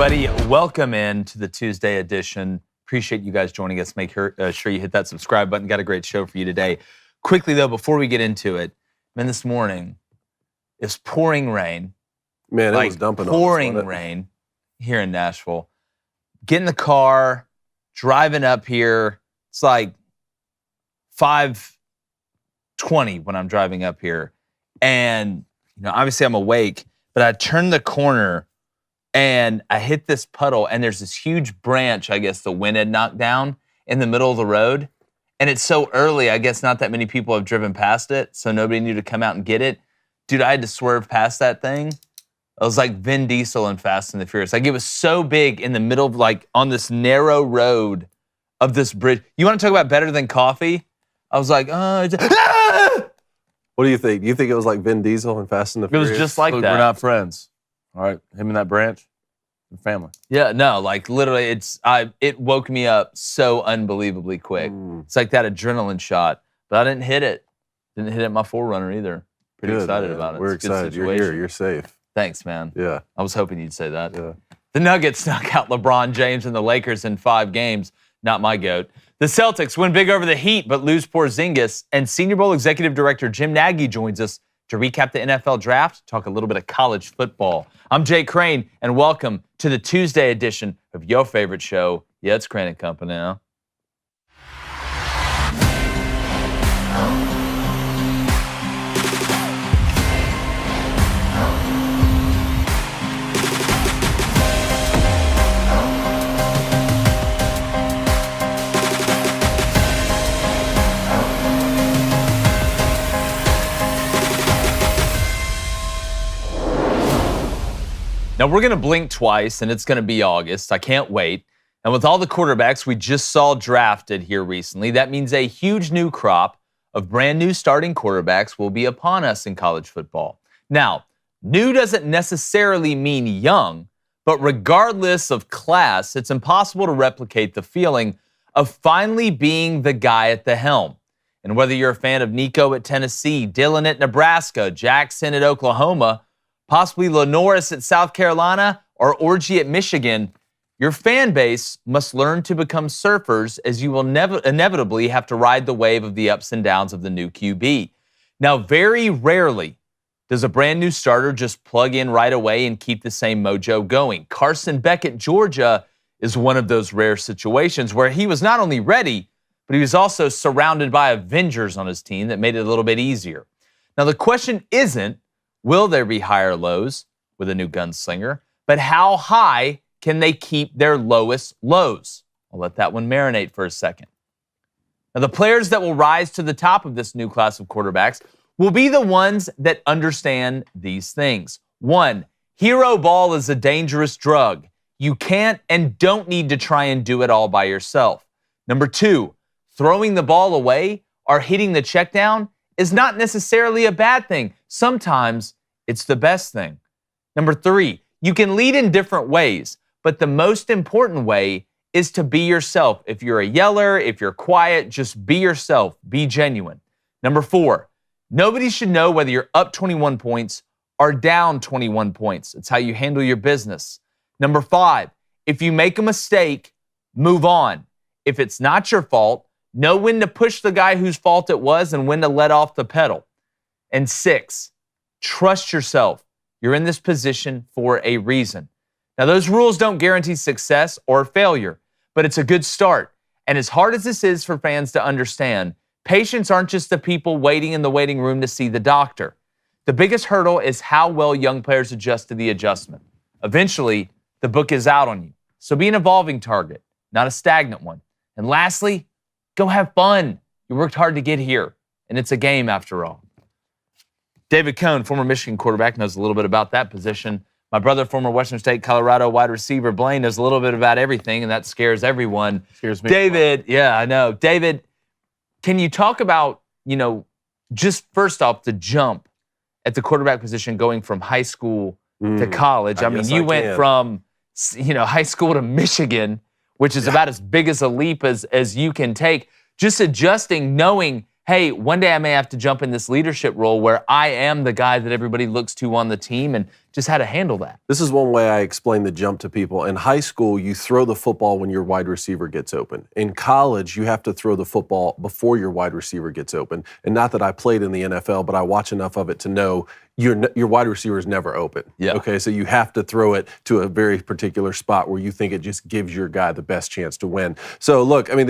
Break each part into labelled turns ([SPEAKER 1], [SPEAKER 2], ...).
[SPEAKER 1] everybody. Welcome in to the Tuesday edition. Appreciate you guys joining us. Make sure you hit that subscribe button. Got a great show for you today. Quickly, though, before we get into it, man, this morning it's pouring rain.
[SPEAKER 2] Man, it was dumping
[SPEAKER 1] pouring rain here in Nashville. Get in the car, driving up here. It's like 5:20 when I'm driving up here. And, obviously I'm awake, but I turn the corner and I hit this puddle, and there's this huge branch, I guess the wind had knocked down in the middle of the road. And it's so early, I guess not that many people have driven past it, so nobody knew to come out and get it. Dude, I had to swerve past that thing. It was like Vin Diesel in Fast and the Furious. Like, it was so big in the middle of, on this narrow road of this bridge. You want to talk about better than coffee? I was like, What
[SPEAKER 2] do you think? Do you think it was like Vin Diesel in Fast and the Furious?
[SPEAKER 1] It was just like that.
[SPEAKER 3] We're not friends. All right, him and that branch, family.
[SPEAKER 1] Yeah, no, literally, it woke me up so unbelievably quick. It's like that adrenaline shot, but I didn't hit it. Didn't hit it in my 4Runner either. Pretty excited about it.
[SPEAKER 2] We're excited. You're here. You're safe.
[SPEAKER 1] Thanks, man.
[SPEAKER 2] Yeah.
[SPEAKER 1] I was hoping you'd say that.
[SPEAKER 2] Yeah.
[SPEAKER 1] The Nuggets knock out LeBron James and the Lakers in 5 games. Not my goat. The Celtics win big over the Heat, but lose Porzingis. And Senior Bowl Executive Director Jim Nagy joins us to recap the NFL draft, talk a little bit of college football. I'm Jake Crane, and welcome to the Tuesday edition of your favorite show. Yeah, it's Crane & Company now. Now, we're going to blink twice, and it's going to be August. I can't wait. And with all the quarterbacks we just saw drafted here recently, that means a huge new crop of brand new starting quarterbacks will be upon us in college football. Now, new doesn't necessarily mean young, but regardless of class, it's impossible to replicate the feeling of finally being the guy at the helm. And whether you're a fan of Nico at Tennessee, Dylan at Nebraska, Jackson at Oklahoma, possibly Lenoris at South Carolina, or Orgy at Michigan, your fan base must learn to become surfers, as you will inevitably have to ride the wave of the ups and downs of the new QB. Now, very rarely does a brand new starter just plug in right away and keep the same mojo going. Carson Beck at Georgia is one of those rare situations where he was not only ready, but he was also surrounded by Avengers on his team that made it a little bit easier. Now, the question isn't, will there be higher lows with a new gunslinger? But how high can they keep their lowest lows? I'll let that one marinate for a second. Now, the players that will rise to the top of this new class of quarterbacks will be the ones that understand these things. 1, hero ball is a dangerous drug. You can't and don't need to try and do it all by yourself. Number 2, throwing the ball away or hitting the check down is not necessarily a bad thing. Sometimes it's the best thing. Number 3, you can lead in different ways, but the most important way is to be yourself. If you're a yeller, if you're quiet, just be yourself, be genuine. Number 4, nobody should know whether you're up 21 points or down 21 points. It's how you handle your business. Number 5, if you make a mistake, move on. If it's not your fault, know when to push the guy whose fault it was and when to let off the pedal. And 6, trust yourself. You're in this position for a reason. Now, those rules don't guarantee success or failure, but it's a good start. And as hard as this is for fans to understand, patients aren't just the people waiting in the waiting room to see the doctor. The biggest hurdle is how well young players adjust to the adjustment. Eventually, the book is out on you. So be an evolving target, not a stagnant one. And lastly, go have fun. You worked hard to get here, and it's a game after all. David Cohn, former Michigan quarterback, knows a little bit about that position. My brother, former Western State, Colorado wide receiver Blaine, knows a little bit about everything, and that scares everyone.
[SPEAKER 3] Scares me.
[SPEAKER 1] David, yeah, I know. David, can you talk about, just first off, the jump at the quarterback position going from high school to college? I mean, you went from, high school to Michigan, which is about as big as a leap as you can take. Just adjusting, knowing, hey, one day I may have to jump in this leadership role where I am the guy that everybody looks to on the team, and just how to handle that.
[SPEAKER 2] This is one way I explain the jump to people. In high school, you throw the football when your wide receiver gets open. In college, you have to throw the football before your wide receiver gets open. And not that I played in the NFL, but I watch enough of it to know your wide receiver is never open.
[SPEAKER 1] Yeah.
[SPEAKER 2] Okay, so you have to throw it to a very particular spot where you think it just gives your guy the best chance to win. So look, I mean,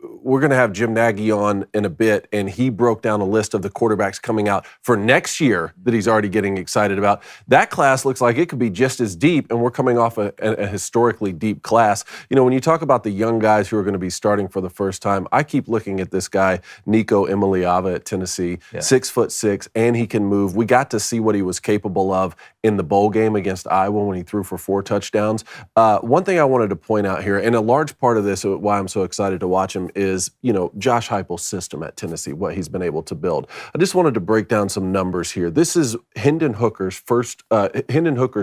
[SPEAKER 2] we're going to have Jim Nagy on in a bit, and he broke down a list of the quarterbacks coming out for next year that he's already getting excited about. That class looks like it could be just as deep, and we're coming off a historically deep class. You know, when you talk about the young guys who are going to be starting for the first time, I keep looking at this guy, Nico Imaliava at Tennessee, 6'6", and he can move. We got to see what he was capable of in the bowl game against Iowa when he threw for 4 touchdowns. One thing I wanted to point out here, and a large part of this, why I'm so excited to watch him, is, you know, Josh Heupel's system at Tennessee, what he's been able to build. I just wanted to break down some numbers here. This is Hendon Hooker's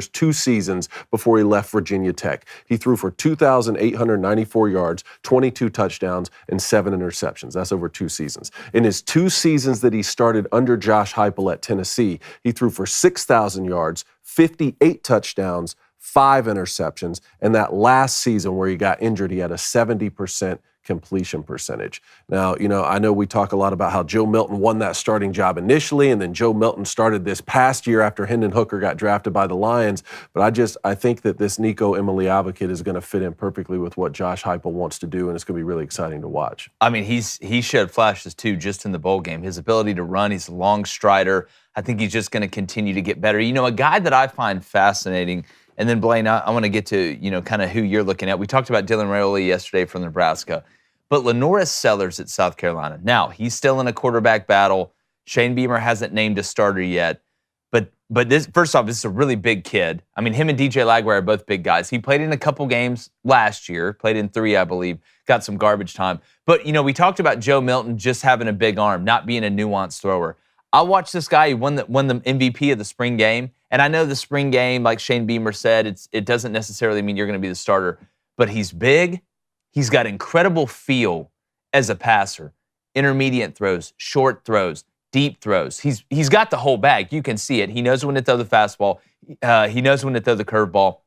[SPEAKER 2] 2 seasons before he left Virginia Tech. He threw for 2,894 yards, 22 touchdowns, and 7 interceptions. That's over 2 seasons. In his 2 seasons that he started under Josh Heupel at Tennessee, he threw for 6,000 yards, 58 touchdowns, 5 interceptions, and that last season where he got injured, he had a 70% completion percentage. Now, you know, I know we talk a lot about how Joe Milton won that starting job initially, and then Joe Milton started this past year after Hendon Hooker got drafted by the Lions. But I think that this Nico Imaliava kid is going to fit in perfectly with what Josh Heupel wants to do, and it's going to be really exciting to watch.
[SPEAKER 1] I mean, he showed flashes too just in the bowl game. His ability to run, he's a long strider. I think he's just going to continue to get better. You know, a guy that I find fascinating, and then Blaine, I want to get to, you know, kind of who you're looking at. We talked about Dylan Raiola yesterday from Nebraska, but Lenoris Sellers at South Carolina. Now, he's still in a quarterback battle. Shane Beamer hasn't named a starter yet. But this, first off, this is a really big kid. I mean, him and DJ Lagway are both big guys. He played in a couple games last year, played in 3, I believe, got some garbage time. But, you know, we talked about Joe Milton just having a big arm, not being a nuanced thrower. I watched this guy. He won the MVP of the spring game. And I know the spring game, like Shane Beamer said, it doesn't necessarily mean you're going to be the starter. But he's big. He's got incredible feel as a passer. Intermediate throws, short throws, deep throws. He's got the whole bag. You can see it. He knows when to throw the fastball. He knows when to throw the curveball.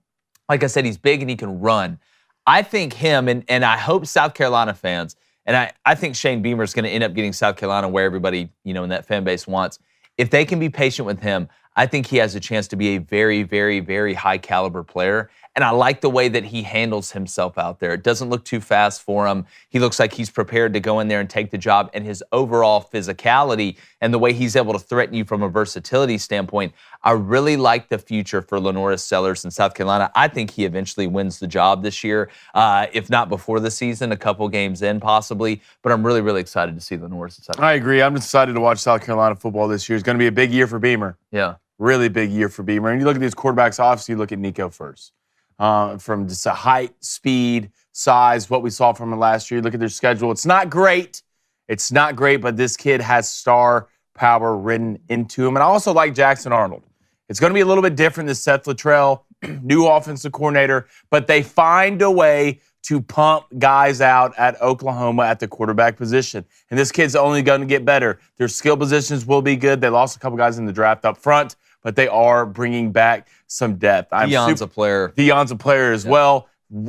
[SPEAKER 1] Like I said, he's big and he can run. I think him, and I hope South Carolina fans, and I think Shane Beamer is going to end up getting South Carolina where everybody, you know, in that fan base wants. If they can be patient with him, I think he has a chance to be a very, very, very high caliber player. And I like the way that he handles himself out there. It doesn't look too fast for him. He looks like he's prepared to go in there and take the job. And his overall physicality and the way he's able to threaten you from a versatility standpoint, I really like the future for Lenoris Sellers in South Carolina. I think he eventually wins the job this year, if not before the season, a couple games in possibly. But I'm really, really excited to see Lenoris in South Carolina.
[SPEAKER 3] I agree. I'm excited to watch South Carolina football this year. It's going to be a big year for Beamer.
[SPEAKER 1] Yeah.
[SPEAKER 3] Really big year for Beamer. And you look at these quarterbacks, obviously you look at Nico first. From just a height, speed, size, what we saw from him last year. Look at their schedule. It's not great. It's not great, but this kid has star power written into him. And I also like Jackson Arnold. It's going to be a little bit different than Seth Littrell, new offensive coordinator, but they find a way to pump guys out at Oklahoma at the quarterback position. And this kid's only going to get better. Their skill positions will be good. They lost a couple guys in the draft up front, but they are bringing back some depth.
[SPEAKER 1] Deion's a player.
[SPEAKER 3] Deion's a player as well.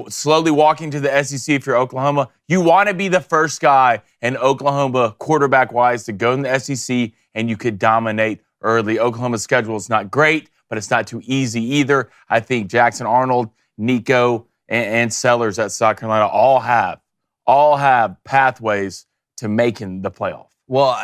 [SPEAKER 3] Slowly walking to the SEC if you're Oklahoma. You want to be the first guy in Oklahoma quarterback-wise to go in the SEC, and you could dominate early. Oklahoma's schedule is not great, but it's not too easy either. I think Jackson Arnold, Nico, and Sellers at South Carolina all have pathways to making the playoff.
[SPEAKER 1] Well,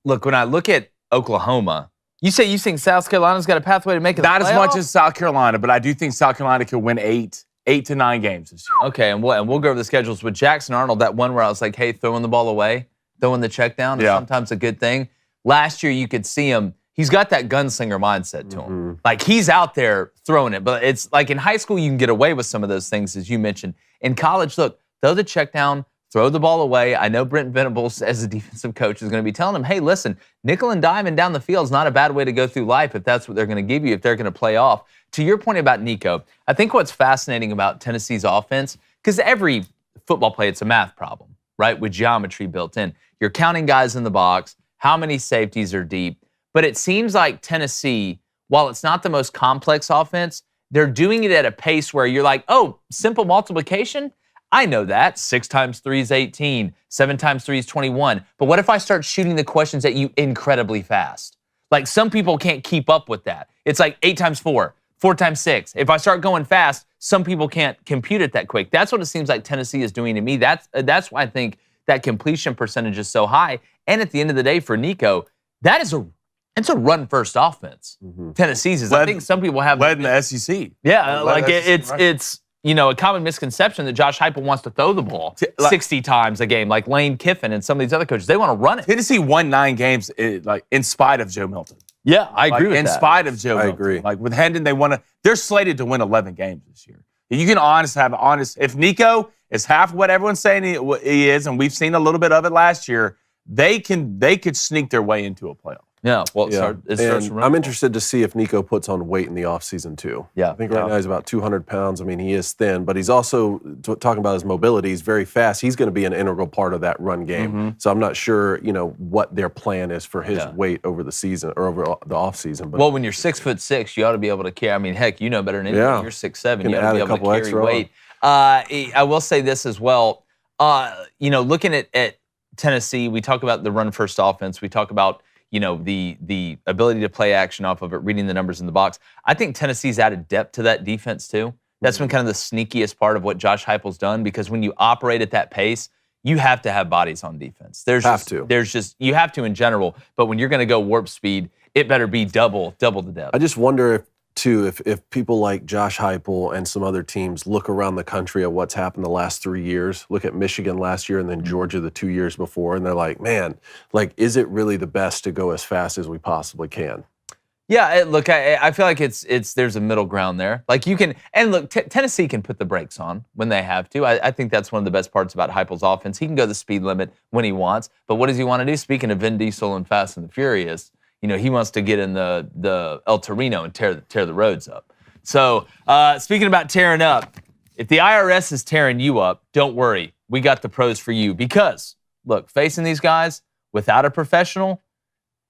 [SPEAKER 1] look, when I look at Oklahoma, you think South Carolina's got a pathway to make it
[SPEAKER 3] Not
[SPEAKER 1] the
[SPEAKER 3] as
[SPEAKER 1] playoff?
[SPEAKER 3] much as South Carolina, but I do think South Carolina could win 8 to 9 games this year.
[SPEAKER 1] Okay, and we'll go over the schedules with Jackson Arnold. That one where I was like, hey, throwing the ball away, throwing the check down is sometimes a good thing. Last year, you could see him. He's got that gunslinger mindset to him. Like, he's out there throwing it. But it's like in high school, you can get away with some of those things, as you mentioned. In college, look, throw the check down, throw the ball away. I know Brent Venables, as a defensive coach, is going to be telling him, hey, listen, nickel and diamond down the field is not a bad way to go through life if that's what they're going to give you, if they're going to play off. To your point about Nico, I think what's fascinating about Tennessee's offense, because every football play, it's a math problem, right, with geometry built in. You're counting guys in the box, how many safeties are deep. But it seems like Tennessee, while it's not the most complex offense, they're doing it at a pace where you're like, oh, simple multiplication? I know that. 6 times 3 is 18. 7 times 3 is 21. But what if I start shooting the questions at you incredibly fast? Like, some people can't keep up with that. It's like 8 times 4, 4 times 6. If I start going fast, some people can't compute it that quick. That's what it seems like Tennessee is doing to me. That's why I think that completion percentage is so high. And at the end of the day, for Nico, it's a run-first offense. Tennessee's is. I think some people have
[SPEAKER 3] led in the SEC.
[SPEAKER 1] Yeah, like it's a common misconception that Josh Heupel wants to throw the ball 60 times a game, like Lane Kiffin and some of these other coaches. They want to run it.
[SPEAKER 3] Tennessee won 9 games, in spite of Joe Milton.
[SPEAKER 1] Yeah, I agree with that.
[SPEAKER 3] In spite of Joe Milton. I agree. Like, with Hendon, they're slated to win 11 games this year. You can if Nico is half what everyone's saying he is, and we've seen a little bit of it last year, they could sneak their way into a playoff.
[SPEAKER 1] Yeah, well, it starts
[SPEAKER 2] I'm interested to see if Nico puts on weight in the offseason, too.
[SPEAKER 1] Yeah.
[SPEAKER 2] I think right now he's about 200 pounds. I mean, he is thin, but he's also, talking about his mobility, he's very fast. He's going to be an integral part of that run game. So I'm not sure, what their plan is for his weight over the season or over the offseason. But,
[SPEAKER 1] well, when you're 6'6", you ought to be able to carry. I mean, heck, you know better than anyone. You're 6'7", you ought to be able to carry weight. I will say this as well. Looking at Tennessee, we talk about the run-first offense. We talk about the ability to play action off of it, reading the numbers in the box. I think Tennessee's added depth to that defense too. That's been kind of the sneakiest part of what Josh Heupel's done, because when you operate at that pace, you have to have bodies on defense. You have to in general, but when you're going to go warp speed, it better be double the depth.
[SPEAKER 2] I just wonder if people like Josh Heupel and some other teams look around the country at what's happened the last 3 years, look at Michigan last year and then Georgia the 2 years before, and they're like, man, is it really the best to go as fast as we possibly can?
[SPEAKER 1] Yeah, look, I feel like there's a middle ground there. Like, you can, and look, Tennessee can put the brakes on when they have to. I think that's one of the best parts about Heupel's offense. He can go the speed limit when he wants, but what does he want to do? Speaking of Vin Diesel and Fast and the Furious, he wants to get in the El Torino and tear the roads up. So, speaking about tearing up, if the IRS is tearing you up, don't worry. We got the pros for you. Because, look, facing these guys without a professional,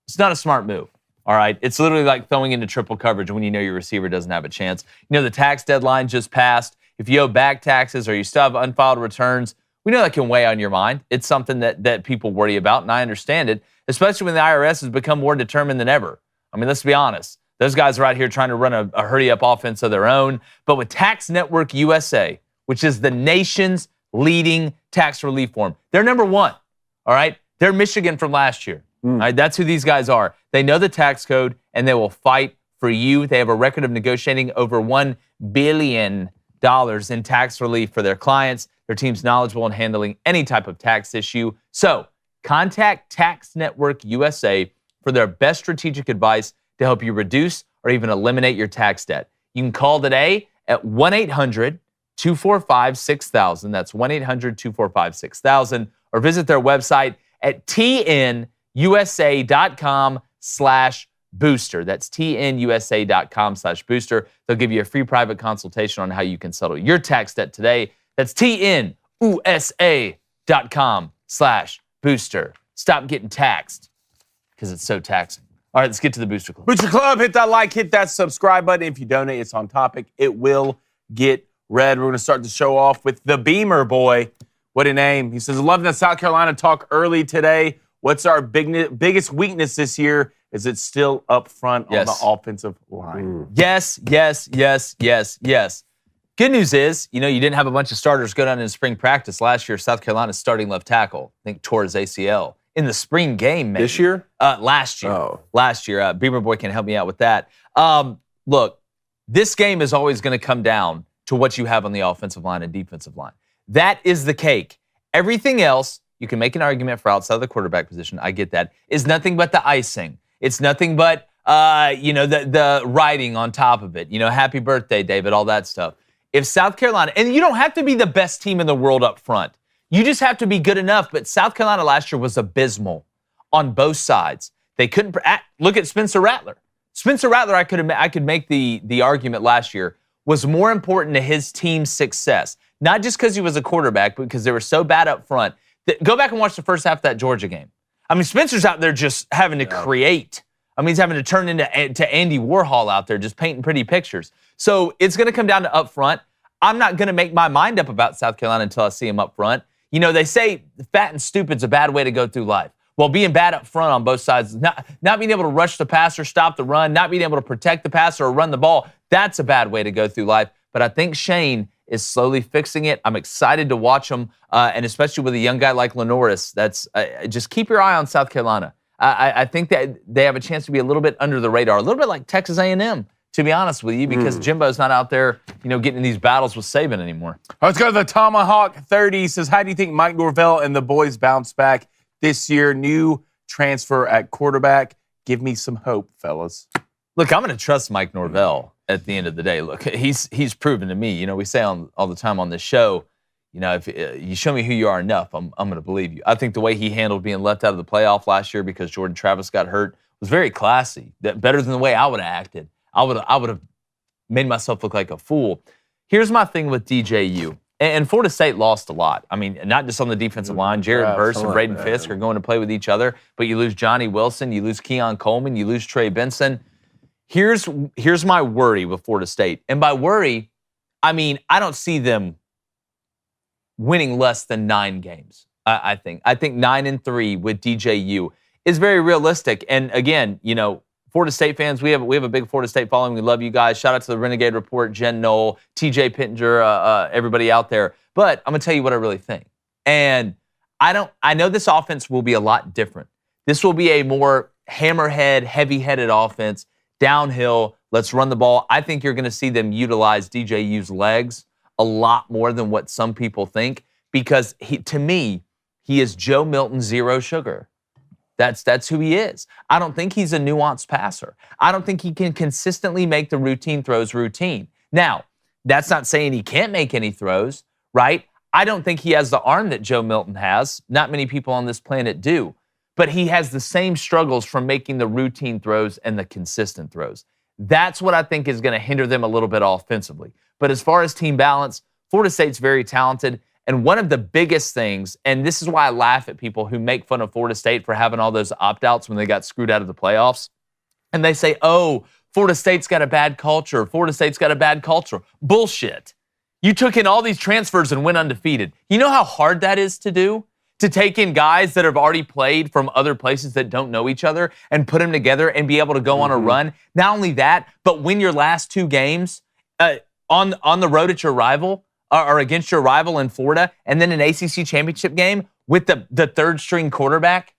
[SPEAKER 1] it's not a smart move. All right? It's literally like throwing into triple coverage when you know your receiver doesn't have a chance. The tax deadline just passed. If you owe back taxes or you still have unfiled returns, we know that can weigh on your mind. It's something that people worry about, and I understand it, especially when the IRS has become more determined than ever. I mean, let's be honest. Those guys are out here trying to run a hurry-up offense of their own. But with Tax Network USA, which is the nation's leading tax relief firm, they're number one, all right? They're Michigan from last year. All right? That's who these guys are. They know the tax code, and they will fight for you. They have a record of negotiating over $1 billion in tax relief for their clients. Their team's knowledgeable in handling any type of tax issue. So, contact Tax Network USA for their best strategic advice to help you reduce or even eliminate your tax debt. You can call today at 1-800-245-6000. That's 1-800-245-6000. Or visit their website at tnusa.com/booster. That's tnusa.com/booster. They'll give you a free private consultation on how you can settle your tax debt today. That's tnusa.com/booster. Stop getting taxed because it's so taxing. All right, let's get to the Booster Club.
[SPEAKER 3] Booster Club, hit that like, hit that subscribe button. If you donate, it's on topic. It will get read. We're going to start the show off with the Beamer Boy. What a name. He says, loving the South Carolina talk early today. What's our biggest weakness this year? Is it still up front on the offensive line?
[SPEAKER 1] Yes. Good news is, you didn't have a bunch of starters go down in spring practice. Last year, South Carolina's starting left tackle, I think, tore his ACL. In the spring game, maybe.
[SPEAKER 2] This year?
[SPEAKER 1] Last year.
[SPEAKER 2] Oh.
[SPEAKER 1] Last year. Beamer Boy can help me out with that. Look, this game is always going to come down to what you have on the offensive line and defensive line. That is the cake. Everything else, you can make an argument for outside of the quarterback position. I get that. Is nothing but the icing. It's nothing but, the writing on top of it. Happy birthday, David, all that stuff. If South Carolina, and you don't have to be the best team in the world up front. You just have to be good enough. But South Carolina last year was abysmal on both sides. They couldn't look at Spencer Rattler. Spencer Rattler, I could make the argument last year, was more important to his team's success. Not just because he was a quarterback, but because they were so bad up front. Go back and watch the first half of that Georgia game. I mean, Spencer's out there just having to create. I mean, he's having to turn into Andy Warhol out there just painting pretty pictures. So it's going to come down to up front. I'm not going to make my mind up about South Carolina until I see him up front. You know, they say fat and stupid's a bad way to go through life. Well, being bad up front on both sides, not being able to rush the passer, stop the run, not being able to protect the passer or run the ball, that's a bad way to go through life. But I think Shane is slowly fixing it. I'm excited to watch him, and especially with a young guy like Lenoris. That's just keep your eye on South Carolina. I think that they have a chance to be a little bit under the radar, a little bit like Texas A&M, to be honest with you, because Jimbo's not out there, getting in these battles with Saban anymore.
[SPEAKER 3] Let's go to the Tomahawk 30. He says, how do you think Mike Norvell and the boys bounce back this year? New transfer at quarterback. Give me some hope, fellas.
[SPEAKER 1] Look, I'm going to trust Mike Norvell at the end of the day. Look, he's proven to me. We say all the time on this show, if you show me who you are enough, I'm going to believe you. I think the way he handled being left out of the playoff last year because Jordan Travis got hurt was very classy. Better than the way I would have acted. I would have made myself look like a fool. Here's my thing with DJU. And Florida State lost a lot. I mean, not just on the defensive line. Jared Verse and Braden Fisk are going to play with each other, but you lose Johnny Wilson, you lose Keon Coleman, you lose Trey Benson. Here's my worry with Florida State. And by worry, I mean, I don't see them winning less than 9 games, I think. I think 9-3 with DJU is very realistic. And again, Florida State fans, we have a big Florida State following. We love you guys. Shout out to the Renegade Report, Jen Knoll, TJ Pittenger, everybody out there. But I'm going to tell you what I really think. And I know this offense will be a lot different. This will be a more hammerhead, heavy-headed offense, downhill, let's run the ball. I think you're going to see them utilize DJU's legs a lot more than what some people think because, to me, he is Joe Milton, zero sugar. That's who he is. I don't think he's a nuanced passer. I don't think he can consistently make the routine throws routine. Now, that's not saying he can't make any throws, right? I don't think he has the arm that Joe Milton has. Not many people on this planet do. But he has the same struggles from making the routine throws and the consistent throws. That's what I think is going to hinder them a little bit offensively. But as far as team balance, Florida State's very talented. And one of the biggest things, and this is why I laugh at people who make fun of Florida State for having all those opt-outs when they got screwed out of the playoffs, and they say, oh, Florida State's got a bad culture. Florida State's got a bad culture. Bullshit. You took in all these transfers and went undefeated. You know how hard that is to do? To take in guys that have already played from other places that don't know each other and put them together and be able to go on a run. Not only that, but win your last 2 games on the road at your rival, or against your rival in Florida, and then an ACC championship game with the third-string quarterback,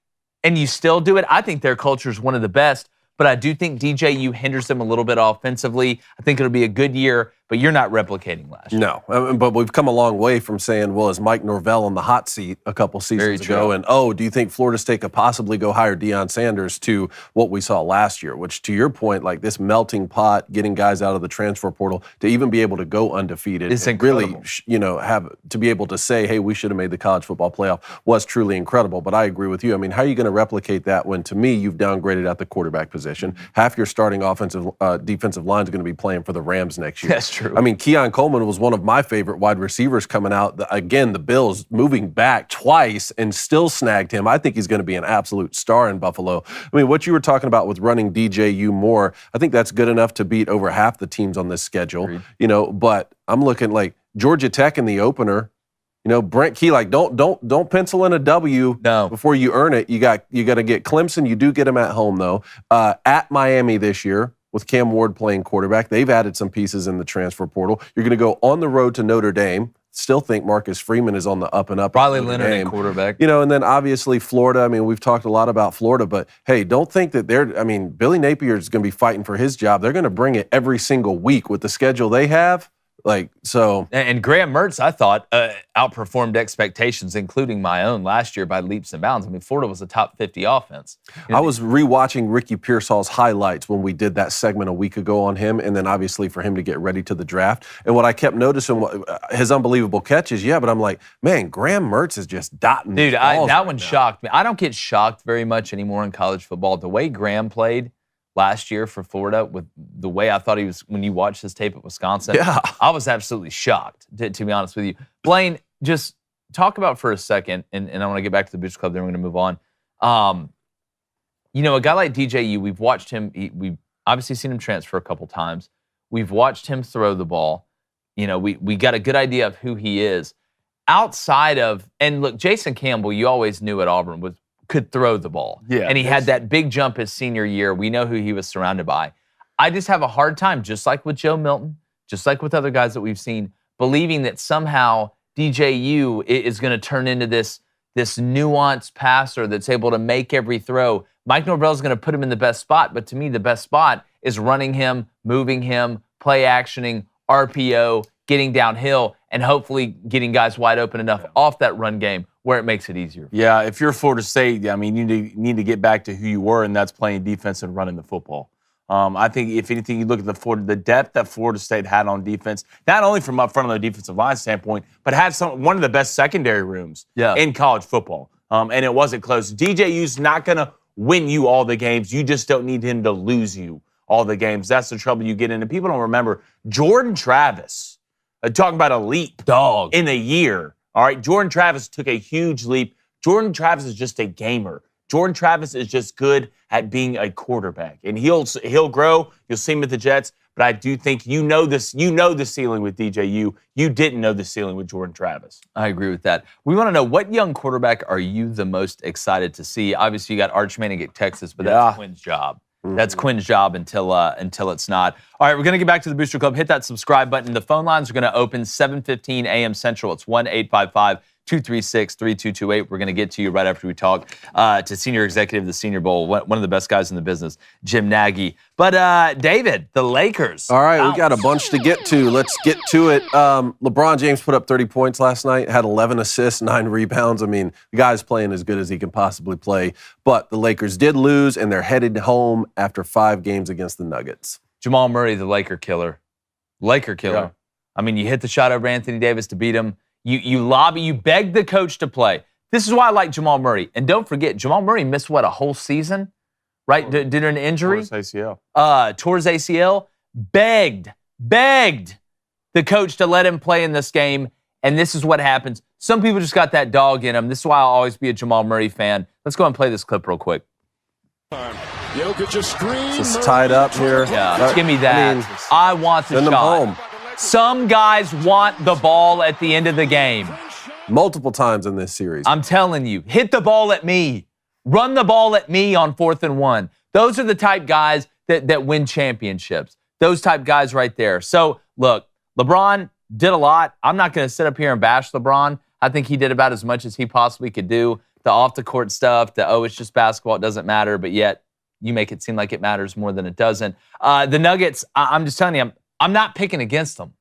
[SPEAKER 1] and you still do it. I think their culture is one of the best, but I do think DJU hinders them a little bit offensively. I think it'll be a good year, but you're not replicating last year.
[SPEAKER 2] No, but we've come a long way from saying, well, is Mike Norvell on the hot seat a couple seasons ago? And, do you think Florida State could possibly go hire Deion Sanders to what we saw last year? Which, to your point, like this melting pot, getting guys out of the transfer portal to even be able to go undefeated.
[SPEAKER 1] It's incredible.
[SPEAKER 2] Really, have to be able to say, hey, we should have made the college football playoff was truly incredible. But I agree with you. I mean, how are you going to replicate that when, to me, you've downgraded at the quarterback position? Half your starting defensive line is going to be playing for the Rams next year.
[SPEAKER 1] That's true.
[SPEAKER 2] I mean, Keon Coleman was one of my favorite wide receivers coming out. Again, the Bills moving back twice and still snagged him. I think he's going to be an absolute star in Buffalo. I mean, what you were talking about with running DJU more, I think that's good enough to beat over half the teams on this schedule. Agreed. But I'm looking like Georgia Tech in the opener. Brent Key, like don't pencil in a W before you earn it. You got to get Clemson. You do get them at home though. At Miami this year, with Cam Ward playing quarterback. They've added some pieces in the transfer portal. You're going to go on the road to Notre Dame. Still think Marcus Freeman is on the up and up.
[SPEAKER 1] Riley Leonard at quarterback.
[SPEAKER 2] And then obviously Florida. I mean, we've talked a lot about Florida, but hey, don't think that Billy Napier is going to be fighting for his job. They're going to bring it every single week with the schedule they have. And
[SPEAKER 1] Graham Mertz, I thought, outperformed expectations, including my own last year by leaps and bounds. I mean, Florida was a top 50 offense.
[SPEAKER 2] I was rewatching Ricky Pearsall's highlights when we did that segment a week ago on him, and then obviously for him to get ready to the draft. And what I kept noticing, his unbelievable catches, but I'm like, man, Graham Mertz is just dotting.
[SPEAKER 1] Dude, that one shocked me. I don't get shocked very much anymore in college football. The way Graham played last year for Florida, with the way I thought he was when you watched his tape at Wisconsin, I was absolutely shocked, to be honest with you. Blaine, just talk about for a second, and I want to get back to the Boots Club, then we're going to move on. a guy like DJU, we've watched him. We've obviously seen him transfer a couple times. We've watched him throw the ball. We got a good idea of who he is. Outside of, and look, Jason Campbell, you always knew at Auburn could throw the ball.
[SPEAKER 3] Yeah,
[SPEAKER 1] and he had that big jump his senior year. We know who he was surrounded by. I just have a hard time, just like with Joe Milton, just like with other guys that we've seen, believing that somehow DJU is going to turn into this nuanced passer that's able to make every throw. Mike Norvell is going to put him in the best spot, but to me, the best spot is running him, moving him, play actioning, RPO, getting downhill, and hopefully getting guys wide open enough off that run game where it makes it easier.
[SPEAKER 3] Yeah, if you're Florida State, I mean, you need to get back to who you were, and that's playing defense and running the football. I think, if anything, you look at the depth that Florida State had on defense, not only from up front on the defensive line standpoint, but had one of the best secondary rooms in college football. And it wasn't close. DJU's not going to win you all the games. You just don't need him to lose you all the games. That's the trouble you get in. And people don't remember Jordan Travis, talking about a leap in a year. All right, Jordan Travis took a huge leap. Jordan Travis is just a gamer. Jordan Travis is just good at being a quarterback, and he'll grow. You'll see him at the Jets, but I do think you know the ceiling with DJU. You didn't know the ceiling with Jordan Travis.
[SPEAKER 1] I agree with that. We want to know, what young quarterback are you the most excited to see? Obviously, you got Arch Manning at Texas, but that's Quinn's job. That's Quinn's job until it's not. All right, we're going to get back to the Booster Club. Hit that subscribe button. The phone lines are going to open 7:15 a.m. Central. It's 1-855-236-3228. We're going to get to you right after we talk to Senior Executive of the Senior Bowl, one of the best guys in the business, Jim Nagy. But, David, the Lakers.
[SPEAKER 2] All right, we got a bunch to get to. Let's get to it. LeBron James put up 30 points last night, had 11 assists, 9 rebounds. I mean, the guy's playing as good as he can possibly play. But the Lakers did lose, and they're headed home after 5 games against the Nuggets.
[SPEAKER 1] Jamal Murray, the Laker killer.
[SPEAKER 3] Yeah.
[SPEAKER 1] I mean, you hit the shot over Anthony Davis to beat him. You begged the coach to play. This is why I like Jamal Murray. And don't forget, Jamal Murray missed, a whole season? Right? Did an injury?
[SPEAKER 3] Tore his ACL.
[SPEAKER 1] Tore his ACL. Begged the coach to let him play in this game. And this is what happens. Some people just got that dog in them. This is why I'll always be a Jamal Murray fan. Let's go and play this clip real quick.
[SPEAKER 2] Just tied up here.
[SPEAKER 1] Yeah, give me that. I want the
[SPEAKER 2] shot. Send them home.
[SPEAKER 1] Some guys want the ball at the end of the game.
[SPEAKER 2] Multiple times in this series.
[SPEAKER 1] I'm telling you, hit the ball at me. Run the ball at me on 4th and 1. Those are the type guys that win championships. Those type guys right there. So, look, LeBron did a lot. I'm not going to sit up here and bash LeBron. I think he did about as much as he possibly could do. The off-the-court stuff, it's just basketball, it doesn't matter, but yet you make it seem like it matters more than it doesn't. The Nuggets, I'm just telling you, I'm not picking against them.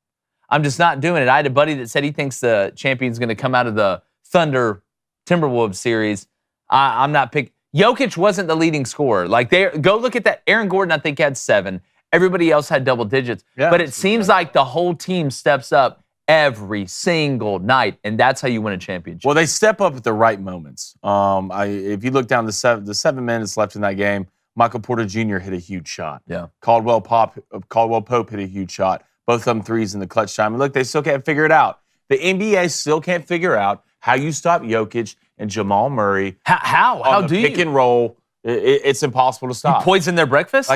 [SPEAKER 1] I'm just not doing it. I had a buddy that said he thinks the champion's going to come out of the Thunder Timberwolves series. I'm not picking. Jokic wasn't the leading scorer. Go look at that. Aaron Gordon, I think, had 7. Everybody else had double digits. Yeah, but it seems like the whole team steps up every single night, and that's how you win a championship.
[SPEAKER 3] Well, they step up at the right moments. If you look down the 7 minutes left in that game, Michael Porter Jr. hit a huge shot.
[SPEAKER 1] Yeah.
[SPEAKER 3] Caldwell Pope hit a huge shot. Both of them threes in the clutch time. And look, they still can't figure it out. The NBA still can't figure out how you stop Jokic and Jamal Murray.
[SPEAKER 1] How do you?
[SPEAKER 3] Pick and roll. It's impossible to stop.
[SPEAKER 1] You poison their breakfast?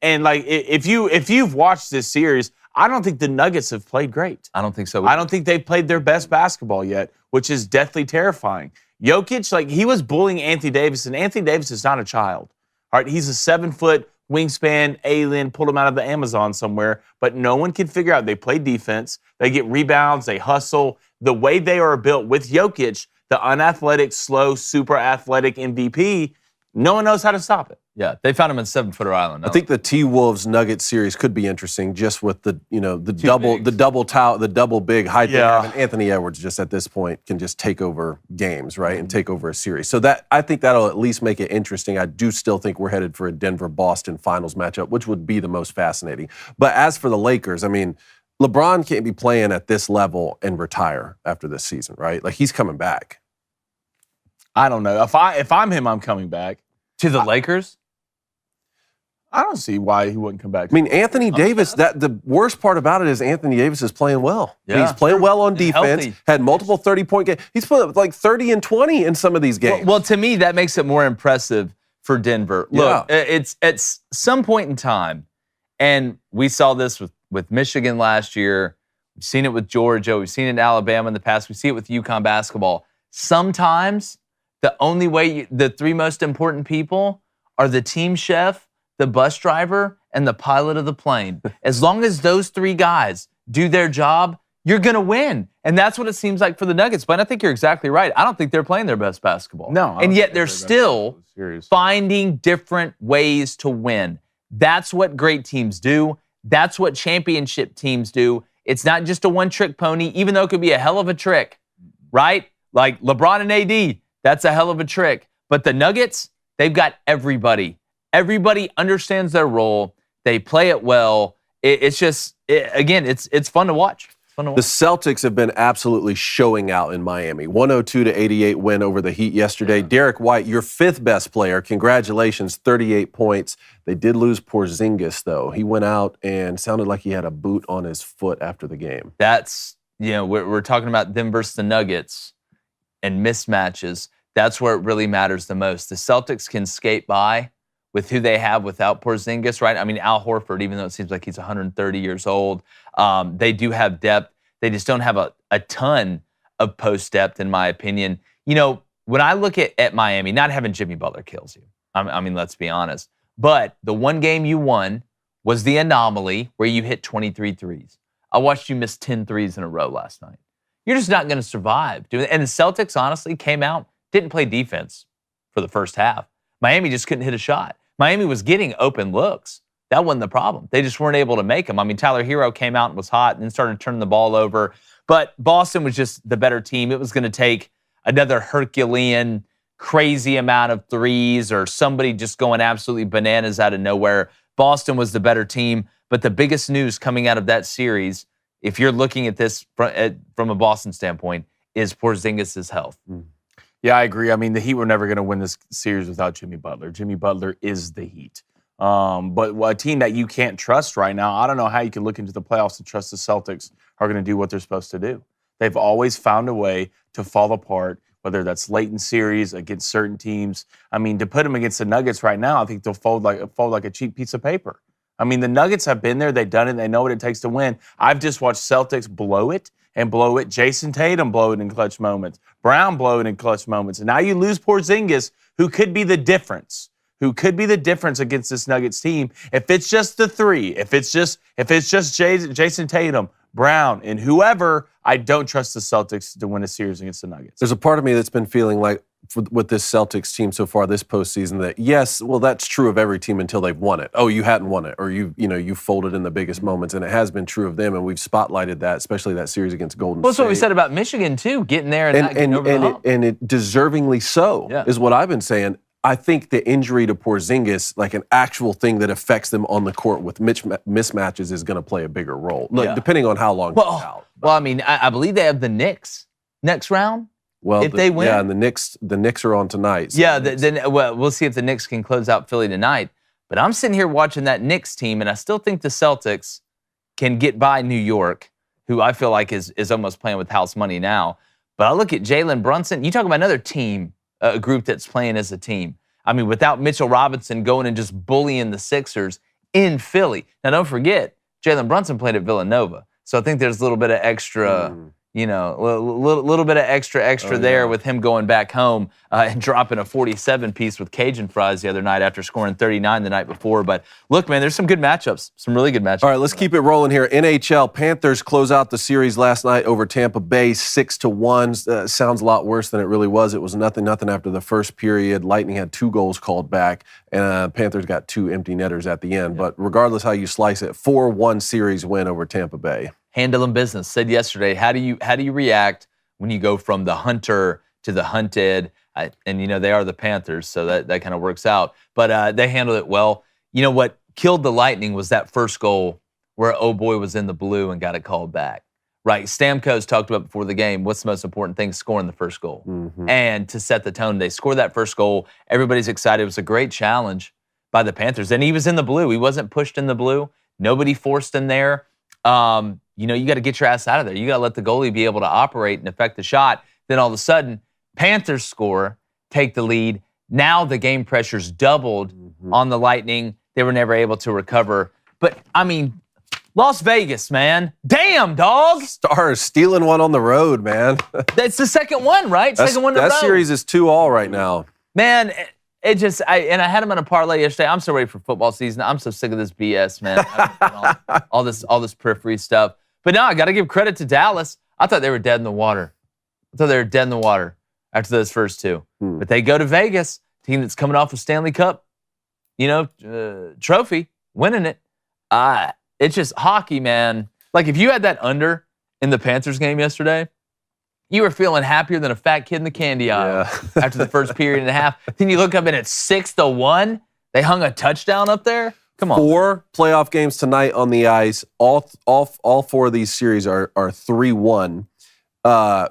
[SPEAKER 3] If you've watched this series, I don't think the Nuggets have played great.
[SPEAKER 1] I don't think so.
[SPEAKER 3] I don't think they've played their best basketball yet, which is deathly terrifying. Jokic, he was bullying Anthony Davis, and Anthony Davis is not a child. All right, he's a 7-foot wingspan alien, pulled him out of the Amazon somewhere, but no one can figure out. They play defense, they get rebounds, they hustle. The way they are built with Jokic, the unathletic, slow, super athletic MVP, no one knows how to stop it.
[SPEAKER 1] Yeah, they found him in 7-footer island.
[SPEAKER 2] I think the T-Wolves Nuggets series could be interesting, just with the double big height.
[SPEAKER 3] Yeah.
[SPEAKER 2] And Anthony Edwards just at this point can just take over games, right, and take over a series. So I think that'll at least make it interesting. I do still think we're headed for a Denver-Boston finals matchup, which would be the most fascinating. But as for the Lakers, I mean, LeBron can't be playing at this level and retire after this season, right? He's coming back.
[SPEAKER 3] I don't know. If I'm him, I'm coming back.
[SPEAKER 1] To the Lakers?
[SPEAKER 3] I don't see why he wouldn't come back.
[SPEAKER 2] I mean, Anthony Davis, the worst part about it is Anthony Davis is playing well.
[SPEAKER 1] Yeah.
[SPEAKER 2] He's playing well on defense, had multiple 30-point games. He's put up 30 and 20 in some of these games.
[SPEAKER 1] Well, to me, that makes it more impressive for Denver. Look, it's at some point in time, and we saw this with Michigan last year. We've seen it with Georgia. We've seen it in Alabama in the past. We see it with UConn basketball. Sometimes the only way, the three most important people are the team chef, the bus driver, and the pilot of the plane. As long as those three guys do their job, you're going to win. And that's what it seems like for the Nuggets. But I think you're exactly right. I don't think they're playing their best basketball.
[SPEAKER 3] No.
[SPEAKER 1] And yet they're still finding different ways to win. That's what great teams do. That's what championship teams do. It's not just a one-trick pony, even though it could be a hell of a trick, right? Like LeBron and AD, that's a hell of a trick. But the Nuggets, they've got everybody. Everybody understands their role. They play it well. It's fun to watch.
[SPEAKER 2] The Celtics have been absolutely showing out in Miami. 102-88 win over the Heat yesterday. Yeah. Derek White, your fifth best player. Congratulations, 38 points. They did lose Porzingis, though. He went out and sounded like he had a boot on his foot after the game.
[SPEAKER 1] That's, we're talking about them versus the Nuggets and mismatches. That's where it really matters the most. The Celtics can skate by with who they have without Porzingis, right? I mean, Al Horford, even though it seems like he's 130 years old, they do have depth. They just don't have a ton of post depth, in my opinion. When I look at Miami, not having Jimmy Butler kills you. I mean, let's be honest. But the one game you won was the anomaly where you hit 23 threes. I watched you miss 10 threes in a row last night. You're just not going to survive. And the Celtics, honestly, came out, didn't play defense for the first half. Miami just couldn't hit a shot. Miami was getting open looks. That wasn't the problem. They just weren't able to make them. I mean, Tyler Hero came out and was hot and then started turning the ball over. But Boston was just the better team. It was going to take another Herculean, crazy amount of threes or somebody just going absolutely bananas out of nowhere. Boston was the better team. But the biggest news coming out of that series, if you're looking at this from a Boston standpoint, is Porzingis' health.
[SPEAKER 3] Yeah, I agree. I mean, the Heat were never going to win this series without Jimmy Butler. Jimmy Butler is the Heat. But a team that you can't trust right now, I don't know how you can look into the playoffs and trust the Celtics are going to do what they're supposed to do. They've always found a way to fall apart, whether that's late in series against certain teams. I mean, to put them against the Nuggets right now, I think they'll fold like a cheap piece of paper. I mean, the Nuggets have been there. They've done it. They know what it takes to win. I've just watched Celtics blow it. Jason Tatum blow it in clutch moments. Brown blow it in clutch moments. And now you lose Porzingis, who could be the difference. Against this Nuggets team. If it's just the three, if it's just Jason Tatum, Brown, and whoever, I don't trust the Celtics to win a series against the Nuggets.
[SPEAKER 2] There's a part of me that's been feeling like with this Celtics team so far this postseason that, yes, well, that's true of every team until they've won it. Oh, you hadn't won it, or you folded in the biggest moments, and it has been true of them, and we've spotlighted that, especially that series against Golden State.
[SPEAKER 1] Well, that's what we said about Michigan, too, getting there and not getting over the hump.
[SPEAKER 2] And it deservingly so, is what I've been saying. I think the injury to Porzingis, like an actual thing that affects them on the court with mismatches, is going to play a bigger role, depending on how long he's out.
[SPEAKER 1] Well, I mean, I believe they have the Knicks next round.
[SPEAKER 2] Well,
[SPEAKER 1] if they win,
[SPEAKER 2] and the Knicks are on tonight.
[SPEAKER 1] So then we'll see if the Knicks can close out Philly tonight. But I'm sitting here watching that Knicks team, and I still think the Celtics can get by New York, who I feel like is almost playing with house money now. But I look at Jalen Brunson. You talk about another team. A group that's playing as a team. I mean, without Mitchell Robinson going and just bullying the Sixers in Philly. Now, don't forget, Jalen Brunson played at Villanova. So I think there's a little bit of extra, little bit of extra there with him going back home and dropping a 47-piece with Cajun fries the other night after scoring 39 the night before. But look, man, there's some good matchups, some really good matchups.
[SPEAKER 2] All right, let's keep it rolling here. NHL, Panthers close out the series last night over Tampa Bay, 6-1. Sounds a lot worse than it really was. It was 0-0 after the first period. Lightning had 2 goals called back, and Panthers got 2 empty netters at the end. But regardless how you slice it, 4-1 series win over Tampa Bay.
[SPEAKER 1] Handling business. Said yesterday, how do you react when you go from the hunter to the hunted? And they are the Panthers, so that kind of works out. But they handled it well. You know what killed the Lightning was that first goal where oh boy was in the blue and got it called back. Right, Stamkos talked about before the game, what's the most important thing? Scoring the first goal. Mm-hmm. And to set the tone, they scored that first goal. Everybody's excited. It was a great challenge by the Panthers. And he was in the blue. He wasn't pushed in the blue. Nobody forced him there. You got to get your ass out of there. You got to let the goalie be able to operate and affect the shot. Then all of a sudden, Panthers score, take the lead. Now the game pressure's doubled on the Lightning. They were never able to recover. But, I mean, Las Vegas, man. Damn, dog.
[SPEAKER 2] Stars stealing one on the road, man.
[SPEAKER 1] That's the second one, right? Second one in a row.
[SPEAKER 2] That series is 2-2 right now.
[SPEAKER 1] Man, it just, I had him in a parlay yesterday. I'm so ready for football season. I'm so sick of this BS, man. all this periphery stuff. But no, I got to give credit to Dallas. I thought they were dead in the water. After those first two. But they go to Vegas, team that's coming off a Stanley Cup, trophy, winning it. It's just hockey, man. Like, if you had that under in the Panthers game yesterday, you were feeling happier than a fat kid in the candy aisle after the first period and a half. Then you look up and it's 6-1. They hung a touchdown up there. Come on. 4
[SPEAKER 2] playoff games tonight on the ice. All 4 of these series are 3-1.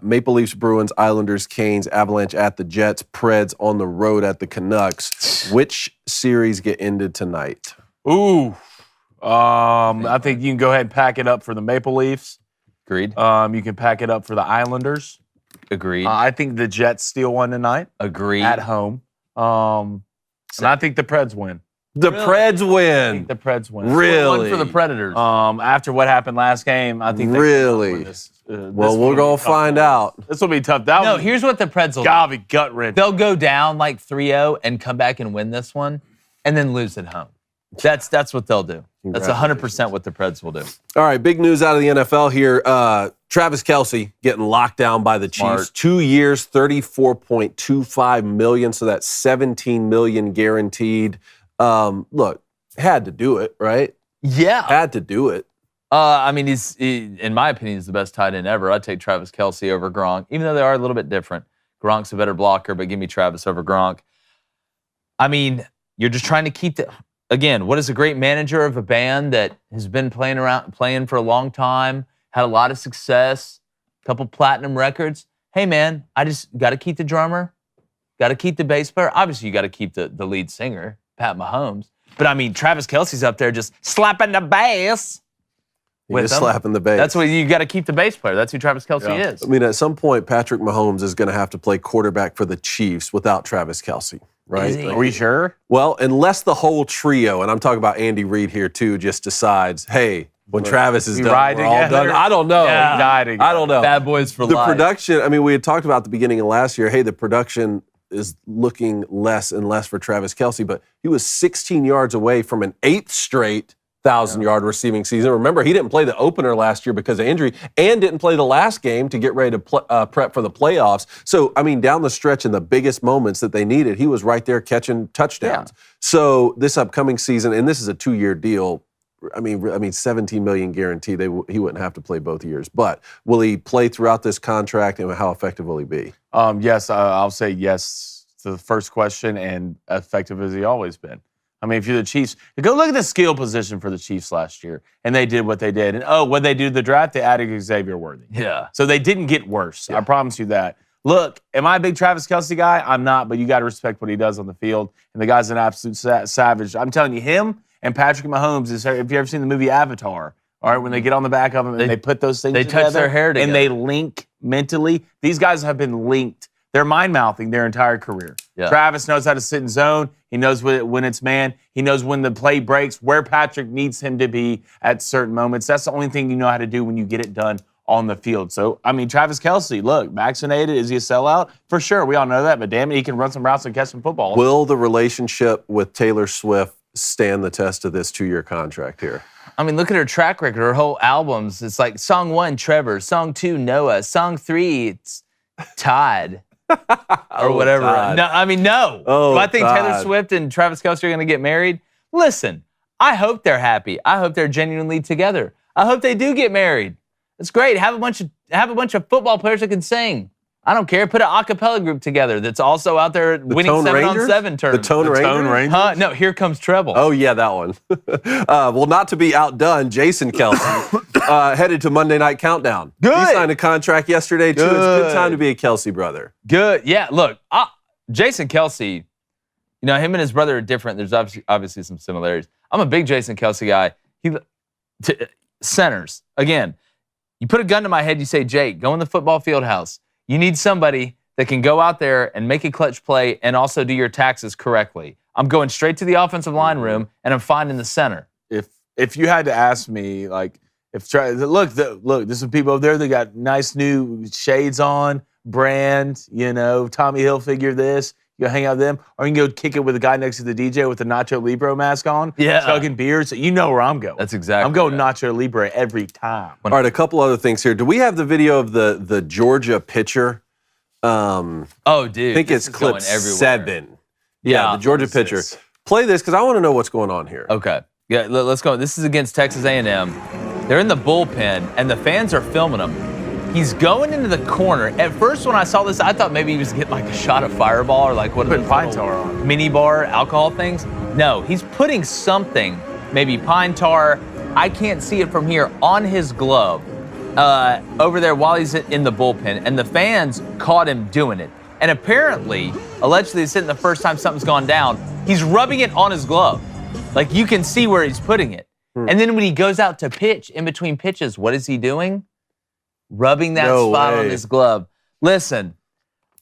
[SPEAKER 2] Maple Leafs, Bruins, Islanders, Canes, Avalanche at the Jets, Preds on the road at the Canucks. Which series get ended tonight?
[SPEAKER 3] Ooh. I think you can go ahead and pack it up for the Maple Leafs.
[SPEAKER 1] Agreed.
[SPEAKER 3] You can pack it up for the Islanders.
[SPEAKER 1] Agreed.
[SPEAKER 3] I think the Jets steal one tonight.
[SPEAKER 1] Agreed.
[SPEAKER 3] At home. And I think the Preds win.
[SPEAKER 2] The Preds win.
[SPEAKER 3] I think the Preds win.
[SPEAKER 2] Really?
[SPEAKER 1] One for the Predators.
[SPEAKER 3] After what happened last game, I think
[SPEAKER 2] really. Well, we're gonna find out.
[SPEAKER 3] This will be tough.
[SPEAKER 1] Here's what the Preds will do.
[SPEAKER 3] Gotta be gut wrenching.
[SPEAKER 1] They'll go down like 3-0 and come back and win this one, and then lose at home. That's what they'll do. That's 100% what the Preds will do.
[SPEAKER 2] All right, big news out of the NFL here. Travis Kelce getting locked down by the Chiefs. 2 years, $34.25 million, so that's $17 million guaranteed. Look, had to do it, right?
[SPEAKER 1] Yeah.
[SPEAKER 2] Had to do it.
[SPEAKER 1] I mean, in my opinion, he's the best tight end ever. I'd take Travis Kelce over Gronk, even though they are a little bit different. Gronk's a better blocker, but give me Travis over Gronk. I mean, you're just trying to keep the... Again, what is a great manager of a band that has been playing for a long time, had a lot of success, a couple platinum records? Hey, man, I just got to keep the drummer, got to keep the bass player. Obviously, you got to keep the lead singer, Pat Mahomes. But, I mean, Travis Kelce's up there just slapping the bass.
[SPEAKER 2] Just slapping the bass.
[SPEAKER 1] That's what you got to keep the bass player. That's who Travis Kelce is.
[SPEAKER 2] I mean, at some point, Patrick Mahomes is going to have to play quarterback for the Chiefs without Travis Kelce. Right?
[SPEAKER 3] Are we sure?
[SPEAKER 2] Well, unless the whole trio, and I'm talking about Andy Reid here too, just decides, hey, when Travis is done, we're all done. I don't know.
[SPEAKER 1] Yeah.
[SPEAKER 2] I don't know.
[SPEAKER 1] Bad boys for
[SPEAKER 2] the
[SPEAKER 1] life.
[SPEAKER 2] The production, I mean, we had talked about at the beginning of last year, hey, the production is looking less and less for Travis Kelce, but he was 16 yards away from an 8th straight 1,000-yard receiving season. Remember, he didn't play the opener last year because of injury and didn't play the last game to get ready to prep for the playoffs. So, I mean, down the stretch in the biggest moments that they needed, he was right there catching touchdowns. Yeah. So this upcoming season, and this is a 2-year deal, I mean, $17 million guarantee. He wouldn't have to play both years. But will he play throughout this contract, and how effective will he be?
[SPEAKER 3] Yes, I'll say yes to the first question, and effective as he always been. I mean, if you're the Chiefs, go look at the skill position for the Chiefs last year, and they did what they did. And what they do to the draft, they added Xavier Worthy.
[SPEAKER 1] Yeah.
[SPEAKER 3] So they didn't get worse. Yeah. I promise you that. Look, am I a big Travis Kelce guy? I'm not, but you got to respect what he does on the field. And the guy's an absolute savage. I'm telling you, him and Patrick Mahomes is. If you ever seen the movie Avatar, all right, when they get on the back of him and they put those things together,
[SPEAKER 1] touch their hair together,
[SPEAKER 3] and they link mentally. These guys have been linked. They're mind-mouthing their entire career. Yeah. Travis knows how to sit in zone. He knows when it's man. He knows when the play breaks, where Patrick needs him to be at certain moments. That's the only thing you know how to do when you get it done on the field. So, I mean, Travis Kelce, look, vaccinated. Is he a sellout? For sure. We all know that. But damn it, he can run some routes and catch some football.
[SPEAKER 2] Will the relationship with Taylor Swift stand the test of this 2-year contract here?
[SPEAKER 1] I mean, look at her track record, her whole albums. It's like song 1, Trevor. Song 2, Noah. Song 3, it's Todd. Or whatever.
[SPEAKER 2] Todd.
[SPEAKER 1] No, I mean, no.
[SPEAKER 2] Oh,
[SPEAKER 1] do I think
[SPEAKER 2] Todd.
[SPEAKER 1] Taylor Swift and Travis Kelce are going to get married? Listen, I hope they're happy. I hope they're genuinely together. I hope they do get married. It's great. Have a bunch of football players that can sing. I don't care. Put an a cappella group together that's also out there winning 7-on-7 tournaments.
[SPEAKER 2] The Tone Rangers?
[SPEAKER 1] Huh? No, Here Comes Treble.
[SPEAKER 2] Oh, yeah, that one. Well, not to be outdone, Jason Kelce headed to Monday Night Countdown.
[SPEAKER 1] Good.
[SPEAKER 2] He signed a contract yesterday, too. It's a good time to be a Kelce brother.
[SPEAKER 1] Good. Yeah, look, Jason Kelce, you know, him and his brother are different. There's obviously some similarities. I'm a big Jason Kelce guy. Centers. Again, you put a gun to my head, you say, Jake, go in the football field house. You need somebody that can go out there and make a clutch play and also do your taxes correctly. I'm going straight to the offensive line room, and I'm finding the center.
[SPEAKER 3] If you had to ask me, like, look, there's some people over there that got nice new shades on, brand, Tommy Hilfiger this. You go hang out with them, or you can go kick it with a guy next to the DJ with the Nacho Libre mask on, chugging beers. You know where I'm going.
[SPEAKER 1] That's exactly.
[SPEAKER 3] I'm going Nacho Libre every time.
[SPEAKER 2] All right, a couple other things here. Do we have the video of the Georgia pitcher?
[SPEAKER 1] Dude.
[SPEAKER 2] I think it's clip 7. Yeah, the Georgia pitcher. Play this because I want to know what's going on here.
[SPEAKER 1] Okay. Yeah, let's go. This is against Texas A&M. They're in the bullpen, and the fans are filming him. He's going into the corner. At first, when I saw this, I thought maybe he was getting like a shot of Fireball or like one of those
[SPEAKER 3] pine tar on
[SPEAKER 1] mini bar alcohol things. No, he's putting something, maybe pine tar. I can't see it from here, on his glove over there while he's in the bullpen. And the fans caught him doing it. And apparently, allegedly, this isn't the first time something's gone down. He's rubbing it on his glove. Like you can see where he's putting it. And then when he goes out to pitch, in between pitches, what is he doing? Rubbing that spot on his glove. Listen,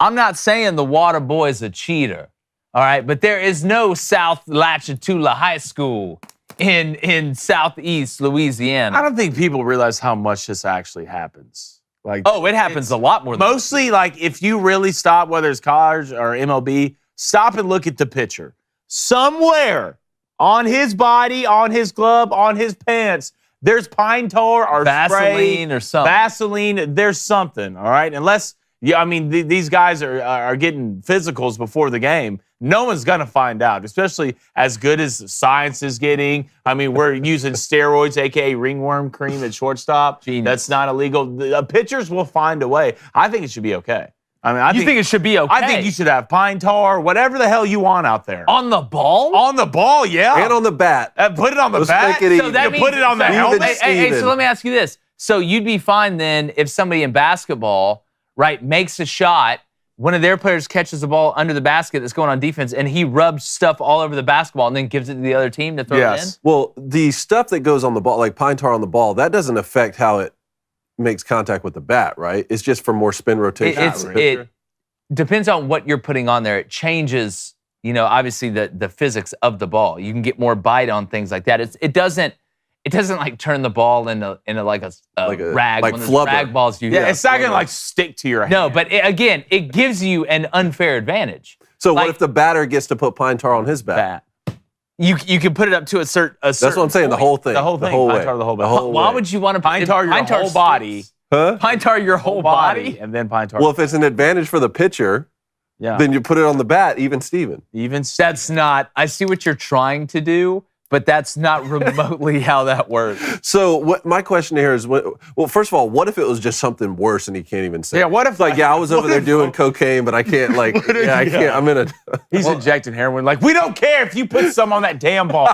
[SPEAKER 1] I'm not saying the water boy's a cheater, all right? But there is no South Lachitula High School in Southeast Louisiana.
[SPEAKER 3] I don't think people realize how much this actually happens. Like,
[SPEAKER 1] it happens a lot more than
[SPEAKER 3] mostly, like, if you really stop, whether it's college or MLB, stop and look at the pitcher. Somewhere on his body, on his glove, on his pants, there's pine tar or
[SPEAKER 1] Vaseline
[SPEAKER 3] spray,
[SPEAKER 1] or something.
[SPEAKER 3] Vaseline, there's something, all right? Unless, these guys are getting physicals before the game. No one's going to find out, especially as good as science is getting. We're using steroids, a.k.a. ringworm cream at shortstop.
[SPEAKER 1] Genius.
[SPEAKER 3] That's not illegal. The pitchers will find a way. I think it should be okay.
[SPEAKER 1] You think it should be okay?
[SPEAKER 3] I think you should have pine tar, whatever the hell you want out there.
[SPEAKER 1] On the ball?
[SPEAKER 3] On the ball, yeah.
[SPEAKER 2] And on the bat.
[SPEAKER 3] Put it on the
[SPEAKER 2] Let's
[SPEAKER 3] bat.
[SPEAKER 2] make it
[SPEAKER 3] So that means, put it on the helmet.
[SPEAKER 1] Hey, so let me ask you this. So you'd be fine then if somebody in basketball, right, makes a shot, one of their players catches the ball under the basket that's going on defense, and he rubs stuff all over the basketball and then gives it to the other team to throw it in?
[SPEAKER 2] Well, the stuff that goes on the ball, like pine tar on the ball, that doesn't affect how it makes contact with the bat, right? It's just for more spin rotation.
[SPEAKER 1] It depends on what you're putting on there. It changes, obviously the physics of the ball. You can get more bite on things like that. It doesn't like turn the ball into like a rag.
[SPEAKER 2] Like
[SPEAKER 1] one of those
[SPEAKER 2] flubber.
[SPEAKER 1] rag balls you
[SPEAKER 3] it's not going to like stick to your hand.
[SPEAKER 1] No, but it gives you an unfair advantage.
[SPEAKER 2] So what if the batter gets to put pine tar on his bat?
[SPEAKER 1] You can put it up to a certain
[SPEAKER 2] That's what I'm saying,
[SPEAKER 1] point.
[SPEAKER 2] the whole thing.
[SPEAKER 3] The whole thing. Pine tar the whole bat.
[SPEAKER 1] Why would you want to
[SPEAKER 3] pine tar your whole body?
[SPEAKER 2] Huh?
[SPEAKER 1] Pine tar your whole body?
[SPEAKER 3] And then pine tar.
[SPEAKER 2] Well, if it's an advantage for the pitcher, then you put it on the bat, even Steven.
[SPEAKER 1] That's not, I see what you're trying to do, but that's not remotely how that works.
[SPEAKER 2] So my question here is, first of all, what if it was just something worse and he can't even say?
[SPEAKER 3] Yeah, what if
[SPEAKER 2] I was over there doing cocaine, but I can't I can't. I'm in a.
[SPEAKER 3] He's injecting heroin. Like, we don't care if you put some on that damn ball.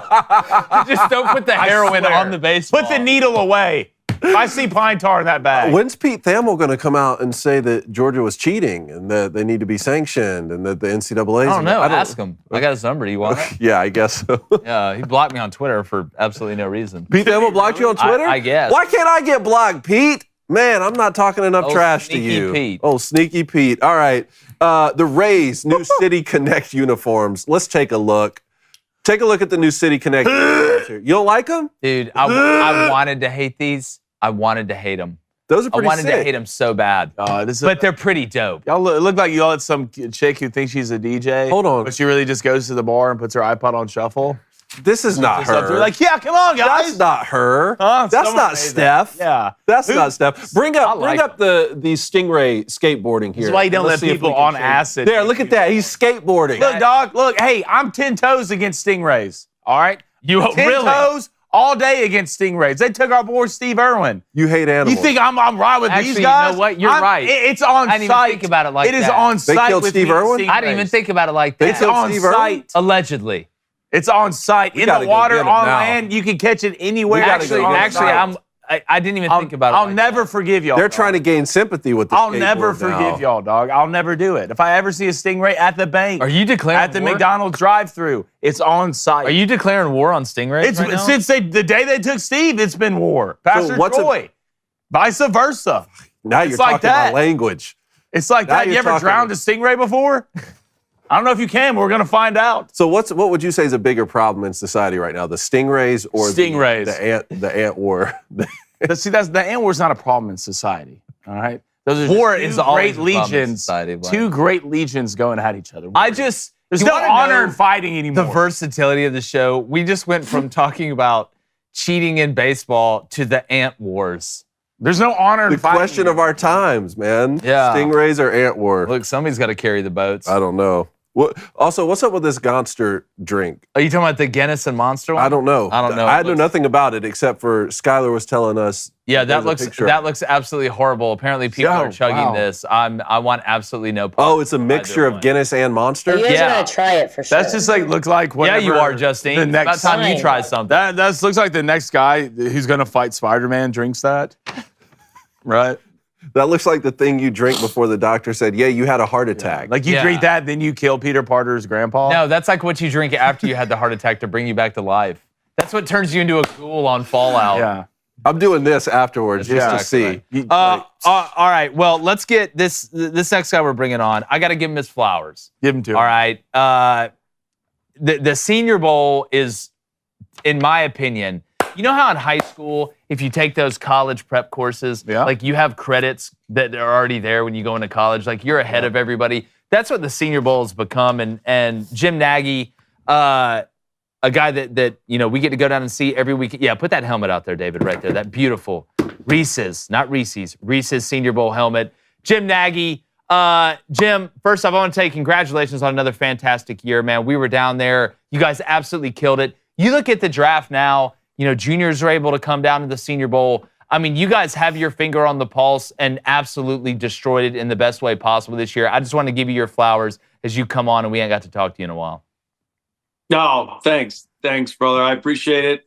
[SPEAKER 1] Just don't put the heroin on the baseball.
[SPEAKER 3] Put the needle away. I see pine tar in that bag.
[SPEAKER 2] When's Pete Thamel going to come out and say that Georgia was cheating and that they need to be sanctioned and that the NCAA?
[SPEAKER 1] I don't know. Ask him. I got his number. Do you want it?
[SPEAKER 2] Yeah, I guess so.
[SPEAKER 1] Yeah, he blocked me on Twitter for absolutely no reason.
[SPEAKER 2] Pete Thamel blocked you on Twitter?
[SPEAKER 1] I guess.
[SPEAKER 2] Why can't I get blocked, Pete? Man, I'm not talking enough trash to you.
[SPEAKER 1] Pete.
[SPEAKER 2] Oh, sneaky Pete. All right. The Rays, New City Connect uniforms. Let's take a look. Take a look at the New City Connect uniforms here. You don't like them?
[SPEAKER 1] Dude, I wanted to hate these. I wanted to hate them.
[SPEAKER 2] Those are pretty sick.
[SPEAKER 1] I wanted to hate them so bad. But they're pretty dope.
[SPEAKER 3] Y'all look like y'all at some chick who thinks she's a DJ.
[SPEAKER 2] Hold on.
[SPEAKER 3] But she really just goes to the bar and puts her iPod on shuffle.
[SPEAKER 2] This is not her.
[SPEAKER 3] They're like, yeah, come on, guys.
[SPEAKER 2] That's not her.
[SPEAKER 3] Huh?
[SPEAKER 2] That's not Steph.
[SPEAKER 3] Yeah.
[SPEAKER 2] That's not Steph. Bring up the Stingray skateboarding here.
[SPEAKER 3] That's why you don't let people on acid.
[SPEAKER 2] There, look at that. He's skateboarding.
[SPEAKER 3] Look, dog. Look, hey, I'm 10 toes against Stingrays. All right? 10 toes all day against Stingrays. They took our boy Steve Irwin.
[SPEAKER 2] You hate animals.
[SPEAKER 3] You think I'm right with these guys?
[SPEAKER 1] You know what? You're right.
[SPEAKER 3] It's on site.
[SPEAKER 1] I didn't even think about it like that.
[SPEAKER 3] It is on site.
[SPEAKER 2] They killed
[SPEAKER 3] with
[SPEAKER 2] Steve Irwin?
[SPEAKER 1] I didn't even think about it like that.
[SPEAKER 2] They killed
[SPEAKER 3] on
[SPEAKER 2] Steve
[SPEAKER 3] site.
[SPEAKER 2] Irwin?
[SPEAKER 1] Allegedly.
[SPEAKER 3] It's on site. In the water, on land. You can catch it anywhere.
[SPEAKER 1] Actually, I didn't even think about it.
[SPEAKER 3] I'll never forgive y'all.
[SPEAKER 2] They're trying to gain sympathy with the
[SPEAKER 3] I'll never forgive y'all, dog. I'll never do it. If I ever see a Stingray at the bank,
[SPEAKER 1] are you declaring
[SPEAKER 3] at the
[SPEAKER 1] war?
[SPEAKER 3] McDonald's drive-thru, it's on site.
[SPEAKER 1] Are you declaring war on Stingrays right now?
[SPEAKER 3] Since the day they took Steve, it's been war. Pastor Troy. Vice versa.
[SPEAKER 2] Now you're
[SPEAKER 3] like
[SPEAKER 2] talking
[SPEAKER 3] that.
[SPEAKER 2] about language.
[SPEAKER 3] It's like
[SPEAKER 2] Now
[SPEAKER 3] that. You
[SPEAKER 2] you're
[SPEAKER 3] ever
[SPEAKER 2] talking.
[SPEAKER 3] drowned a stingray before? I don't know if you can, but we're going to find out.
[SPEAKER 2] So what would you say is a bigger problem in society right now, the stingrays or
[SPEAKER 3] Stingrays.
[SPEAKER 2] the ant war?
[SPEAKER 3] See, the ant war is not a problem in society. All right, those are
[SPEAKER 1] War
[SPEAKER 3] two
[SPEAKER 1] is always
[SPEAKER 3] great
[SPEAKER 1] a problem in
[SPEAKER 3] legions.
[SPEAKER 1] society, Blaine.
[SPEAKER 3] Two great legions going at each other.
[SPEAKER 1] There's
[SPEAKER 3] There's no honor in fighting anymore.
[SPEAKER 1] The versatility of the show. We just went from talking about cheating in baseball to the ant wars.
[SPEAKER 3] There's no honor in
[SPEAKER 2] The
[SPEAKER 3] fighting.
[SPEAKER 2] question of our times, man.
[SPEAKER 1] Yeah.
[SPEAKER 2] Stingrays or ant war?
[SPEAKER 1] Look, somebody's got to carry the boats.
[SPEAKER 2] I don't know. Also, what's up with this Gonster drink?
[SPEAKER 1] Are you talking about the Guinness and Monster one?
[SPEAKER 2] I don't know.
[SPEAKER 1] I don't know.
[SPEAKER 2] I know nothing about it except for Skylar was telling us.
[SPEAKER 1] Yeah,
[SPEAKER 2] there's a picture.
[SPEAKER 1] that looks absolutely horrible. Apparently, people are chugging
[SPEAKER 3] wow.
[SPEAKER 1] this. I want absolutely no part.
[SPEAKER 2] Oh, it's a mixture of Guinness and Monster?
[SPEAKER 4] You guys
[SPEAKER 1] Yeah.
[SPEAKER 4] gotta try it for sure.
[SPEAKER 3] That's just like look like
[SPEAKER 1] Yeah,
[SPEAKER 3] whatever.
[SPEAKER 1] you are, Justine.
[SPEAKER 3] The
[SPEAKER 1] It's
[SPEAKER 3] next
[SPEAKER 1] about time you
[SPEAKER 4] Fine.
[SPEAKER 1] try something.
[SPEAKER 3] that looks like the next guy who's gonna fight Spider-Man drinks that, right?
[SPEAKER 2] That looks like the thing you drink before the doctor said, yeah, you had a heart attack.
[SPEAKER 3] Like you
[SPEAKER 1] Yeah.
[SPEAKER 3] drink that, then you kill Peter Parker's grandpa.
[SPEAKER 1] No, that's like what you drink after you had the heart attack to bring you back to life. That's what turns you into a ghoul on Fallout.
[SPEAKER 3] Yeah.
[SPEAKER 2] I'm doing this afterwards just to see.
[SPEAKER 1] All right. Well, let's get this next guy we're bringing on. I got to give him his flowers.
[SPEAKER 3] Give him to him.
[SPEAKER 1] All right. The Senior Bowl is, in my opinion, you know how in high school, if you take those college prep courses,
[SPEAKER 3] Yeah.
[SPEAKER 1] like you have credits that are already there when you go into college, like you're ahead of everybody. That's what the Senior Bowl has become. And Jim Nagy, a guy that we get to go down and see every week. Yeah, put that helmet out there, David, right there. That beautiful Reese's, not Reese's, Reese's Senior Bowl helmet. Jim Nagy. Jim, first off, I want to say congratulations on another fantastic year, man. We were down there. You guys absolutely killed it. You look at the draft now, juniors are able to come down to the Senior Bowl. I mean, you guys have your finger on the pulse and absolutely destroyed it in the best way possible this year. I just want to give you your flowers as you come on, and we ain't got to talk to you in a while.
[SPEAKER 5] No, thanks. Thanks, brother. I appreciate it.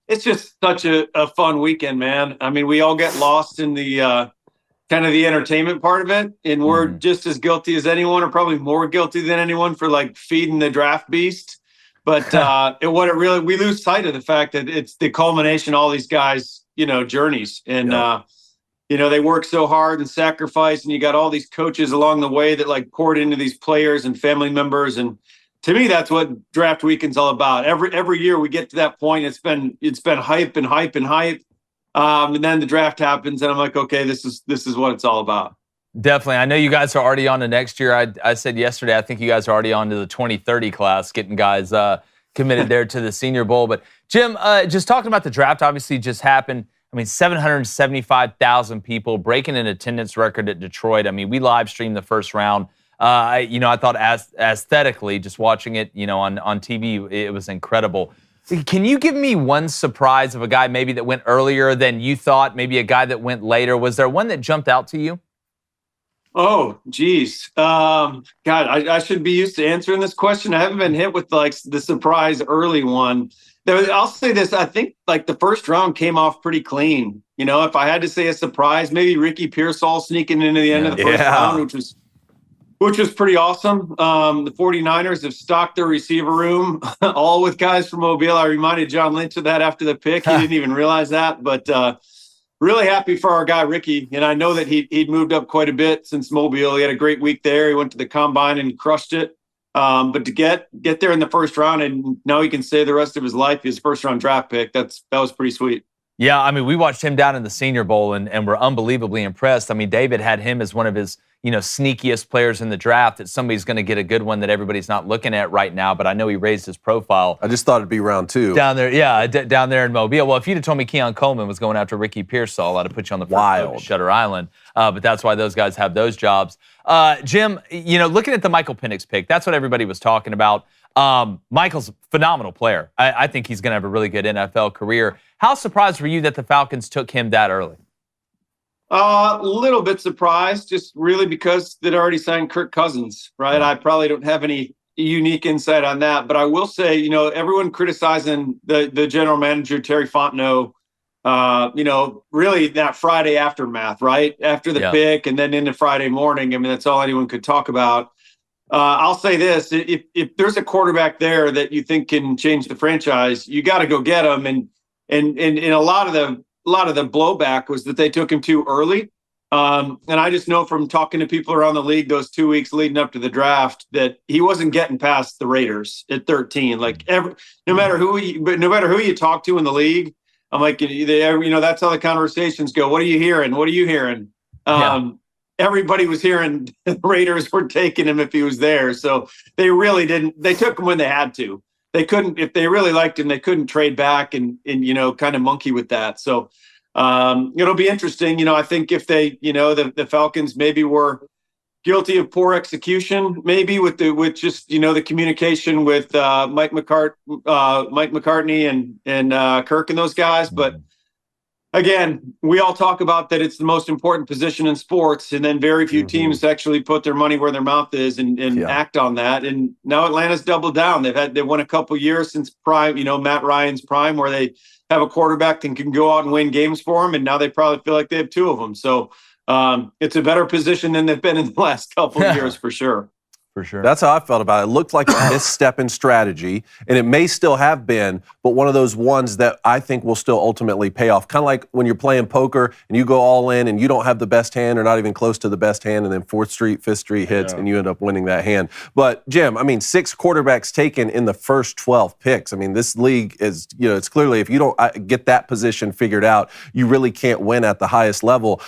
[SPEAKER 5] It's just such a fun weekend, man. I mean, we all get lost in the kind of the entertainment part of it, and we're just as guilty as anyone, or probably more guilty than anyone, for like feeding the draft beast. But we lose sight of the fact that it's the culmination of all these guys, journeys. And, they work so hard and sacrifice, and you got all these coaches along the way that like poured into these players and family members. And to me, that's what draft weekend's all about. Every year we get to that point, it's been hype and hype and hype. And then the draft happens, and I'm like, okay, this is what it's all about.
[SPEAKER 1] Definitely. I know you guys are already on to next year. I said yesterday, I think you guys are already on to the 2030 class, getting guys committed there to the Senior Bowl. But Jim, just talking about the draft, obviously just happened. I mean, 775,000 people breaking an attendance record at Detroit. I mean, we live streamed the first round. I thought aesthetically, just watching it, on TV, it was incredible. Can you give me one surprise of a guy maybe that went earlier than you thought, maybe a guy that went later? Was there one that jumped out to you?
[SPEAKER 5] Oh, geez. God, I should be used to answering this question. I haven't been hit with like the surprise early one. I'll say this. I think like the first round came off pretty clean. If I had to say a surprise, maybe Ricky Pearsall sneaking into the end of the first round, which was pretty awesome. The 49ers have stocked their receiver room, all with guys from Mobile. I reminded John Lynch of that after the pick. He didn't even realize that, but really happy for our guy, Ricky. And I know that he'd moved up quite a bit since Mobile. He had a great week there. He went to the combine and crushed it. But to get there in the first round, and now he can say the rest of his life his first round draft pick, that was pretty sweet.
[SPEAKER 1] Yeah, I mean, we watched him down in the Senior Bowl and we're unbelievably impressed. I mean, David had him as one of his, sneakiest players in the draft, that somebody's going to get a good one that everybody's not looking at right now, but I know he raised his profile.
[SPEAKER 2] I just thought it'd be round 2.
[SPEAKER 1] Down there, yeah, down there in Mobile. Well, if you'd have told me Keon Coleman was going after Ricky Pearsall, I'd have put you on the first row to Shutter Island. But that's why those guys have those jobs. Jim, looking at the Michael Penix pick, that's what everybody was talking about. Michael's a phenomenal player. I think he's going to have a really good NFL career. How surprised were you that the Falcons took him that early?
[SPEAKER 5] A little bit surprised, just really because they'd already signed Kirk Cousins, right? I probably don't have any unique insight on that, but I will say, everyone criticizing the general manager, Terry Fontenot, really that Friday aftermath, right? After the pick and then into Friday morning. I mean, that's all anyone could talk about. I'll say this, if there's a quarterback there that you think can change the franchise, you got to go get him. And a lot of the blowback was that they took him too early. And I just know from talking to people around the league those 2 weeks leading up to the draft that he wasn't getting past the Raiders at 13. Like no matter who you talk to in the league, I'm like, that's how the conversations go. What are you hearing? What are you hearing? Everybody was hearing the Raiders were taking him if he was there. So they really didn't. They took him when they had to. They couldn't, if they really liked him, they couldn't trade back and kind of monkey with that. So it'll be interesting. I think if they, the Falcons maybe were guilty of poor execution, maybe with just the communication with Mike McCartney and Kirk and those guys. But again, we all talk about that it's the most important position in sports, and then very few teams actually put their money where their mouth is and act on that. And now Atlanta's doubled down. They've won a couple years since prime, Matt Ryan's prime, where they have a quarterback that can go out and win games for them, and now they probably feel like they have two of them. So it's a better position than they've been in the last couple of years for sure.
[SPEAKER 3] For sure.
[SPEAKER 2] That's how I felt about it. It looked like a misstep in strategy, and it may still have been, but one of those ones that I think will still ultimately pay off. Kind of like when you're playing poker and you go all in and you don't have the best hand or not even close to the best hand, and then 4th Street, 5th Street hits and you end up winning that hand. But, Jim, 6 quarterbacks taken in the first 12 picks. This league is, it's clearly if you don't get that position figured out, you really can't win at the highest level.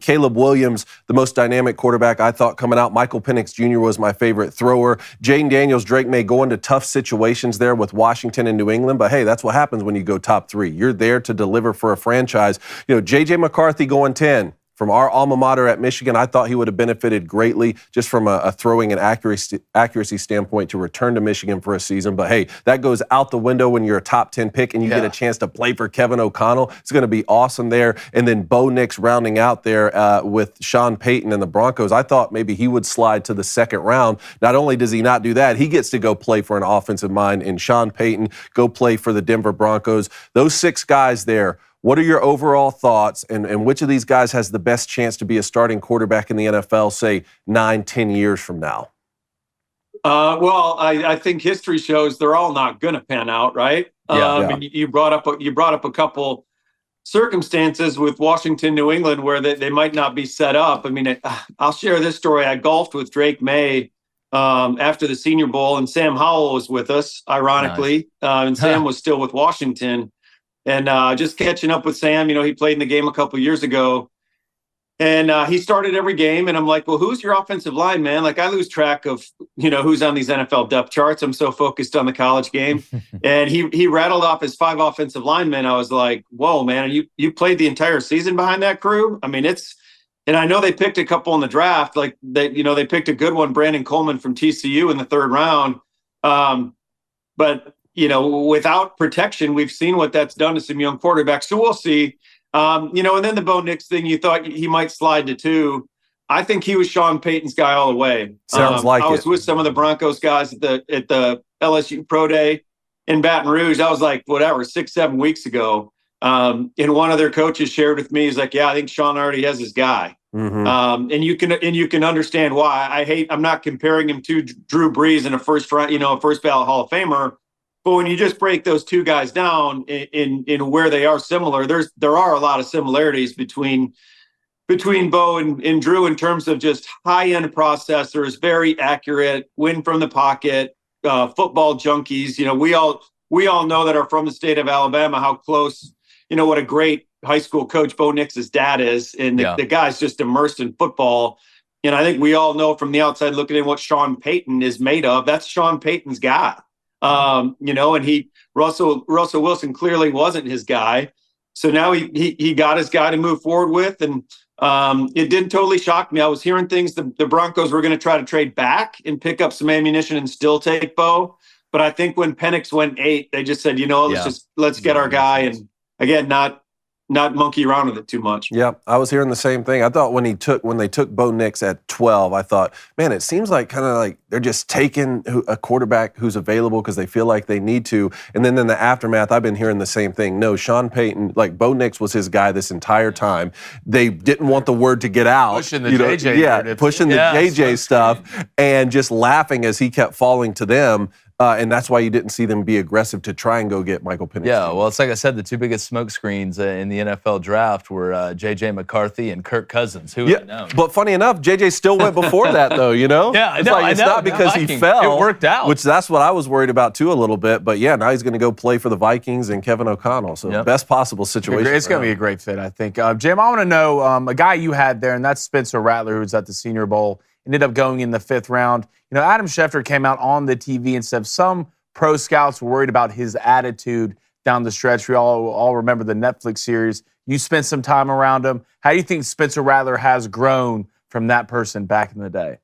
[SPEAKER 2] Caleb Williams, the most dynamic quarterback I thought coming out. Michael Penix Jr. was my favorite thrower. Jaden Daniels, Drake may go into tough situations there with Washington and New England, but hey, that's what happens when you go top 3. You're there to deliver for a franchise. J.J. McCarthy going 10. From our alma mater at Michigan, I thought he would have benefited greatly just from a throwing and accuracy standpoint to return to Michigan for a season. But hey, that goes out the window when you're a top 10 pick and you get a chance to play for Kevin O'Connell. It's going to be awesome there. And then Bo Nix rounding out there with Sean Payton and the Broncos. I thought maybe he would slide to the second round. Not only does he not do that, he gets to go play for an offensive mind in Sean Payton, go play for the Denver Broncos. Those 6 guys there. What are your overall thoughts, and which of these guys has the best chance to be a starting quarterback in the NFL, say, 9-10 years from now?
[SPEAKER 5] I think history shows they're all not going to pan out, right? And you brought up a couple circumstances with Washington, New England, where they might not be set up. I'll share this story. I golfed with Drake May after the Senior Bowl, and Sam Howell was with us, ironically, and Sam was still with Washington. And just catching up with Sam, he played in the game a couple years ago. And he started every game. And I'm like, well, who's your offensive line, man? Like, I lose track of, who's on these NFL depth charts. I'm so focused on the college game. And he rattled off his 5 offensive linemen. I was like, whoa, man, you played the entire season behind that crew? And I know they picked a couple in the draft. Like, they picked a good one, Brandon Coleman from TCU in the 3rd round. But without protection, we've seen what that's done to some young quarterbacks. So we'll see. And then the Bo Nix thing, you thought he might slide to 2. I think he was Sean Payton's guy all the way.
[SPEAKER 2] Sounds like
[SPEAKER 5] I was with some of the Broncos guys at the LSU Pro Day in Baton Rouge. I was like, 6-7 weeks ago. And one of their coaches shared with me, he's like, yeah, I think Sean already has his guy. And you can understand why. I'm not comparing him to Drew Brees in a first ballot Hall of Famer. But when you just break those 2 guys down in where they are similar, there are a lot of similarities between Bo and Drew in terms of just high-end processors, very accurate, win from the pocket, football junkies. We all know that are from the state of Alabama how close, what a great high school coach Bo Nix's dad is, and the guy's just immersed in football. And I think we all know from the outside looking at what Sean Payton is made of. That's Sean Payton's guy. And Russell Wilson clearly wasn't his guy. So now he got his guy to move forward with. And it didn't totally shock me. I was hearing things the Broncos were going to try to trade back and pick up some ammunition and still take Bo. But I think when Penix went 8, they just said, let's get our guy. And again, not monkey around with it too much.
[SPEAKER 2] Yeah, I was hearing the same thing. I thought when they took Bo Nix at 12, I thought, man, it seems like kind of like they're just taking a quarterback who's available because they feel like they need to. And then in the aftermath, I've been hearing the same thing. No, Sean Payton, like Bo Nix was his guy this entire time. They didn't want the word to get out.
[SPEAKER 3] Pushing the JJ.
[SPEAKER 2] Pushing the JJ stuff and just laughing as he kept falling to them. And that's why you didn't see them be aggressive to try and go get Michael Penix.
[SPEAKER 1] Yeah, well, it's like I said, the two biggest smoke screens in the NFL draft were J.J. McCarthy and Kirk Cousins. Who would have known?
[SPEAKER 2] But funny enough, J.J. still went before that, though, you know?
[SPEAKER 1] Yeah,
[SPEAKER 2] it's
[SPEAKER 1] no,
[SPEAKER 2] like, it's not because he fell.
[SPEAKER 1] It worked out.
[SPEAKER 2] Which that's what I was worried about, too, a little bit. But, yeah, now he's going to go play for the Vikings and Kevin O'Connell. So best possible situation.
[SPEAKER 3] It's going to be a great fit, I think. Jim, I want to know a guy you had there, and that's Spencer Rattler, who's at the Senior Bowl. Ended up going in the 5th round. You know, Adam Schefter came out on the TV and said some pro scouts were worried about his attitude down the stretch. We all remember the Netflix series. You spent some time around him. How do you think Spencer Rattler has grown from that person back in the day?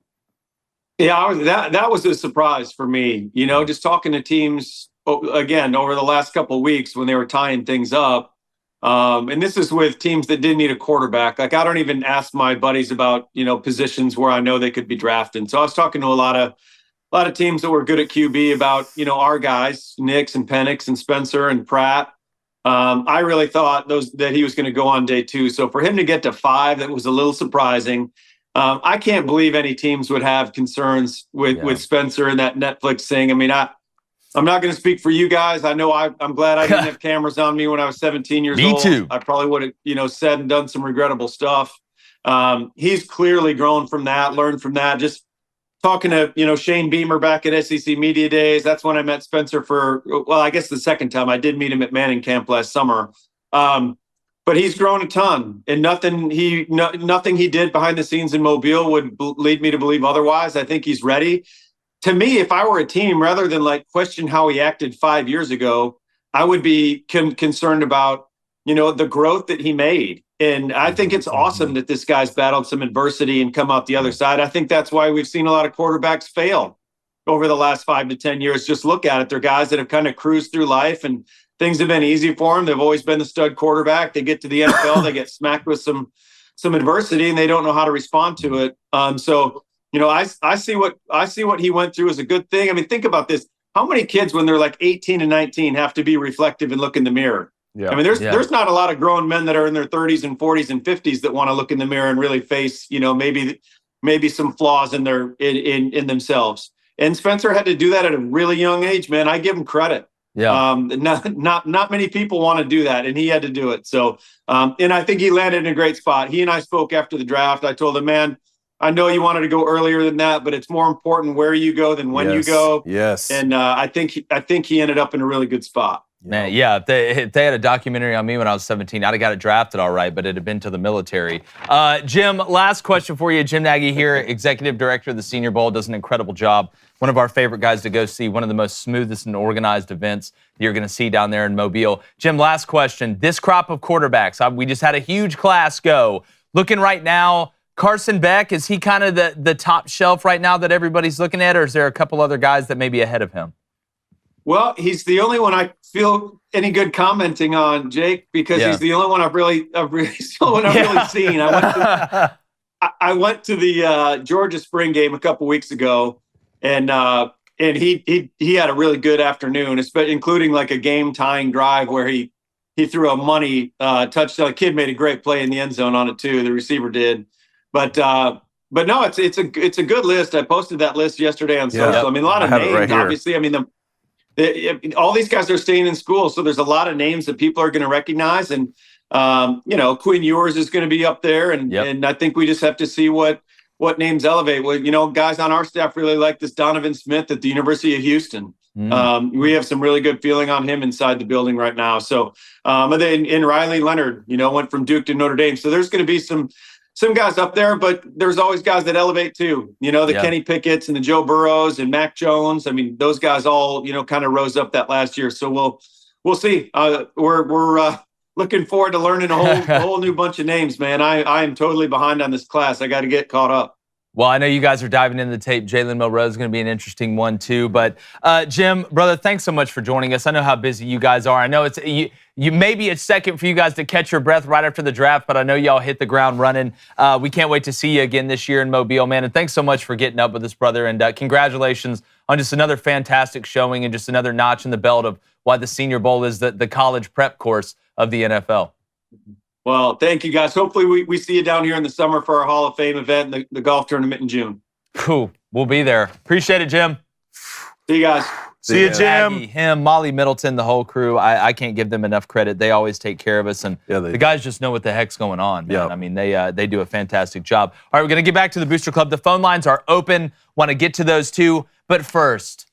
[SPEAKER 5] Yeah, that was a surprise for me. You know, just talking to teams, again, over the last couple of weeks when they were tying things up. And this is with teams that didn't need a quarterback. Like, I don't even ask my buddies about, you know, positions where I know they could be drafted. So I was talking to a lot of teams that were good at QB about, you know, our guys, Nix and Penix and Spencer and Pratt. I really thought that he was going to go on day 2. So for him to get to 5, that was a little surprising. I can't believe any teams would have concerns with Spencer and that Netflix thing. I mean, I'm not going to speak for you guys. I know I'm glad I didn't have cameras on me when I was 17 years old.
[SPEAKER 1] Me too.
[SPEAKER 5] I probably would have, you know, said and done some regrettable stuff. He's clearly grown from that, learned from that. Just talking to, you know, Shane Beamer back at SEC Media Days. That's when I met Spencer I guess the second time. I did meet him at Manning Camp last summer. But he's grown a ton, and nothing he did behind the scenes in Mobile would lead me to believe otherwise. I think he's ready. To me, if I were a team, rather than like question how he acted 5 years ago, I would be concerned about, you know, the growth that he made. And I think it's awesome that this guy's battled some adversity and come out the other side. I think that's why we've seen a lot of quarterbacks fail over the last 5 to 10 years. Just look at it. They're guys that have kind of cruised through life and things have been easy for them. They've always been the stud quarterback. They get to the NFL, they get smacked with some adversity, and they don't know how to respond to it. So, you know, I see what he went through as a good thing. I mean, think about this. How many kids when they're like 18 and 19 have to be reflective and look in the mirror? Yeah. I mean, there's not a lot of grown men that are in their 30s and 40s and 50s that want to look in the mirror and really face, you know, maybe some flaws in in themselves. And Spencer had to do that at a really young age, man. I give him credit.
[SPEAKER 1] Yeah.
[SPEAKER 5] Not many people want to do that, and he had to do it. So, and I think he landed in a great spot. He and I spoke after the draft. I told him, man, I know you wanted to go earlier than that, but it's more important where you go than when you go.
[SPEAKER 2] Yes.
[SPEAKER 5] And I think he ended up in a really good spot.
[SPEAKER 1] Man, yeah, if they had a documentary on me when I was 17, I'd have got it drafted all right, but it had been to the military. Jim, last question for you. Jim Nagy here, Executive Director of the Senior Bowl, does an incredible job. One of our favorite guys to go see, one of the most smoothest and organized events you're going to see down there in Mobile. Jim, last question. This crop of quarterbacks, we just had a huge class go. Looking right now, Carson Beck, is he kind of the top shelf right now that everybody's looking at, or is there a couple other guys that may be ahead of him?
[SPEAKER 5] Well, he's the only one I feel any good commenting on, Jake, because he's the only one I've really seen. I went to the Georgia spring game a couple weeks ago, and he had a really good afternoon, including like a game tying drive where he threw a money touchdown. The kid made a great play in the end zone on it too. The receiver did, but no, it's a good list. I posted that list yesterday on social. I mean, a lot of names, obviously. I mean, all these guys are staying in school, so there's a lot of names that people are going to recognize, and you know, Quinn Ewers is going to be up there, and I think we just have to see what names elevate. Well, you know, guys on our staff really like this Donovan Smith at the University of Houston. We have some really good feeling on him inside the building right now. So, and then Riley Leonard, you know, went from Duke to Notre Dame, so there's going to be some guys up there, but there's always guys that elevate too. You know, the Kenny Pickett's and the Joe Burrows and Mac Jones. I mean, those guys all, you know, kind of rose up that last year. So we'll see. We're looking forward to learning a whole new bunch of names, man. I am totally behind on this class. I got to get caught up.
[SPEAKER 1] Well, I know you guys are diving into the tape. Jalen Milroe is going to be an interesting one too. But Jim, brother, thanks so much for joining us. I know how busy you guys are. I know it's you maybe a second for you guys to catch your breath right after the draft, but I know y'all hit the ground running. We can't wait to see you again this year in Mobile, man. And thanks so much for getting up with us, brother. And congratulations on just another fantastic showing and just another notch in the belt of why the Senior Bowl is the college prep course of the NFL.
[SPEAKER 5] Well, thank you, guys. Hopefully we see you down here in the summer for our Hall of Fame event and the golf tournament in June.
[SPEAKER 1] Cool. We'll be there. Appreciate it, Jim.
[SPEAKER 5] See you guys.
[SPEAKER 3] See you, Jim.
[SPEAKER 1] Nagy, him, Molly Middleton, the whole crew. I can't give them enough credit. They always take care of us, and the guys just know what the heck's going on, man. I mean, they do a fantastic job. All right, we're going to get back to the Booster Club. The phone lines are open. Want to get to those too. But first,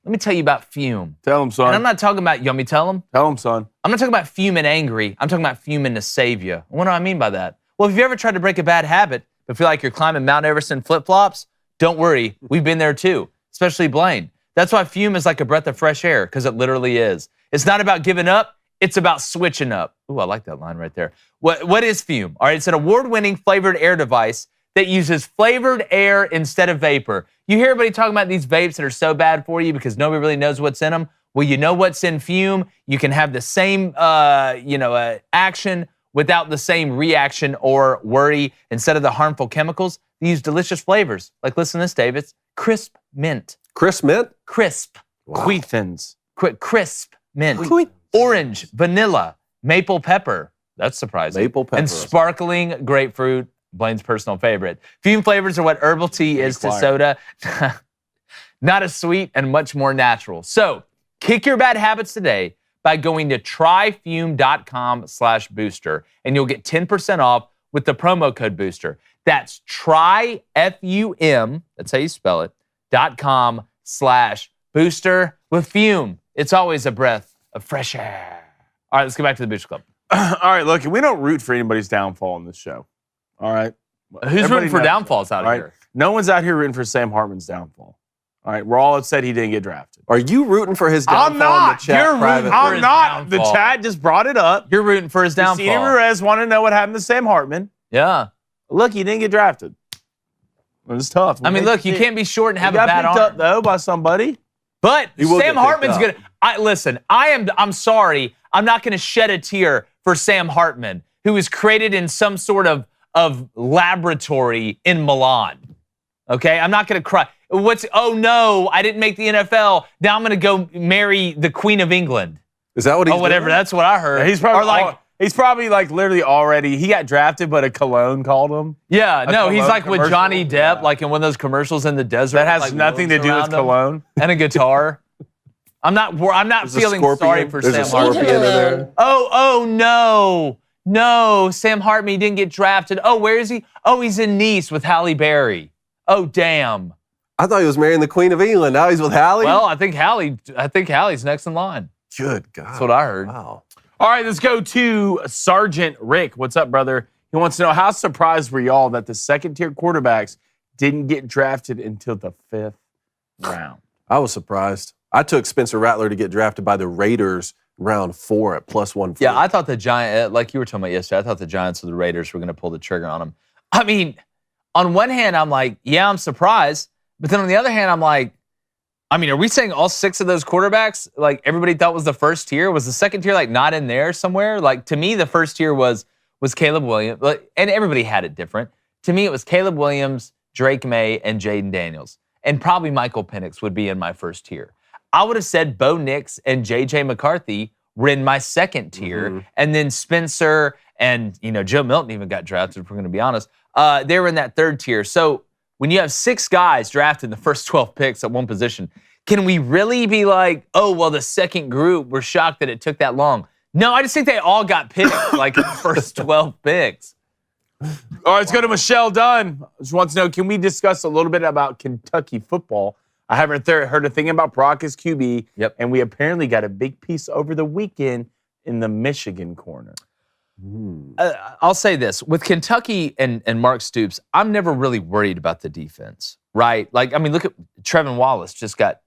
[SPEAKER 1] let me tell you about Fume.
[SPEAKER 3] Tell him, son.
[SPEAKER 1] And I'm not talking about, you want me to tell him?
[SPEAKER 3] Tell him, son.
[SPEAKER 1] I'm not talking about fuming angry. I'm talking about fuming to save you. What do I mean by that? Well, if you ever tried to break a bad habit, but feel like you're climbing Mount Everest in flip-flops, don't worry. We've been there too, especially Blaine. That's why Fume is like a breath of fresh air, because it literally is. It's not about giving up. It's about switching up. Ooh, I like that line right there. What is Fume? All right, it's an award-winning flavored air device that uses flavored air instead of vapor. You hear everybody talking about these vapes that are so bad for you because nobody really knows what's in them. Well, you know what's in Fume. You can have the same, action without the same reaction or worry. Instead of the harmful chemicals, they use delicious flavors. Like, listen to this, Dave. It's crisp mint.
[SPEAKER 2] Crisp mint?
[SPEAKER 1] Crisp.
[SPEAKER 2] Wow.
[SPEAKER 3] Queethins.
[SPEAKER 1] Crisp mint. Orange, vanilla, maple pepper. That's surprising.
[SPEAKER 2] Maple pepper.
[SPEAKER 1] And sparkling grapefruit. Blaine's personal favorite. Fume flavors are what herbal tea is to soda. Not as sweet and much more natural. So, kick your bad habits today by going to tryfume.com/booster, and you'll get 10% off with the promo code booster. That's tryfum, that's how you spell it, .com/booster with Fume. It's always a breath of fresh air. All right, let's get back to the Booster Club.
[SPEAKER 3] All right, look, we don't root for anybody's downfall in this show. All right?
[SPEAKER 1] Who's rooting for downfalls out of here?
[SPEAKER 3] No one's out here rooting for Sam Hartman's downfall. All right, we're all upset he didn't get drafted.
[SPEAKER 2] Are you rooting for his downfall
[SPEAKER 3] I'm not.
[SPEAKER 2] in the chat?
[SPEAKER 1] You're rooting
[SPEAKER 3] I'm
[SPEAKER 1] his
[SPEAKER 3] not.
[SPEAKER 1] downfall.
[SPEAKER 3] The chat just brought it up.
[SPEAKER 1] You're rooting for his downfall.
[SPEAKER 3] Cine Ruiz wanted to know what happened to Sam Hartman.
[SPEAKER 1] Yeah.
[SPEAKER 3] Look, he didn't get drafted. It was tough.
[SPEAKER 1] I mean, look, you can't be short and have a
[SPEAKER 3] got
[SPEAKER 1] bad
[SPEAKER 3] picked
[SPEAKER 1] arm.
[SPEAKER 3] up, though, by somebody.
[SPEAKER 1] But
[SPEAKER 2] will
[SPEAKER 1] Sam
[SPEAKER 2] get
[SPEAKER 1] Hartman's
[SPEAKER 2] picked
[SPEAKER 1] gonna. Listen. I'm sorry. I'm not gonna shed a tear for Sam Hartman, who was created in some sort of laboratory in Milan. Okay, I'm not gonna cry. Oh no, I didn't make the NFL. Now I'm gonna go marry the Queen of England.
[SPEAKER 2] Is that what he's
[SPEAKER 1] whatever.
[SPEAKER 2] doing?
[SPEAKER 1] That's what I heard.
[SPEAKER 3] Yeah, he's probably literally already. He got drafted, but a cologne called him.
[SPEAKER 1] Yeah, no, he's
[SPEAKER 3] cologne
[SPEAKER 1] like with
[SPEAKER 3] commercial?
[SPEAKER 1] Johnny Depp, like in one of those commercials in the desert.
[SPEAKER 3] That has
[SPEAKER 1] like
[SPEAKER 3] nothing to
[SPEAKER 1] wolves
[SPEAKER 3] do with
[SPEAKER 1] around him
[SPEAKER 3] cologne.
[SPEAKER 1] and a guitar. I'm not
[SPEAKER 2] There's a
[SPEAKER 1] feeling
[SPEAKER 2] scorpion.
[SPEAKER 1] sorry for
[SPEAKER 2] There's
[SPEAKER 1] Sam
[SPEAKER 2] a scorpion
[SPEAKER 1] Hartman.
[SPEAKER 2] in there.
[SPEAKER 1] Oh no, Sam Hartman didn't get drafted. Oh, where is he? Oh, he's in Nice with Halle Berry. Oh, damn.
[SPEAKER 2] I thought he was marrying the Queen of England. Now he's with Hallie?
[SPEAKER 1] Well, I think Hallie's next in line.
[SPEAKER 2] Good God.
[SPEAKER 1] That's what I heard.
[SPEAKER 2] Wow.
[SPEAKER 3] All right, let's go to Sergeant Rick. What's up, brother? He wants to know, how surprised were y'all that the second-tier quarterbacks didn't get drafted until the 5th round?
[SPEAKER 2] I was surprised. I took Spencer Rattler to get drafted by the Raiders round 4 at +140.
[SPEAKER 1] Yeah, I thought the Giants, like you were talking about yesterday, I thought the Giants or the Raiders were going to pull the trigger on him. I mean, on one hand, I'm like, yeah, I'm surprised. But then on the other hand, I'm like, I mean, are we saying all 6 of those quarterbacks, like everybody thought was the first tier? Was the second tier like not in there somewhere? Like, to me, the first tier was Caleb Williams, and everybody had it different. To me, it was Caleb Williams, Drake May, and Jaden Daniels. And probably Michael Penix would be in my first tier. I would have said Bo Nix and J.J. McCarthy were in my second tier. And then Spencer and, Joe Milton even got drafted, if we're going to be honest. They were in that third tier. So when you have 6 guys drafted in the first 12 picks at one position, can we really be like, oh, well, the second group, we're shocked that it took that long? No, I just think they all got picked like in the first 12 picks.
[SPEAKER 3] All right, let's go to Michelle Dunn. She wants to know, can we discuss a little bit about Kentucky football? I haven't heard a thing about Brock as QB, and we apparently got a big piece over the weekend in the Michigan corner.
[SPEAKER 1] I'll say this. With Kentucky and Mark Stoops, I'm never really worried about the defense, right? Like, I mean, look at Trevin Wallace just got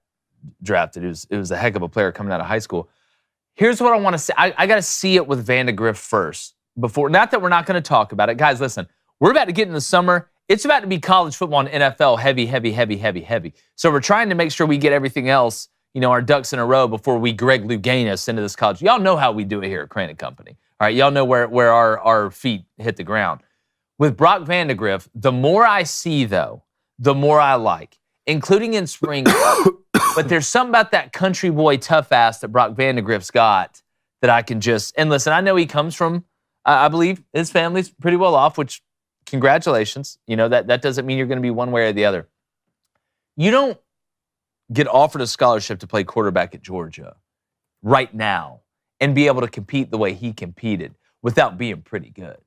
[SPEAKER 1] drafted. It was a heck of a player coming out of high school. Here's what I want to say. I got to see it with Vandegrift first. Not that we're not going to talk about it. Guys, listen, we're about to get in the summer. It's about to be college football and NFL heavy. So we're trying to make sure we get everything else, our ducks in a row before we Greg Louganis into this college. Y'all know how we do it here at Crane & Company. All right, y'all know where our feet hit the ground. With Brock Vandegrift, the more I see, though, the more I like, including in spring. But there's something about that country boy tough ass that Brock Vandegrift's got that I can just, and listen, I know he comes from, I believe his family's pretty well off, which, congratulations. That doesn't mean you're going to be one way or the other. You don't get offered a scholarship to play quarterback at Georgia right now and be able to compete the way he competed without being pretty good.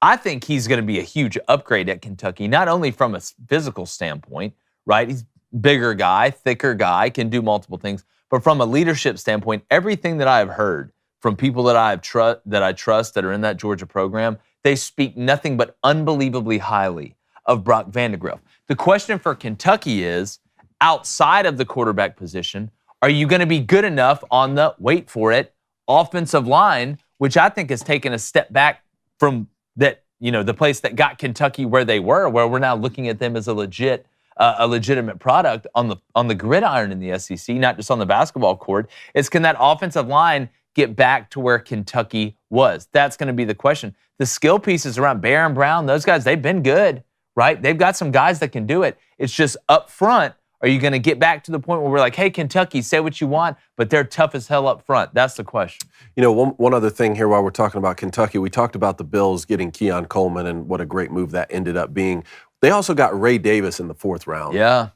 [SPEAKER 1] I think he's going to be a huge upgrade at Kentucky, not only from a physical standpoint, right? He's a bigger guy, thicker guy, can do multiple things, but from a leadership standpoint, everything that I have heard from people that I trust that are in that Georgia program, they speak nothing but unbelievably highly of Brock Vandagriff. The question for Kentucky is, outside of the quarterback position, are you going to be good enough on the, wait for it, offensive line, which I think has taken a step back from that, the place that got Kentucky where they were, where we're now looking at them as a legitimate product on the gridiron in the SEC, not just on the basketball court. It's, can that offensive line get back to where Kentucky was? That's going to be the question. The skill pieces around Barron Brown, those guys, they've been good, right? They've got some guys that can do it. It's just up front, are you going to get back to the point where we're like, hey, Kentucky, say what you want, but they're tough as hell up front? That's the question.
[SPEAKER 2] One other thing here while we're talking about Kentucky, we talked about the Bills getting Keon Coleman and what a great move that ended up being. They also got Ray Davis in the 4th round.
[SPEAKER 1] Yeah.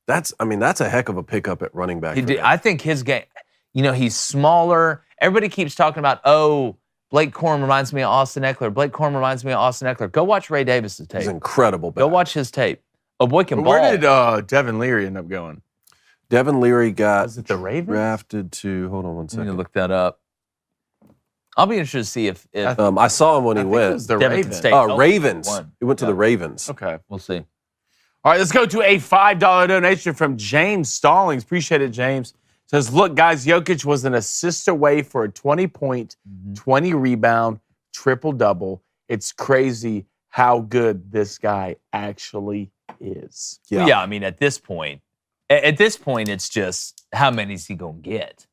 [SPEAKER 2] That's a heck of a pickup at running back.
[SPEAKER 1] I think his game, he's smaller. Everybody keeps talking about, Blake Corum reminds me of Austin Eckler. Blake Corum reminds me of Austin Eckler. Go watch Ray Davis's tape.
[SPEAKER 2] He's incredible.
[SPEAKER 1] Go watch his tape. Oh, boy can ball.
[SPEAKER 3] Where did Devin Leary end up going?
[SPEAKER 2] Devin Leary got
[SPEAKER 3] Was it the Ravens?
[SPEAKER 2] drafted to, hold on one
[SPEAKER 1] I
[SPEAKER 2] second.
[SPEAKER 1] need to look that up. I'll be interested to see if
[SPEAKER 2] I saw him when he
[SPEAKER 3] It
[SPEAKER 2] went.
[SPEAKER 3] was the
[SPEAKER 1] Devin
[SPEAKER 3] Ravens.
[SPEAKER 1] State.
[SPEAKER 2] Ravens.
[SPEAKER 1] Won.
[SPEAKER 2] He went to the Ravens.
[SPEAKER 3] Okay.
[SPEAKER 1] We'll see.
[SPEAKER 3] All right, let's go to a $5 donation from James Stallings. Appreciate it, James. Says, look, guys, Jokic was an assist away for a 20-point, 20-rebound, triple-double. It's crazy how good this guy actually is.
[SPEAKER 1] Yeah, I mean, at this point, it's just, how many is he going to get?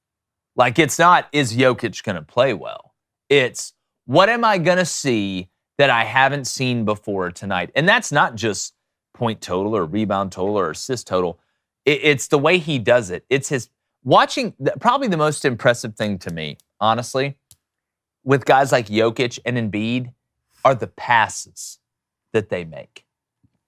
[SPEAKER 1] Like, it's not, is Jokic going to play well? It's, what am I going to see that I haven't seen before tonight? And that's not just point total or rebound total or assist total. It's the way he does it. It's his, probably the most impressive thing to me, honestly, with guys like Jokic and Embiid, are the passes that they make.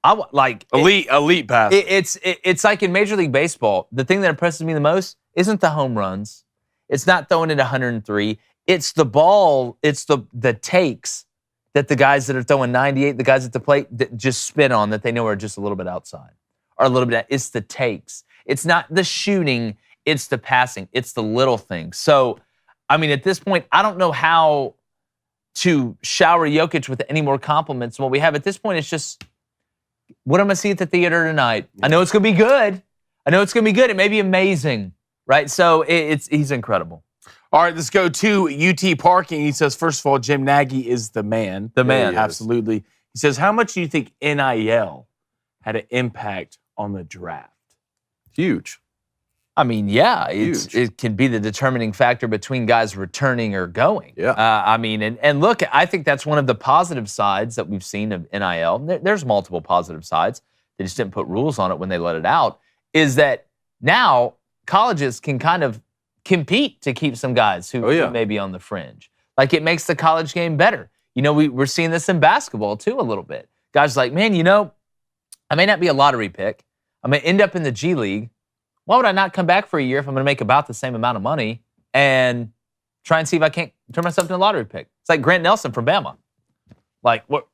[SPEAKER 3] Elite pass.
[SPEAKER 1] It's like in Major League Baseball, the thing that impresses me the most isn't the home runs. It's not throwing it 103. It's the ball. It's the takes that the guys that are throwing 98, the guys at the plate, that just spin on, that they know are just a little bit outside. Or a little bit, it's the takes. It's not the shooting, it's the passing. It's the little things. So, I mean, at this point, I don't know how to shower Jokic with any more compliments than what we have. At this point, it's just, what am I see at the theater tonight? I know it's going to be good. It may be amazing, right? So he's incredible.
[SPEAKER 3] All right, let's go to UT Parking. He says, first of all, Jim Nagy is the man.
[SPEAKER 1] The man.
[SPEAKER 3] Yeah, absolutely. He says, how much do you think NIL had an impact on the draft?
[SPEAKER 2] Huge.
[SPEAKER 1] I mean, yeah, it can be the determining factor between guys returning or going.
[SPEAKER 2] Yeah.
[SPEAKER 1] I mean, and look, I think that's one of the positive sides that we've seen of NIL. There's multiple positive sides. They just didn't put rules on it when they let it out. Is that now colleges can kind of compete to keep some guys who may be on the fringe. Like, it makes the college game better. We're seeing this in basketball too a little bit. Guys are like, man, I may not be a lottery pick. I may end up in the G League. Why would I not come back for a year if I'm going to make about the same amount of money and try and see if I can't turn myself into a lottery pick? It's like Grant Nelson from Bama. Like, what?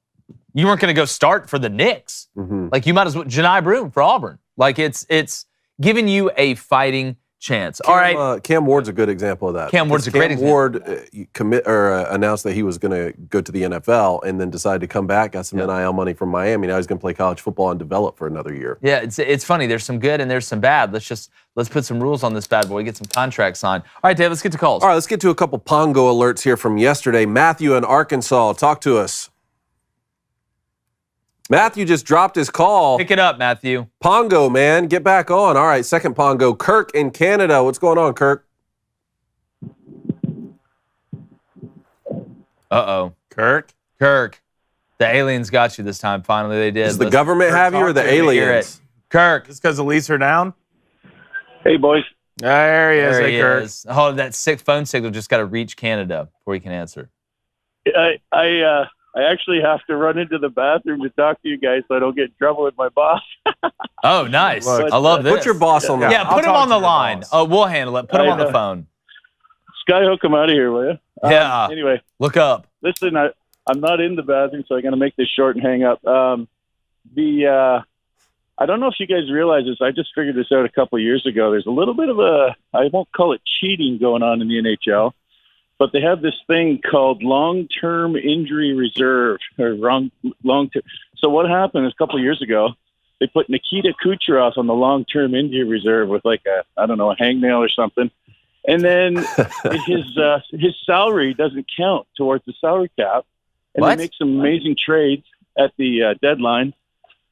[SPEAKER 1] You weren't going to go start for the Knicks.
[SPEAKER 2] Mm-hmm.
[SPEAKER 1] Like, you might as well, Janai Broome for Auburn. Like, it's giving you a fighting chance. All right.
[SPEAKER 2] Cam Ward's a good example of that.
[SPEAKER 1] Cam Ward's a great example.
[SPEAKER 2] Ward announced that he was going to go to the NFL and then decided to come back, got some NIL money from Miami. Now he's going to play college football and develop for another year.
[SPEAKER 1] Yeah, it's funny. There's some good and there's some bad. Let's put some rules on this bad boy, get some contracts on. All right, Dave, let's get to calls.
[SPEAKER 2] All right, let's get to a couple Pongo alerts here from yesterday. Matthew in Arkansas, talk to us. Matthew just dropped his call.
[SPEAKER 1] Pick it up, Matthew.
[SPEAKER 2] Pongo, man, get back on. All right, second Pongo. Kirk in Canada. What's going on, Kirk?
[SPEAKER 1] Uh-oh. Kirk. The aliens got you this time. Finally, they did.
[SPEAKER 2] Does the government have you or the aliens?
[SPEAKER 1] Kirk.
[SPEAKER 3] Just because the leads are down?
[SPEAKER 4] Hey, boys.
[SPEAKER 3] There he is.
[SPEAKER 1] There
[SPEAKER 3] Hey,
[SPEAKER 1] he
[SPEAKER 3] Kirk.
[SPEAKER 1] is. Oh, that sick phone signal just got to reach Canada before he can answer.
[SPEAKER 4] I I actually have to run into the bathroom to talk to you guys so I don't get in trouble with my boss.
[SPEAKER 1] Oh, nice.
[SPEAKER 3] Look,
[SPEAKER 1] I love this.
[SPEAKER 2] Put your boss on the
[SPEAKER 1] Yeah,
[SPEAKER 3] I'll
[SPEAKER 1] put him
[SPEAKER 3] talk
[SPEAKER 1] on the
[SPEAKER 3] to your
[SPEAKER 1] line.
[SPEAKER 3] boss.
[SPEAKER 1] Oh, we'll handle it. Put him on the phone.
[SPEAKER 4] Skyhook him out of here, will you?
[SPEAKER 1] Yeah.
[SPEAKER 4] Anyway,
[SPEAKER 1] Look up.
[SPEAKER 4] listen, I'm not in the bathroom, so I'm going to make this short and hang up. I don't know if you guys realize this. I just figured this out a couple of years ago. There's a little bit of I won't call it cheating going on in the NHL, but they have this thing called long-term injury reserve or long-term. So what happened is a couple of years ago, they put Nikita Kucherov on the long-term injury reserve with like a hangnail or something. And then his salary doesn't count towards the salary cap. And
[SPEAKER 1] What?
[SPEAKER 4] they make some amazing trades at the deadline.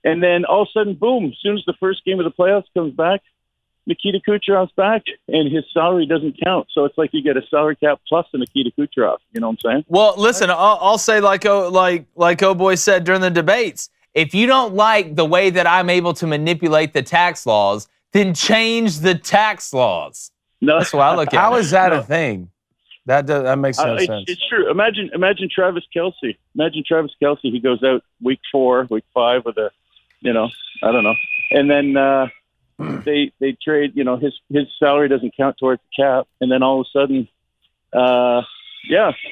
[SPEAKER 4] And then all of a sudden, boom, as soon as the first game of the playoffs comes back, Nikita Kucherov's back, and his salary doesn't count. So it's like you get a salary cap plus a Nikita Kucherov. You know what I'm saying?
[SPEAKER 1] Well, listen, I'll say like Boy said during the debates, if you don't like the way that I'm able to manipulate the tax laws, then change the tax laws.
[SPEAKER 4] No,
[SPEAKER 1] That's why I look at
[SPEAKER 3] How
[SPEAKER 1] it.
[SPEAKER 3] is that a thing? That makes no sense.
[SPEAKER 4] It's true. Imagine Travis Kelce. Imagine Travis Kelce. He goes out week 4, week 5 with a, I don't know. And then they trade, his salary doesn't count towards the cap. And then all of a sudden,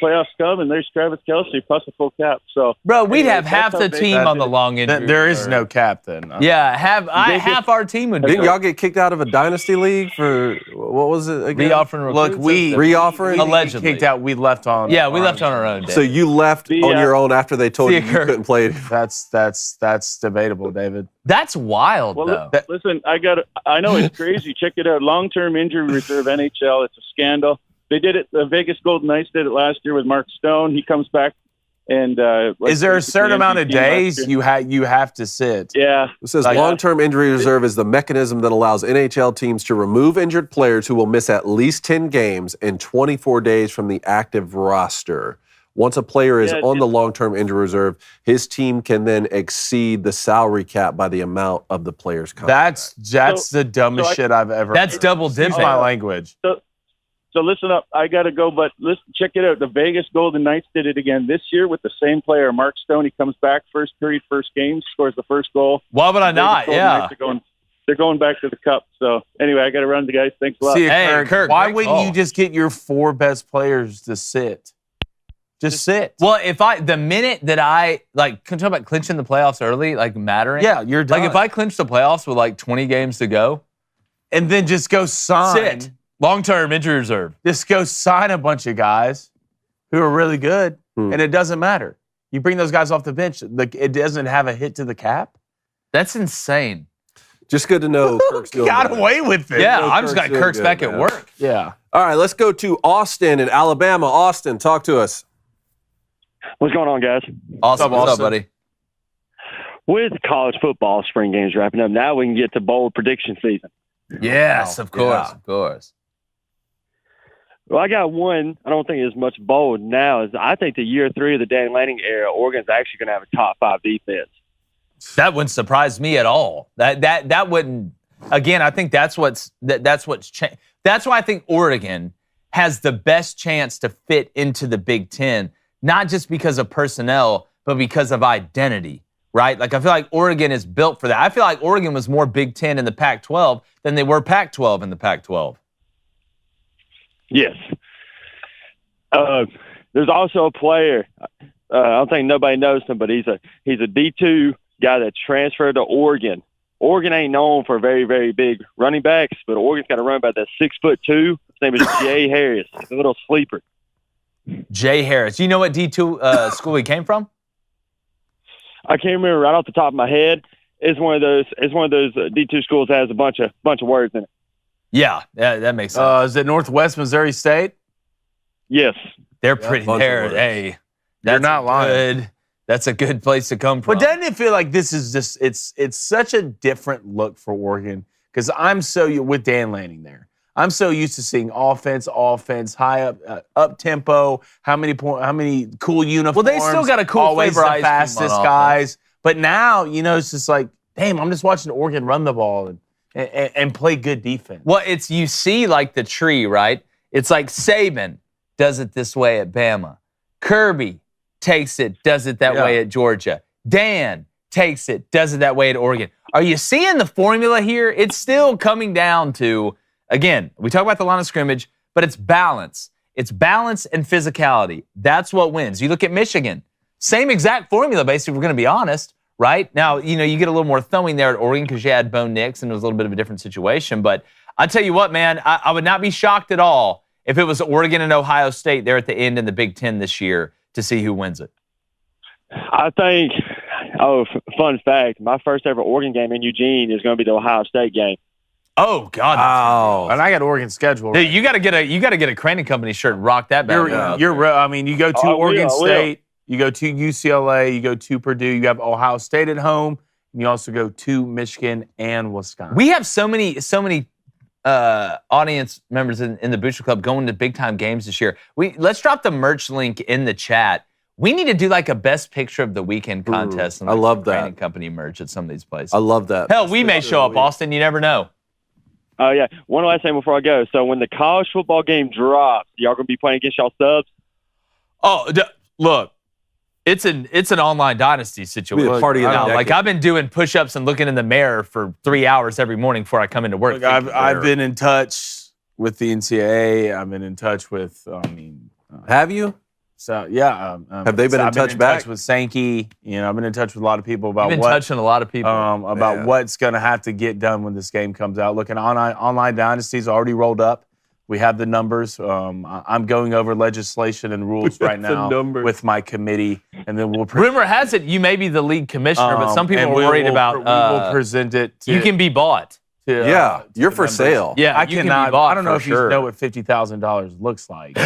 [SPEAKER 4] playoffs come and there's Travis Kelce plus a full cap. So,
[SPEAKER 1] Bro, we'd
[SPEAKER 4] anyway,
[SPEAKER 1] have half
[SPEAKER 4] that's
[SPEAKER 1] the
[SPEAKER 4] how
[SPEAKER 1] team
[SPEAKER 4] big-
[SPEAKER 1] on the long injury.
[SPEAKER 3] There is
[SPEAKER 1] reserve.
[SPEAKER 3] no cap then.
[SPEAKER 1] Yeah, half our team would be.
[SPEAKER 2] Didn't y'all get kicked out of a dynasty league for what was it again?
[SPEAKER 1] Reoffering
[SPEAKER 3] Look, we
[SPEAKER 2] Reoffering?
[SPEAKER 1] Allegedly.
[SPEAKER 3] kicked out. We left on.
[SPEAKER 1] Yeah, we left on our own day.
[SPEAKER 2] So you left on your own after they told
[SPEAKER 1] See
[SPEAKER 2] you
[SPEAKER 1] ya,
[SPEAKER 2] you
[SPEAKER 1] Kirk.
[SPEAKER 2] couldn't play.
[SPEAKER 3] That's debatable, David.
[SPEAKER 1] That's wild,
[SPEAKER 4] Well,
[SPEAKER 1] though.
[SPEAKER 4] listen, I know it's crazy. Check it out. Long-term injury reserve NHL. It's a scandal. They did it. The Vegas Golden Knights did it last year with Mark Stone. He comes back and
[SPEAKER 3] Is there a certain amount of
[SPEAKER 4] MVP last
[SPEAKER 3] days
[SPEAKER 4] year.
[SPEAKER 3] you have to sit?
[SPEAKER 4] Yeah.
[SPEAKER 2] It says
[SPEAKER 3] Like-
[SPEAKER 2] long-term injury reserve is the mechanism that allows NHL teams to remove injured players who will miss at least 10 games in 24 days from the active roster. Once a player is on the long-term injury reserve, his team can then exceed the salary cap by the amount of the player's contract.
[SPEAKER 3] That's the dumbest shit I've ever.
[SPEAKER 1] That's
[SPEAKER 3] heard.
[SPEAKER 1] double
[SPEAKER 3] Excuse
[SPEAKER 1] dipping.
[SPEAKER 3] my language.
[SPEAKER 4] So listen up. I got to go, but listen, check it out. The Vegas Golden Knights did it again this year with the same player, Mark Stone. He comes back first period, first game, scores the first goal.
[SPEAKER 1] Why would I
[SPEAKER 4] Vegas
[SPEAKER 1] not?
[SPEAKER 4] Golden
[SPEAKER 1] Yeah.
[SPEAKER 4] Knights they're going back to the cup. So anyway, I got to run, the guys. Thanks a lot.
[SPEAKER 3] See you,
[SPEAKER 1] Hey, Kirk,
[SPEAKER 3] why
[SPEAKER 1] great
[SPEAKER 3] wouldn't
[SPEAKER 1] call.
[SPEAKER 3] you just get your 4 best players to sit? Just sit.
[SPEAKER 1] Well, the minute that can you talk about clinching the playoffs early, like mattering?
[SPEAKER 3] Yeah, you're done.
[SPEAKER 1] Like if I clinch the playoffs with like 20 games to go,
[SPEAKER 3] and then just go sign.
[SPEAKER 1] sit. Long-term injury reserve.
[SPEAKER 3] Just go sign a bunch of guys who are really good,
[SPEAKER 2] Hmm.
[SPEAKER 3] and it doesn't matter. You bring those guys off the bench. It doesn't have a hit to the cap.
[SPEAKER 1] That's insane.
[SPEAKER 2] Just good to know Kirk's doing
[SPEAKER 3] Got
[SPEAKER 2] that.
[SPEAKER 3] away with it.
[SPEAKER 1] Yeah,
[SPEAKER 2] no,
[SPEAKER 1] I'm just
[SPEAKER 2] Kirk's
[SPEAKER 1] got
[SPEAKER 2] doing
[SPEAKER 1] Kirk's
[SPEAKER 2] good,
[SPEAKER 1] back
[SPEAKER 2] man.
[SPEAKER 1] at work.
[SPEAKER 3] Yeah.
[SPEAKER 2] All right, let's go to Austin in Alabama. Austin, talk to us.
[SPEAKER 6] What's going on, guys?
[SPEAKER 1] Awesome. What's up,
[SPEAKER 3] Austin?
[SPEAKER 1] buddy?
[SPEAKER 6] With college football spring games wrapping up, now we can get to bold prediction season.
[SPEAKER 1] Yes, of course,
[SPEAKER 2] Yeah.
[SPEAKER 1] of course.
[SPEAKER 6] Well, I got one. I don't think it's much bold now. Is I think the year 3 of the Dan Lanning era, Oregon's actually going to have a top 5 defense.
[SPEAKER 1] That wouldn't surprise me at all. That wouldn't. Again, I think that's what's changed. That's why I think Oregon has the best chance to fit into the Big Ten, not just because of personnel, but because of identity. Right? Like I feel like Oregon is built for that. I feel like Oregon was more Big Ten in the Pac-12 than they were Pac-12 in the Pac-12.
[SPEAKER 6] Yes. There's also a player. I don't think nobody knows him, but he's a D2 guy that transferred to Oregon. Oregon ain't known for very, very big running backs, but Oregon's got a running back that's 6'2". His name is Jay Harris. He's a little sleeper.
[SPEAKER 1] Jay Harris. Do you know what D2 school he came from?
[SPEAKER 6] I can't remember right off the top of my head. It's one of those D2 schools that has a bunch of words in it.
[SPEAKER 1] Yeah, that makes sense.
[SPEAKER 3] Is it Northwest Missouri State?
[SPEAKER 6] Yes.
[SPEAKER 1] They're pretty
[SPEAKER 2] bunch of
[SPEAKER 1] there.
[SPEAKER 2] words.
[SPEAKER 1] Hey,
[SPEAKER 3] You're not lying.
[SPEAKER 1] That's a good place to come from.
[SPEAKER 3] But doesn't it feel like this is just it's such a different look for Oregon? Because I'm so with Dan Lanning there. I'm so used to seeing offense, high up tempo. How many cool uniforms?
[SPEAKER 1] Well, they still got a cool
[SPEAKER 3] always
[SPEAKER 1] flavor
[SPEAKER 3] the
[SPEAKER 1] ice cream
[SPEAKER 3] fastest
[SPEAKER 1] on
[SPEAKER 3] guys. But now it's just like, damn, I'm just watching Oregon run the ball and play good defense.
[SPEAKER 1] Well, you see like the tree, right? It's like Saban does it this way at Bama. Kirby takes it, does it that way at Georgia. Dan takes it, does it that way at Oregon. Are you seeing the formula here? It's still coming down to, again, we talk about the line of scrimmage, but it's balance. It's balance and physicality. That's what wins. You look at Michigan, same exact formula, basically, if we're going to be honest, right? Now, you get a little more throwing there at Oregon because you had Bo Nix and it was a little bit of a different situation. But I tell you what, man, I would not be shocked at all if it was Oregon and Ohio State there at the end in the Big Ten this year to see who wins it.
[SPEAKER 6] I think, fun fact, my first ever Oregon game in Eugene is going to be the Ohio State game.
[SPEAKER 1] Oh God!
[SPEAKER 2] Oh,
[SPEAKER 3] And I got Oregon schedule.
[SPEAKER 1] Dude, you got to get a Craning Company shirt and rock that back.
[SPEAKER 3] You go to Oregon State, you go to UCLA, you go to Purdue, you have Ohio State at home, and you also go to Michigan and Wisconsin.
[SPEAKER 1] We have so many audience members in the Booster Club going to big time games this year. Let's drop the merch link in the chat. We need to do like a best picture of the weekend contest. And
[SPEAKER 2] I love that.
[SPEAKER 1] Craning Company merch at some of these places.
[SPEAKER 2] I love that.
[SPEAKER 1] Hell, we may show up, Austin. You never know.
[SPEAKER 6] Oh, yeah. One last thing before I go. So when the college football game drops, y'all going to be playing against y'all subs?
[SPEAKER 1] Oh, look, it's an online dynasty situation.
[SPEAKER 2] Be a party of the
[SPEAKER 1] Like I've been doing push-ups and looking in the mirror for 3 hours every morning before I come into work.
[SPEAKER 3] Look, I've been in touch with the NCAA. I've been in touch with,
[SPEAKER 2] Have you?
[SPEAKER 3] So yeah,
[SPEAKER 2] have they been in touch back?
[SPEAKER 3] Touch with Sankey. I've been in touch with a lot of people about
[SPEAKER 1] You've been touching a lot of people
[SPEAKER 3] about what's going to have to get done when this game comes out. Look, an online dynasty's already rolled up. We have the numbers. I'm going over legislation and rules right now with my committee, and then we'll.
[SPEAKER 1] Rumor has it you may be the league commissioner, but some people are worried about.
[SPEAKER 3] We will present it.
[SPEAKER 1] You can be bought.
[SPEAKER 2] You're for sale.
[SPEAKER 1] Yeah,
[SPEAKER 3] I cannot. I don't know if you know what $50,000 looks like.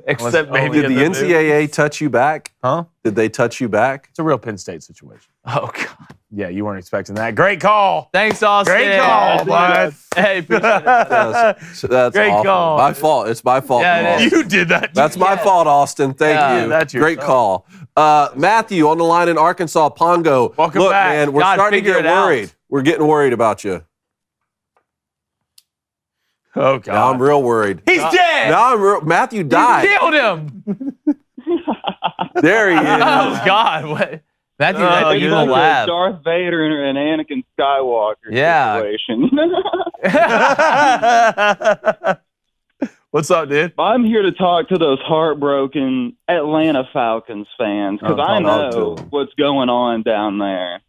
[SPEAKER 1] Except maybe
[SPEAKER 2] Did the NCAA touch you back?
[SPEAKER 3] Huh?
[SPEAKER 2] Did they touch you back?
[SPEAKER 3] It's a real Penn State situation.
[SPEAKER 1] Oh God.
[SPEAKER 3] Yeah, you weren't expecting that. Great call.
[SPEAKER 1] Thanks, Austin.
[SPEAKER 3] Great call, bud.
[SPEAKER 1] Hey, appreciate it.
[SPEAKER 2] That's
[SPEAKER 3] Great
[SPEAKER 2] awful.
[SPEAKER 3] call.
[SPEAKER 2] My fault. It's my fault.
[SPEAKER 1] Yeah, it is.
[SPEAKER 3] You did that.
[SPEAKER 2] That's my fault, Austin. Thank you.
[SPEAKER 3] That's your
[SPEAKER 2] Great
[SPEAKER 3] fault.
[SPEAKER 2] call. Matthew on the line in Arkansas, Pongo.
[SPEAKER 3] Welcome
[SPEAKER 2] Look,
[SPEAKER 3] back.
[SPEAKER 2] man, we're
[SPEAKER 1] God,
[SPEAKER 2] starting to
[SPEAKER 1] figure
[SPEAKER 2] get
[SPEAKER 1] it out.
[SPEAKER 2] worried. We're getting worried about you.
[SPEAKER 3] Oh God.
[SPEAKER 2] Now I'm real worried.
[SPEAKER 1] He's dead.
[SPEAKER 2] Now Matthew died.
[SPEAKER 1] You killed him.
[SPEAKER 2] There he is.
[SPEAKER 1] Oh God. What? Matthew, that
[SPEAKER 7] You
[SPEAKER 1] evil
[SPEAKER 7] know,
[SPEAKER 1] laugh.
[SPEAKER 7] Darth Vader and Anakin Skywalker situation.
[SPEAKER 3] What's up, dude?
[SPEAKER 7] I'm here to talk to those heartbroken Atlanta Falcons fans because I know what's going on down there.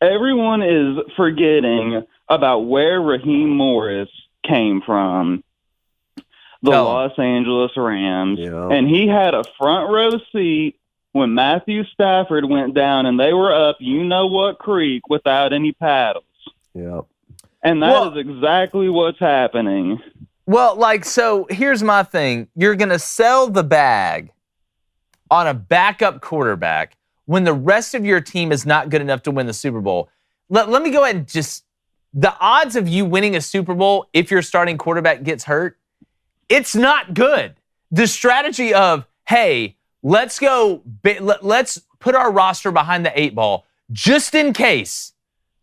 [SPEAKER 7] Everyone is forgetting about where Raheem Morris came from, the Los Angeles Rams, and he had a front row seat when Matthew Stafford went down and they were up you-know-what creek without any paddles.
[SPEAKER 2] Yep.
[SPEAKER 7] And that is exactly what's happening.
[SPEAKER 1] Well, so here's my thing. You're going to sell the bag on a backup quarterback when the rest of your team is not good enough to win the Super Bowl. Let me go ahead and the odds of you winning a Super Bowl if your starting quarterback gets hurt, it's not good. The strategy of, hey, let's put our roster behind the 8 ball just in case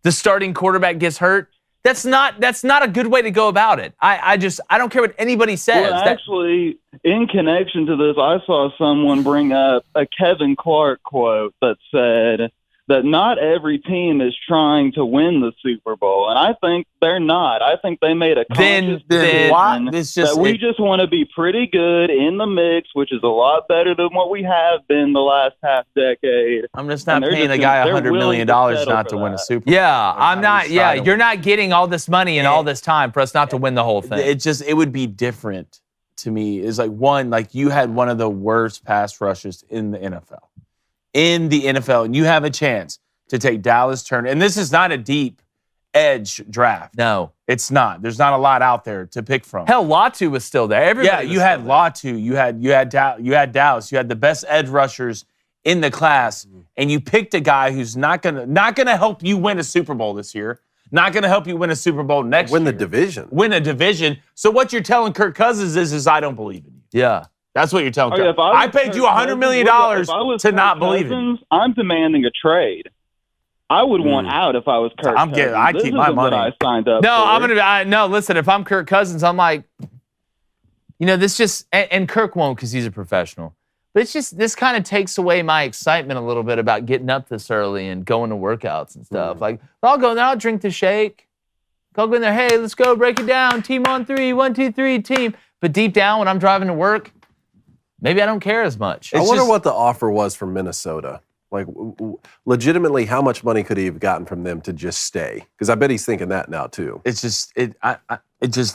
[SPEAKER 1] the starting quarterback gets hurt. That's not a good way to go about it. I don't care what anybody says.
[SPEAKER 7] Well, actually, in connection to this, I saw someone bring up a Kevin Clark quote that said that not every team is trying to win the Super Bowl, and I think they're not. I think they made a conscious decision that we just want to be pretty good in the mix, which is a lot better than what we have been the last half decade.
[SPEAKER 3] I'm just not paying a guy $100 million not to win a Super Bowl.
[SPEAKER 1] Yeah, I'm not. Yeah, you're not getting all this money and all this time for us not to win the whole thing.
[SPEAKER 3] It would be different to me. It's like you had one of the worst pass rushes in the NFL. And you have a chance to take Dallas Turner. And this is not a deep edge draft.
[SPEAKER 1] No.
[SPEAKER 3] It's not. There's not a lot out there to pick from.
[SPEAKER 1] Hell, Latu was still there.
[SPEAKER 3] You had Latu. You had Dallas. You had the best edge rushers in the class, and you picked a guy who's not gonna help you win a Super Bowl this year. Not gonna help you win a Super Bowl next year.
[SPEAKER 2] Win the division.
[SPEAKER 3] Win a division. So what you're telling Kirk Cousins is I don't believe in you.
[SPEAKER 1] Yeah.
[SPEAKER 3] That's what you're telling
[SPEAKER 7] Okay,
[SPEAKER 3] Kirk. I paid you $100 million to not believe in you.
[SPEAKER 7] I'm demanding a trade. I would want out if I was Kirk Cousins.
[SPEAKER 3] I keep my money.
[SPEAKER 7] I signed up
[SPEAKER 1] for. No, listen, if I'm Kirk Cousins, I'm like, this just, and Kirk won't because he's a professional. But it's just, this kind of takes away my excitement a little bit about getting up this early and going to workouts and stuff. Like, I'll go in there, I'll drink the shake. I'll go in there, hey, let's go, break it down. Team on 3, 1, 2, 3, team. But deep down, when I'm driving to work, maybe I don't care as much.
[SPEAKER 2] I wonder what the offer was from Minnesota. Like, legitimately, how much money could he have gotten from them to just stay? Because I bet he's thinking that now, too.
[SPEAKER 3] It's just,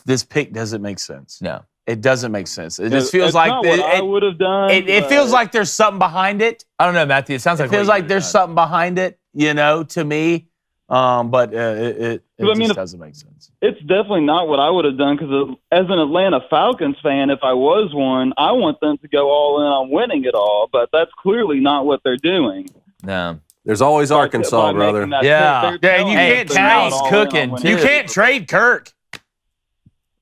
[SPEAKER 3] this pick doesn't make sense.
[SPEAKER 1] No.
[SPEAKER 3] It doesn't make sense. It just feels
[SPEAKER 7] It's
[SPEAKER 3] like
[SPEAKER 7] not what I would have done.
[SPEAKER 3] It feels like there's something behind it.
[SPEAKER 1] I don't know, Matthew. It sounds like
[SPEAKER 3] It feels like there's something behind it, to me. But it just doesn't make sense.
[SPEAKER 7] It's definitely not what I would have done because as an Atlanta Falcons fan, if I was one, I want them to go all in on winning it all. But that's clearly not what they're doing.
[SPEAKER 1] No.
[SPEAKER 2] There's always Arkansas, brother.
[SPEAKER 1] Yeah.
[SPEAKER 3] And you can't
[SPEAKER 1] Cal's cooking, too.
[SPEAKER 3] You can't trade Kirk.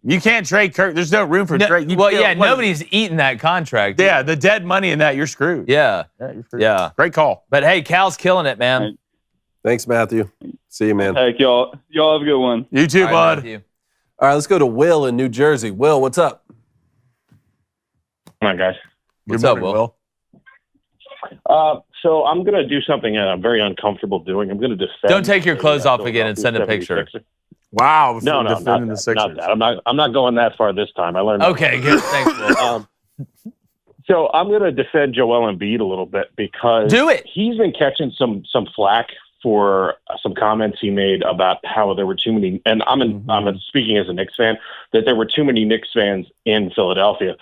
[SPEAKER 3] You can't trade Kirk. There's no room for trade.
[SPEAKER 1] Nobody's eating that contract.
[SPEAKER 3] Yeah, the dead money in that, you're screwed.
[SPEAKER 1] Yeah.
[SPEAKER 3] You're screwed.
[SPEAKER 1] Yeah.
[SPEAKER 3] Great call.
[SPEAKER 1] But, hey, Cal's killing it, man.
[SPEAKER 2] Thanks, Matthew. See you, man.
[SPEAKER 7] Heck, y'all have a good one.
[SPEAKER 3] You too, bud.
[SPEAKER 1] Matthew.
[SPEAKER 2] All right, let's go to Will in New Jersey. Will, what's up?
[SPEAKER 8] Come on, guys.
[SPEAKER 1] What's up, Will?
[SPEAKER 8] So I'm going to do something I'm very uncomfortable doing. I'm going to defend.
[SPEAKER 1] Don't take your clothes off again and send a picture.
[SPEAKER 3] Wow.
[SPEAKER 8] No,
[SPEAKER 3] defending the
[SPEAKER 8] not
[SPEAKER 3] Sixers.
[SPEAKER 8] that. I'm not going that far this time. I learned.
[SPEAKER 1] Okay, good. Thanks, Will.
[SPEAKER 8] So I'm going to defend Joel Embiid a little bit because
[SPEAKER 1] Do it.
[SPEAKER 8] He's been catching some flack for some comments he made about how there were too many. And I'm speaking as a Knicks fan, that there were too many Knicks fans in Philadelphia.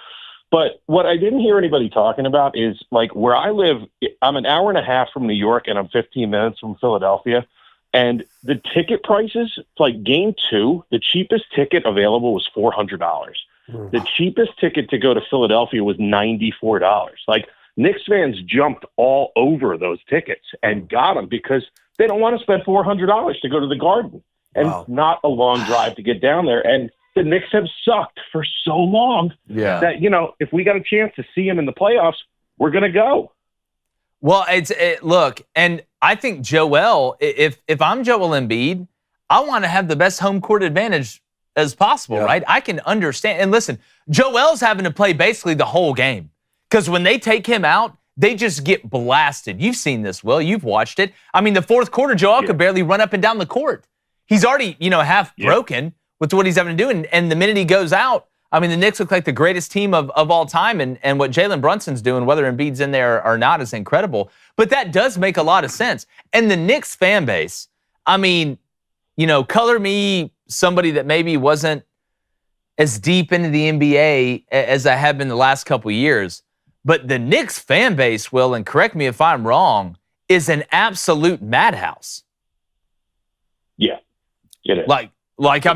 [SPEAKER 8] But what I didn't hear anybody talking about is, like, where I live, I'm an hour and a half from New York and I'm 15 minutes from Philadelphia. And the ticket prices, like game 2, the cheapest ticket available was $400. The cheapest ticket to go to Philadelphia was $94. Like, Knicks fans jumped all over those tickets and got them because they don't want to spend $400 to go to the Garden. And it's not a long drive to get down there. And the Knicks have sucked for so long that, if we got a chance to see them in the playoffs, we're going to go.
[SPEAKER 1] Well, look, and I think Joel, if I'm Joel Embiid, I want to have the best home court advantage as possible, right? I can understand. And listen, Joel's having to play basically the whole game because when they take him out, they just get blasted. You've seen this, Will. You've watched it. I mean, the fourth quarter, Joel could barely run up and down the court. He's already, half broken with what he's having to do. And the minute he goes out, I mean, the Knicks look like the greatest team of all time. And what Jalen Brunson's doing, whether Embiid's in there or not, is incredible. But that does make a lot of sense. And the Knicks fan base, I mean, color me somebody that maybe wasn't as deep into the NBA as I have been the last couple of years. But the Knicks fan base, Will, and correct me if I'm wrong, is an absolute madhouse.
[SPEAKER 8] Yeah, it is.
[SPEAKER 1] Like I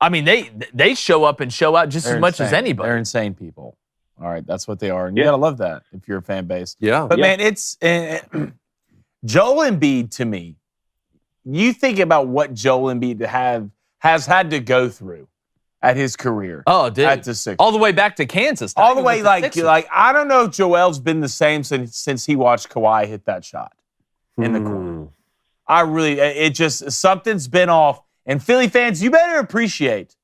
[SPEAKER 1] mean, they show up and show out just as much as anybody.
[SPEAKER 3] They're insane people. All right, that's what they are. And you got to love that if you're a fan base.
[SPEAKER 2] Yeah.
[SPEAKER 3] But, man, it's Joel Embiid, to me, you think about what Joel Embiid has had to go through at his career.
[SPEAKER 1] Oh, dude.
[SPEAKER 3] At the Sixers.
[SPEAKER 1] All the way back to Kansas.
[SPEAKER 3] All the way, like I don't know if Joel's been the same since he watched Kawhi hit that shot in the corner. Something's been off. And Philly fans, you better appreciate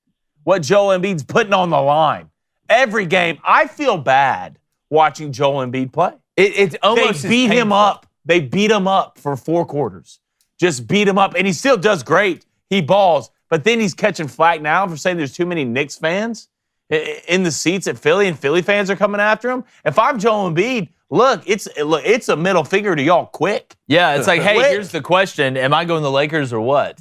[SPEAKER 3] what Joel Embiid's putting on the line. Every game, I feel bad watching Joel Embiid play.
[SPEAKER 1] It's almost
[SPEAKER 3] they beat him up. They beat him up for 4 quarters. Just beat him up. And he still does great. He balls. But then he's catching flack now for saying there's too many Knicks fans in the seats at Philly, and Philly fans are coming after him. If I'm Joel Embiid, look, it's a middle finger to y'all quick.
[SPEAKER 1] Yeah, it's like, hey, here's the question. Am I going to the Lakers or what?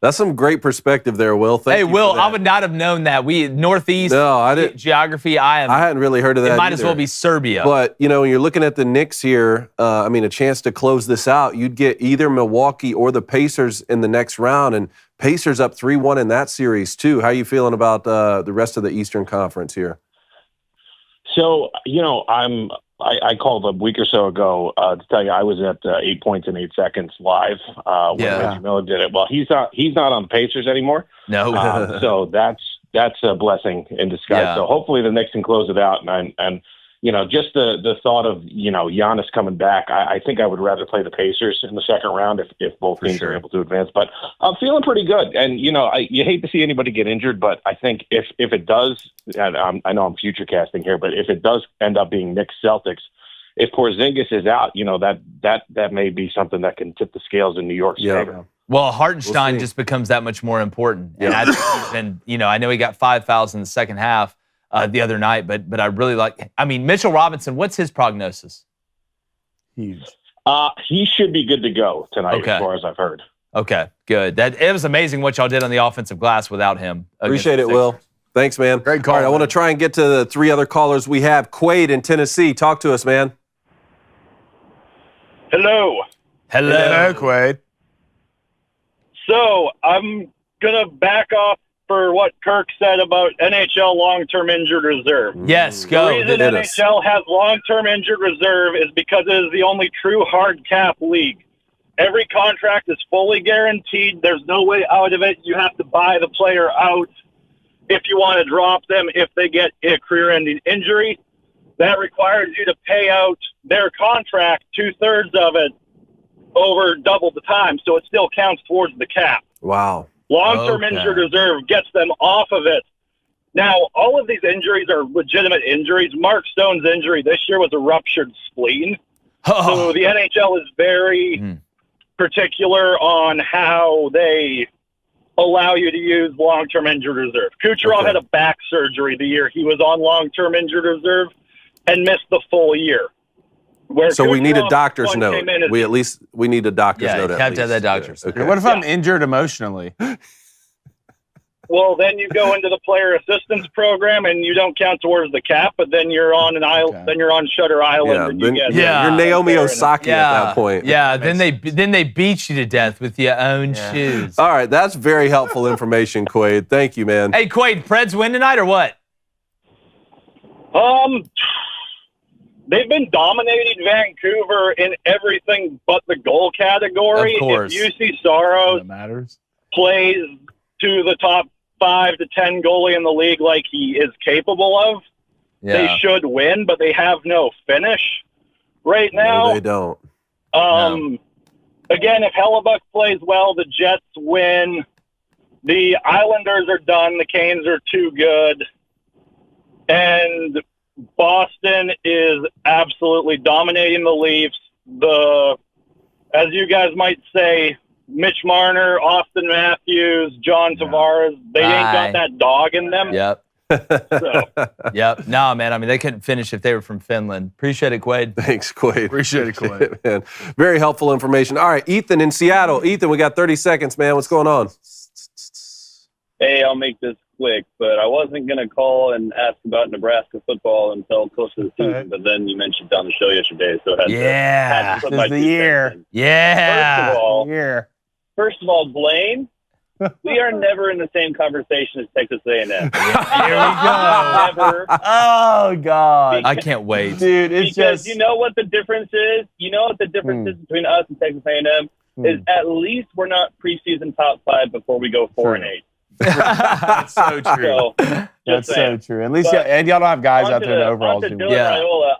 [SPEAKER 2] That's some great perspective there, Will. Thank you
[SPEAKER 1] Will,
[SPEAKER 2] for that.
[SPEAKER 1] I would not have known that. Northeast
[SPEAKER 2] I didn't.
[SPEAKER 1] Geography,
[SPEAKER 2] I hadn't really heard of that.
[SPEAKER 1] It might
[SPEAKER 2] either.
[SPEAKER 1] as well be Serbia.
[SPEAKER 2] But, when you're looking at the Knicks here, a chance to close this out, you'd get either Milwaukee or the Pacers in the next round. And Pacers up 3-1 in that series, too. How are you feeling about the rest of the Eastern Conference here?
[SPEAKER 8] So, I called a week or so ago to tell you I was at 8 points in 8 seconds live when Reggie Miller did it. Well, he's not on the Pacers anymore.
[SPEAKER 1] No.
[SPEAKER 8] So that's a blessing in disguise.
[SPEAKER 1] Yeah.
[SPEAKER 8] So hopefully the Knicks can close it out. And just the thought of, Giannis coming back, I think I would rather play the Pacers in the second round if both teams are able to advance. But I'm feeling pretty good. And, you hate to see anybody get injured, but I think if it does, and I know I'm future casting here, but if it does end up being Knicks Celtics, if Porzingis is out, that may be something that can tip the scales in New York's favor.
[SPEAKER 1] Well, Hartenstein just becomes that much more important. And I think he's been, I know he got 5 fouls in the second half the other night, but I really Mitchell Robinson, what's his prognosis?
[SPEAKER 3] Huge.
[SPEAKER 8] He should be good to go tonight, as far as I've heard.
[SPEAKER 1] Okay, good. It was amazing what y'all did on the offensive glass without him.
[SPEAKER 2] Appreciate it, Will. Thanks, man.
[SPEAKER 3] Great call.
[SPEAKER 2] All right, I want to try and get to the 3 other callers we have. Quaid in Tennessee. Talk to us, man.
[SPEAKER 9] Hello.
[SPEAKER 3] Hello, Quaid.
[SPEAKER 9] So I'm going to back off for what Kirk said about NHL long-term injured reserve.
[SPEAKER 1] Yes, go.
[SPEAKER 9] The reason NHL has long-term injured reserve is because it is the only true hard cap league. Every contract is fully guaranteed. There's no way out of it. You have to buy the player out if you want to drop them if they get a career-ending injury. That requires you to pay out their contract, 2/3 of it, over double the time, so it still counts towards the cap.
[SPEAKER 2] Wow.
[SPEAKER 9] Long-term injured reserve gets them off of it. Now, all of these injuries are legitimate injuries. Mark Stone's injury this year was a ruptured spleen. So the NHL is very particular on how they allow you to use long-term injured reserve. Kucherov had a back surgery the year he was on long-term injured reserve and missed the full year.
[SPEAKER 2] So we need a doctor's note. We need a doctor's note.
[SPEAKER 1] You have to have that doctor's note.
[SPEAKER 3] Okay. What if I'm injured emotionally?
[SPEAKER 9] Well, then you go into the player assistance program and you don't count towards the cap, but then you're on an island. Then you're on Shutter Island.
[SPEAKER 2] You're Naomi Osaka at that point.
[SPEAKER 1] Yeah. Then they beat you to death with your own shoes.
[SPEAKER 2] All right, that's very helpful information, Quaid. Thank you, man.
[SPEAKER 1] Hey, Quaid, Preds win tonight or what?
[SPEAKER 9] They've been dominating Vancouver in everything but the goal category.
[SPEAKER 1] Of course.
[SPEAKER 9] If UC Soros plays to the top 5 to 10 goalie in the league like he is capable of, they should win, but they have no finish right now.
[SPEAKER 2] No, they don't.
[SPEAKER 9] Again, if Hellebuck plays well, the Jets win. The Islanders are done. The Canes are too good. And Boston is absolutely dominating the Leafs. As you guys might say, Mitch Marner, Austin Matthews, John Tavares, they ain't got that dog in them.
[SPEAKER 1] Yep. Yep. No, man. They couldn't finish if they were from Finland. Appreciate it, Quaid.
[SPEAKER 2] Thanks, Quaid.
[SPEAKER 3] Appreciate it, Quaid.
[SPEAKER 2] Man. Very helpful information. All right, Ethan in Seattle. Ethan, we got 30 seconds, man. What's going on?
[SPEAKER 10] Hey, I'll make this quick, but I wasn't going to call and ask about Nebraska football until close to the season, but then you mentioned it on the show yesterday, so I had to put my
[SPEAKER 3] the year.
[SPEAKER 1] Yeah.
[SPEAKER 10] First of all, Blaine, we are never in the same conversation as Texas A&M.
[SPEAKER 1] Here we go.
[SPEAKER 10] Never.
[SPEAKER 3] Oh, God.
[SPEAKER 1] I can't wait.
[SPEAKER 3] Dude,
[SPEAKER 10] Because you know what the difference is? You know what the difference is between us and Texas A&M? Is at least we're not preseason top 5 before we go 4-8.
[SPEAKER 3] That's so true. That's so true. At least, and y'all don't have guys out there in the overalls.
[SPEAKER 10] Raiola,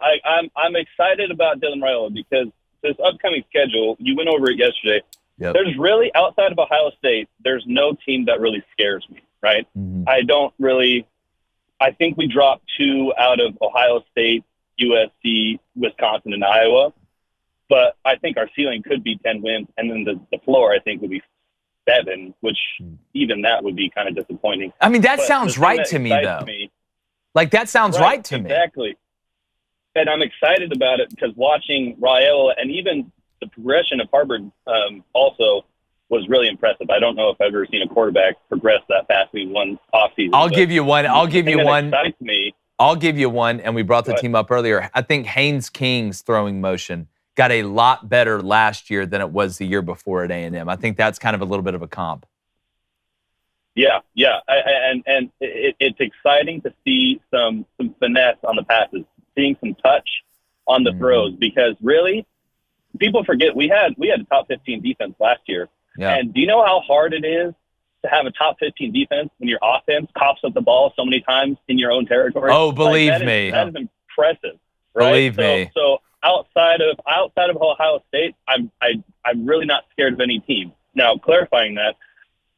[SPEAKER 10] I'm excited about Dylan Raiola because this upcoming schedule, you went over it yesterday.
[SPEAKER 1] Yep.
[SPEAKER 10] There's really, outside of Ohio State, there's no team that really scares me, right? I think we dropped 2 out of Ohio State, USC, Wisconsin, and Iowa. But I think our ceiling could be 10 wins, and then the floor, I think, would be 7, which even that would be kind of disappointing.
[SPEAKER 1] That sounds right to me, though. That sounds right to me.
[SPEAKER 10] Exactly. And I'm excited about it because watching Raiola and even the progression of Harvard also was really impressive. I don't know if I've ever seen a quarterback progress that fast in one offseason.
[SPEAKER 1] I'll give you one.
[SPEAKER 10] Excites me.
[SPEAKER 1] I'll give you one, and we brought the team up earlier. I think Haynes King's throwing motion got a lot better last year than it was the year before at A&M. I think that's kind of a little bit of a comp.
[SPEAKER 10] Yeah. And it's exciting to see some finesse on the passes, seeing some touch on the throws, because really, people forget we had a top 15 defense last year.
[SPEAKER 1] Yeah.
[SPEAKER 10] And do you know how hard it is to have a top 15 defense when your offense coughs up the ball so many times in your own territory?
[SPEAKER 1] Oh, believe me.
[SPEAKER 10] That is impressive. right?
[SPEAKER 1] Believe me.
[SPEAKER 10] So outside of Ohio State, I'm really not scared of any team. Now, clarifying that,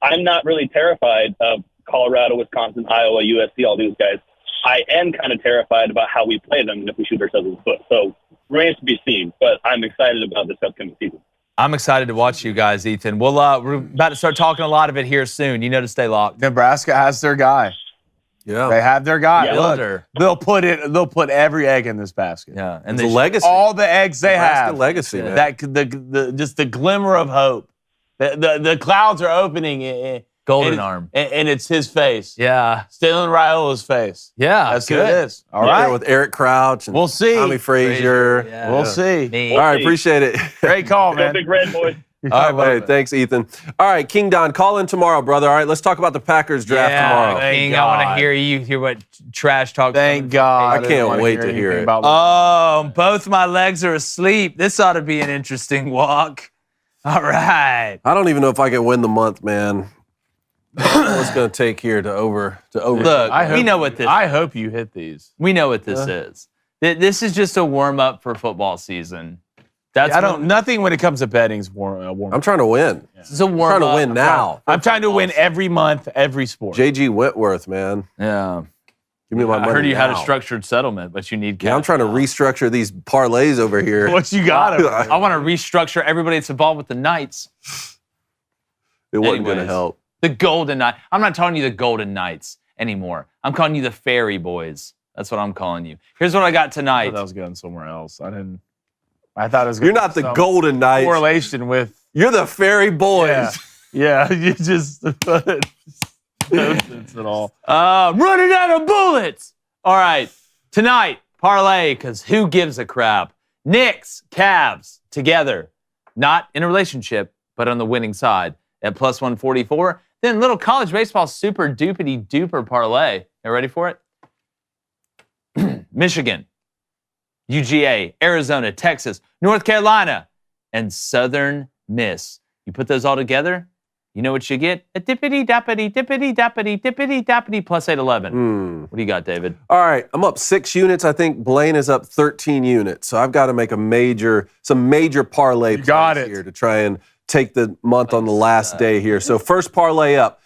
[SPEAKER 10] I'm not really terrified of Colorado, Wisconsin, Iowa, USC, all these guys. I am kind of terrified about how we play them and if we shoot ourselves in the foot. So remains to be seen, but I'm excited about this upcoming season.
[SPEAKER 1] I'm excited to watch you guys, Ethan. We're about to start talking a lot of it here soon. You know to stay locked.
[SPEAKER 3] Nebraska has their guy.
[SPEAKER 2] Yeah.
[SPEAKER 3] They have their guy.
[SPEAKER 10] Yeah.
[SPEAKER 3] Look, they'll put every egg in this basket.
[SPEAKER 1] Yeah,
[SPEAKER 2] And the legacy.
[SPEAKER 3] All the eggs they
[SPEAKER 2] Nebraska
[SPEAKER 3] have.
[SPEAKER 2] legacy, man.
[SPEAKER 3] That just the glimmer of hope. The clouds are opening.
[SPEAKER 1] Golden arm.
[SPEAKER 3] And it's his face.
[SPEAKER 1] Yeah.
[SPEAKER 3] Still in Raiola's face.
[SPEAKER 1] Yeah.
[SPEAKER 3] That's who
[SPEAKER 1] good.
[SPEAKER 3] it is. All
[SPEAKER 2] Right
[SPEAKER 3] right.
[SPEAKER 2] there with Eric Crouch and
[SPEAKER 3] We'll see.
[SPEAKER 2] Tommy Frazier.
[SPEAKER 1] Yeah.
[SPEAKER 3] We'll see.
[SPEAKER 1] Me.
[SPEAKER 2] All right, appreciate it.
[SPEAKER 3] Great call,
[SPEAKER 10] Go
[SPEAKER 3] man.
[SPEAKER 10] Big Red, boys.
[SPEAKER 2] All right, hey, thanks, Ethan. All right, King Don, call in tomorrow, brother. All right, let's talk about the Packers draft tomorrow.
[SPEAKER 1] King,
[SPEAKER 3] Thank
[SPEAKER 1] I want to
[SPEAKER 3] God.
[SPEAKER 1] hear what trash talk.
[SPEAKER 3] Thank God.
[SPEAKER 2] I can't wait to hear it.
[SPEAKER 1] Oh, both my legs are asleep. This ought to be an interesting walk. All right.
[SPEAKER 2] I don't even know if I can win the month, man. What's going to take here to over?
[SPEAKER 1] Look, we know what this.
[SPEAKER 3] I hope you hit these.
[SPEAKER 1] We know what this is. This is just a warm up for football season. That's
[SPEAKER 3] Nothing when it comes to betting's warm.
[SPEAKER 2] I'm trying to win.
[SPEAKER 1] This is a warm
[SPEAKER 2] I'm trying
[SPEAKER 1] up.
[SPEAKER 2] to win now.
[SPEAKER 3] I'm trying to win every month, every sport.
[SPEAKER 2] JG Whitworth, man.
[SPEAKER 1] Yeah.
[SPEAKER 2] Give me my money
[SPEAKER 1] I heard you had a
[SPEAKER 2] now.
[SPEAKER 1] structured settlement, but you need cash.
[SPEAKER 2] Yeah, I'm trying to restructure these parlays over here.
[SPEAKER 3] What you got?
[SPEAKER 1] I want to restructure everybody that's involved with the Knights.
[SPEAKER 2] It wasn't going to
[SPEAKER 1] Anyways.
[SPEAKER 2] help.
[SPEAKER 1] The Golden Knights. I'm not calling you the Golden Knights anymore. I'm calling you the Fairy Boys. That's what I'm calling you. Here's what I got
[SPEAKER 3] I
[SPEAKER 1] tonight.
[SPEAKER 3] thought that was going somewhere else. I thought it was.
[SPEAKER 2] You're not the Golden Knights.
[SPEAKER 3] correlation with.
[SPEAKER 2] You're the Fairy Boys.
[SPEAKER 3] Yeah, you just no sense at all.
[SPEAKER 1] Running out of bullets. All right. Tonight, parlay, because who gives a crap? Knicks, Cavs, together. Not in a relationship, but on the winning side at plus 144. Then little college baseball super doopity duper parlay. You ready for it? Michigan, UGA, Arizona, Texas, North Carolina, and Southern Miss. You put those all together, you know what you get? A dippity-dappity, dippity-dappity, dippity-dappity plus 811. What do you got, David?
[SPEAKER 2] All right, I'm up 6 units. I think Blaine is up 13 units. So I've got to make some major parlay plays here to try and take the month on the last day here. So first parlay up.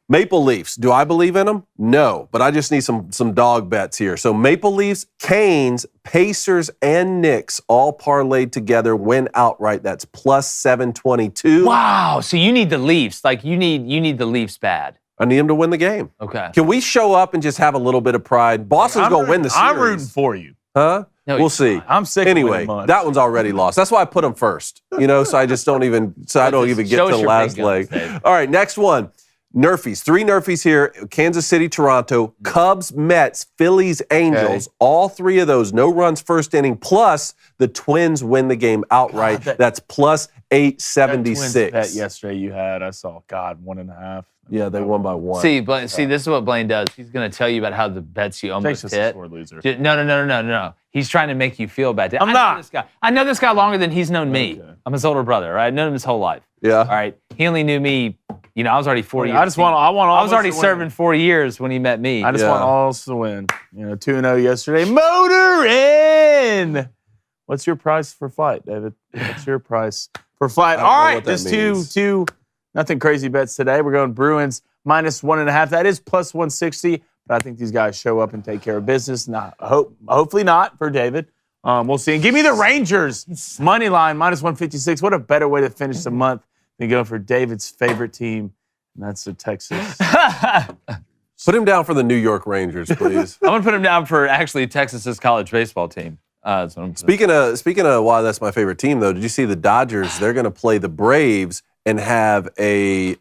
[SPEAKER 2] Maple Leafs. Do I believe in them? No, but I just need some dog bets here. So Maple Leafs, Canes, Pacers, and Knicks all parlayed together, win outright. That's plus 722.
[SPEAKER 1] Wow. So you need the Leafs. Like you need the Leafs bad.
[SPEAKER 2] I need them to win the game.
[SPEAKER 1] Okay.
[SPEAKER 2] Can we show up and just have a little bit of pride? Boston's going to win the series.
[SPEAKER 3] I'm rooting for you.
[SPEAKER 2] Huh?
[SPEAKER 1] No,
[SPEAKER 2] we'll see.
[SPEAKER 3] I'm sick
[SPEAKER 2] Anyway,
[SPEAKER 3] of winning
[SPEAKER 2] that one's already lost. That's why I put them first. So I just don't even. So I don't even get
[SPEAKER 1] show
[SPEAKER 2] to
[SPEAKER 1] us
[SPEAKER 2] the
[SPEAKER 1] your
[SPEAKER 2] last
[SPEAKER 1] big guns,
[SPEAKER 2] leg.
[SPEAKER 1] Dave.
[SPEAKER 2] All right, next one. Nerfies. 3 Nerfies here. Kansas City, Toronto, Cubs, Mets, Phillies, Angels.
[SPEAKER 3] Okay.
[SPEAKER 2] All 3 of those. No runs first inning. Plus the Twins win the game outright. That's plus 876.
[SPEAKER 3] That Twins bet yesterday you had, I saw. God, 1.5.
[SPEAKER 2] Yeah, they won by 1.
[SPEAKER 1] See, this is what Blaine does. He's going to tell you about how the bets you almost
[SPEAKER 3] Jason's a
[SPEAKER 1] hit.
[SPEAKER 3] sore loser.
[SPEAKER 1] No. He's trying to make you feel bad.
[SPEAKER 3] I'm not.
[SPEAKER 1] This guy. I know this guy longer than he's known me.
[SPEAKER 3] Okay.
[SPEAKER 1] I'm his older brother, right? I've known him his whole life.
[SPEAKER 2] Yeah.
[SPEAKER 1] All right. He only knew me, I was already 4 years.
[SPEAKER 3] I want all
[SPEAKER 1] I was already
[SPEAKER 3] to win.
[SPEAKER 1] serving 4 years when he met me.
[SPEAKER 3] I just want all else to win. 2-0 yesterday. Motor in. What's your price for flight, David? What's your price for flight?
[SPEAKER 2] I don't
[SPEAKER 3] All
[SPEAKER 2] know
[SPEAKER 3] right,
[SPEAKER 2] what that
[SPEAKER 3] just
[SPEAKER 2] means.
[SPEAKER 3] two nothing crazy bets today. We're going Bruins minus 1.5. That is plus 160. But I think these guys show up and take care of business. Hopefully not for David. We'll see. And give me the Rangers money line minus 156. What a better way to finish the month than go for David's favorite team, and that's the Texas.
[SPEAKER 2] Put him down for the New York Rangers, please.
[SPEAKER 1] I'm going to put him down for actually Texas's college baseball team. That's what I'm
[SPEAKER 2] Speaking of why that's my favorite team, though, did you see the Dodgers? They're going to play the Braves and have a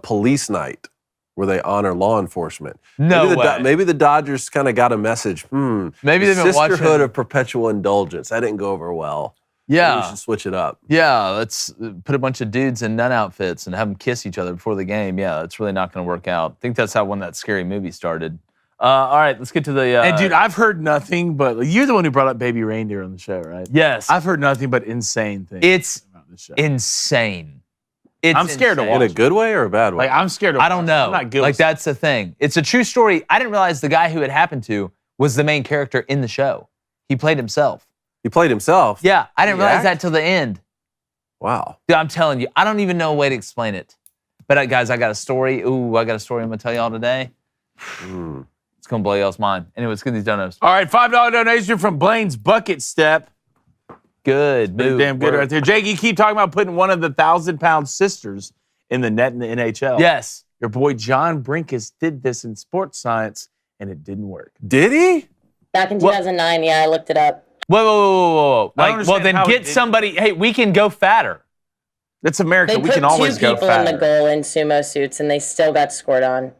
[SPEAKER 2] police night where they honor law enforcement. Maybe the Dodgers kind of got a message.
[SPEAKER 1] Maybe they've been
[SPEAKER 2] Sisterhood
[SPEAKER 1] watching.
[SPEAKER 2] of Perpetual Indulgence. That didn't go over well.
[SPEAKER 1] Yeah.
[SPEAKER 2] Maybe we should switch it up.
[SPEAKER 1] Yeah, let's put a bunch of dudes in nun outfits and have them kiss each other before the game. Yeah, it's really not going to work out. I think that's how that scary movie started. All right, let's get to the.
[SPEAKER 3] And dude, I've heard nothing but you're the one who brought up Baby Reindeer on the show, right?
[SPEAKER 1] Yes,
[SPEAKER 3] I've heard nothing but insane things.
[SPEAKER 1] It's
[SPEAKER 3] about this show.
[SPEAKER 1] insane.
[SPEAKER 3] I'm scared to
[SPEAKER 2] In
[SPEAKER 3] watch.
[SPEAKER 2] a good way or a bad way?
[SPEAKER 3] Like I'm scared.
[SPEAKER 1] I don't know.
[SPEAKER 3] I'm not guilty.
[SPEAKER 1] Like that's the thing. It's a true story. I didn't realize the guy who it happened to was the main character in the show. He played himself.
[SPEAKER 2] He played himself?
[SPEAKER 1] Yeah, I didn't realize
[SPEAKER 2] act?
[SPEAKER 1] that till the end.
[SPEAKER 2] Wow.
[SPEAKER 1] Dude, I'm telling you, I don't even know a way to explain it. But guys, I got a story. Ooh, I got a story I'm going to tell y'all today. It's going to blow y'all's mind. Anyway, let's get these donuts.
[SPEAKER 3] All right, $5 donation from Blaine's Bucket Step.
[SPEAKER 1] Good move.
[SPEAKER 3] Damn good right there. Jake, you keep talking about putting one of the 1,000-pound sisters in the net in the NHL.
[SPEAKER 1] Yes.
[SPEAKER 3] Your boy John Brinkus did this in sports science, and it didn't work.
[SPEAKER 2] Did he?
[SPEAKER 11] Back in 2009, yeah, I looked it up.
[SPEAKER 1] Whoa.
[SPEAKER 3] I don't
[SPEAKER 1] Like, well,
[SPEAKER 3] understand
[SPEAKER 1] then
[SPEAKER 3] how it
[SPEAKER 1] get
[SPEAKER 3] didn't.
[SPEAKER 1] somebody. Hey, we can go fatter.
[SPEAKER 3] That's America.
[SPEAKER 11] They
[SPEAKER 3] We
[SPEAKER 11] put
[SPEAKER 3] can always
[SPEAKER 11] two
[SPEAKER 3] go
[SPEAKER 11] people in the
[SPEAKER 3] fatter.
[SPEAKER 11] goal in sumo suits, and they still got scored on.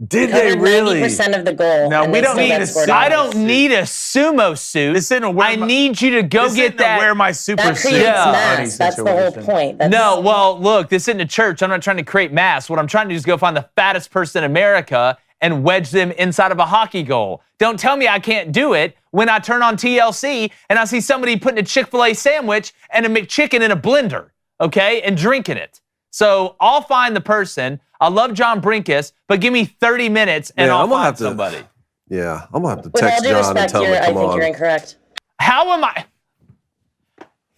[SPEAKER 2] Did they really?
[SPEAKER 11] 90% of the goal.
[SPEAKER 3] No,
[SPEAKER 11] and
[SPEAKER 3] we
[SPEAKER 11] they
[SPEAKER 3] don't
[SPEAKER 11] still
[SPEAKER 3] need
[SPEAKER 11] got
[SPEAKER 3] a
[SPEAKER 11] scored
[SPEAKER 3] suit.
[SPEAKER 11] on.
[SPEAKER 1] I don't need a sumo suit.
[SPEAKER 3] This isn't a wear
[SPEAKER 1] I
[SPEAKER 3] my-
[SPEAKER 1] need you to go
[SPEAKER 3] This
[SPEAKER 1] get
[SPEAKER 3] isn't a
[SPEAKER 1] that.
[SPEAKER 3] wear my super
[SPEAKER 11] That
[SPEAKER 3] suit.
[SPEAKER 11] creates
[SPEAKER 1] Yeah.
[SPEAKER 11] mass. That's the whole
[SPEAKER 3] situation.
[SPEAKER 11] point. That's,
[SPEAKER 1] No, well, look, this isn't a church. I'm not trying to create mass. What I'm trying to do is go find the fattest person in America and wedge them inside of a hockey goal. Don't tell me I can't do it when I turn on TLC and I see somebody putting a Chick-fil-A sandwich and a McChicken in a blender, okay, and drinking it. So I'll find the person. I love John Brinkus, but give me 30 minutes and
[SPEAKER 2] Yeah,
[SPEAKER 1] I'll
[SPEAKER 2] I'm gonna
[SPEAKER 1] find
[SPEAKER 2] have to-
[SPEAKER 1] somebody.
[SPEAKER 2] Yeah, I'm going to have to
[SPEAKER 11] with all
[SPEAKER 2] text
[SPEAKER 11] due
[SPEAKER 2] John and
[SPEAKER 11] respect,
[SPEAKER 2] tell him to
[SPEAKER 11] I
[SPEAKER 2] come
[SPEAKER 11] think
[SPEAKER 2] on.
[SPEAKER 11] you're incorrect.
[SPEAKER 1] How am I?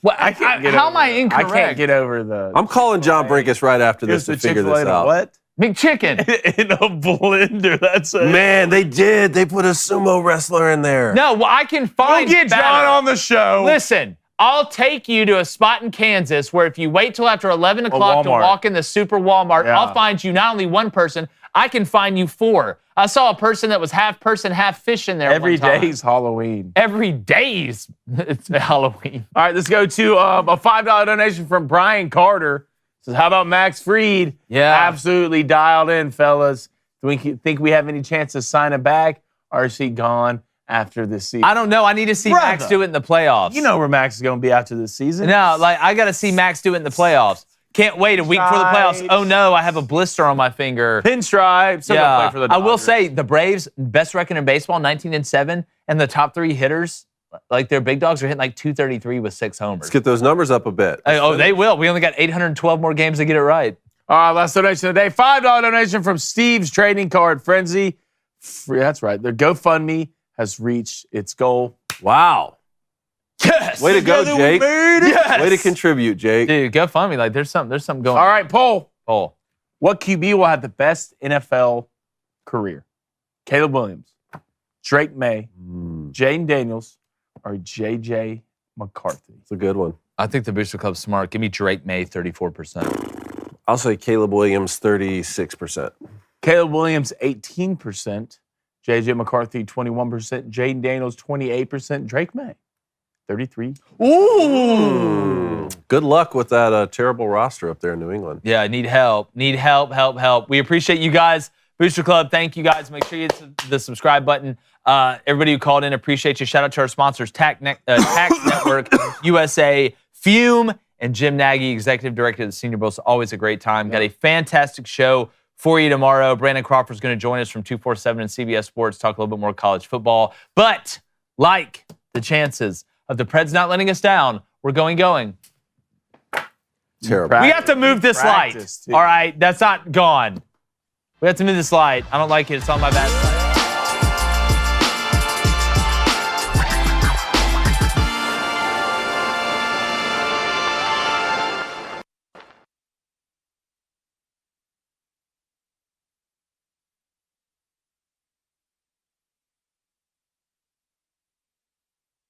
[SPEAKER 1] What,
[SPEAKER 3] I can't get
[SPEAKER 1] how
[SPEAKER 3] over
[SPEAKER 1] am I
[SPEAKER 3] that.
[SPEAKER 1] incorrect?
[SPEAKER 3] I can't get over the.
[SPEAKER 2] I'm calling John Brinkus right after
[SPEAKER 3] Here's
[SPEAKER 2] this
[SPEAKER 3] the
[SPEAKER 2] to figure
[SPEAKER 3] Chick-fil-A
[SPEAKER 2] this
[SPEAKER 3] to
[SPEAKER 2] out.
[SPEAKER 3] what?
[SPEAKER 1] McChicken.
[SPEAKER 3] In a blender. That's it.
[SPEAKER 2] Man, they did. They put a sumo wrestler in there.
[SPEAKER 1] No, well, I can
[SPEAKER 3] We'll
[SPEAKER 1] find
[SPEAKER 3] get John
[SPEAKER 1] better.
[SPEAKER 3] on the show.
[SPEAKER 1] Listen, I'll take you to a spot in Kansas where if you wait till after 11 o'clock to
[SPEAKER 3] Walmart.
[SPEAKER 1] walk in the super Walmart,
[SPEAKER 3] Yeah.
[SPEAKER 1] I'll find you not only one person, I can find you four. I saw a person that was half person, half fish in there
[SPEAKER 3] Every
[SPEAKER 1] one time.
[SPEAKER 3] day's Halloween.
[SPEAKER 1] Every day's it's Halloween.
[SPEAKER 3] All right, let's go to a $5 donation from Brian Carter. Says, how about Max Fried?
[SPEAKER 1] Yeah.
[SPEAKER 3] Absolutely dialed in, fellas. Do we think we have any chance to sign him back, or is he gone after this season?
[SPEAKER 1] I don't know. I need to see
[SPEAKER 3] Brother.
[SPEAKER 1] Max do it in the playoffs.
[SPEAKER 3] You know where Max is going to be after this season.
[SPEAKER 1] No, like I got to see Max do it in the playoffs. Can't wait a week before the playoffs.
[SPEAKER 3] Stripes.
[SPEAKER 1] Oh no, I have a blister on my finger.
[SPEAKER 3] Pinstripe. Someone play for the
[SPEAKER 1] I will
[SPEAKER 3] Dodgers.
[SPEAKER 1] say the Braves best record in baseball, 19-7, and the top three hitters, like their big dogs, are hitting like 233 with 6 homers.
[SPEAKER 2] Let's get those numbers up a bit.
[SPEAKER 1] Oh, they will. We only got 812 more games to get it right.
[SPEAKER 3] All right, last donation of the day. $5 donation from Steve's Trading Card Frenzy. That's right. Their GoFundMe has reached its goal.
[SPEAKER 2] Wow.
[SPEAKER 1] Yes.
[SPEAKER 2] Way to go,
[SPEAKER 3] Together we
[SPEAKER 2] Jake.
[SPEAKER 3] made it.
[SPEAKER 1] Yes.
[SPEAKER 2] Way to contribute, Jake.
[SPEAKER 1] Dude, go find me. Like there's something going.
[SPEAKER 3] All right, poll.
[SPEAKER 1] Oh.
[SPEAKER 3] What QB will have the best NFL career? Caleb Williams, Drake May, Jaden Daniels, or J.J. McCarthy?
[SPEAKER 2] It's a good one.
[SPEAKER 1] I think the Booster Club's smart. Give me Drake May 34%.
[SPEAKER 2] I'll say Caleb Williams 36%.
[SPEAKER 3] Caleb Williams, 18%. J.J. McCarthy, 21%. Jaden Daniels, 28%. Drake May, 33%.
[SPEAKER 1] Ooh.
[SPEAKER 2] Good luck with that terrible roster up there in New England.
[SPEAKER 1] Yeah, I need help. Need help. We appreciate you guys. Booster Club, thank you guys. Make sure you hit the subscribe button. Everybody who called in, appreciate you. Shout out to our sponsors, Tax Network, USA, Fume, and Jim Nagy, Executive Director of the Senior Bowl. It's always a great time. Got a fantastic show for you tomorrow. Brandon Crawford's going to join us from 247 and CBS Sports, talk a little bit more college football. But like the chances of the Preds not letting us down, we're going.
[SPEAKER 2] Terrible.
[SPEAKER 1] We have to move this light.
[SPEAKER 3] Practice, too.
[SPEAKER 1] All right, that's not gone. We have to move this light. I don't like it. It's on my bad side.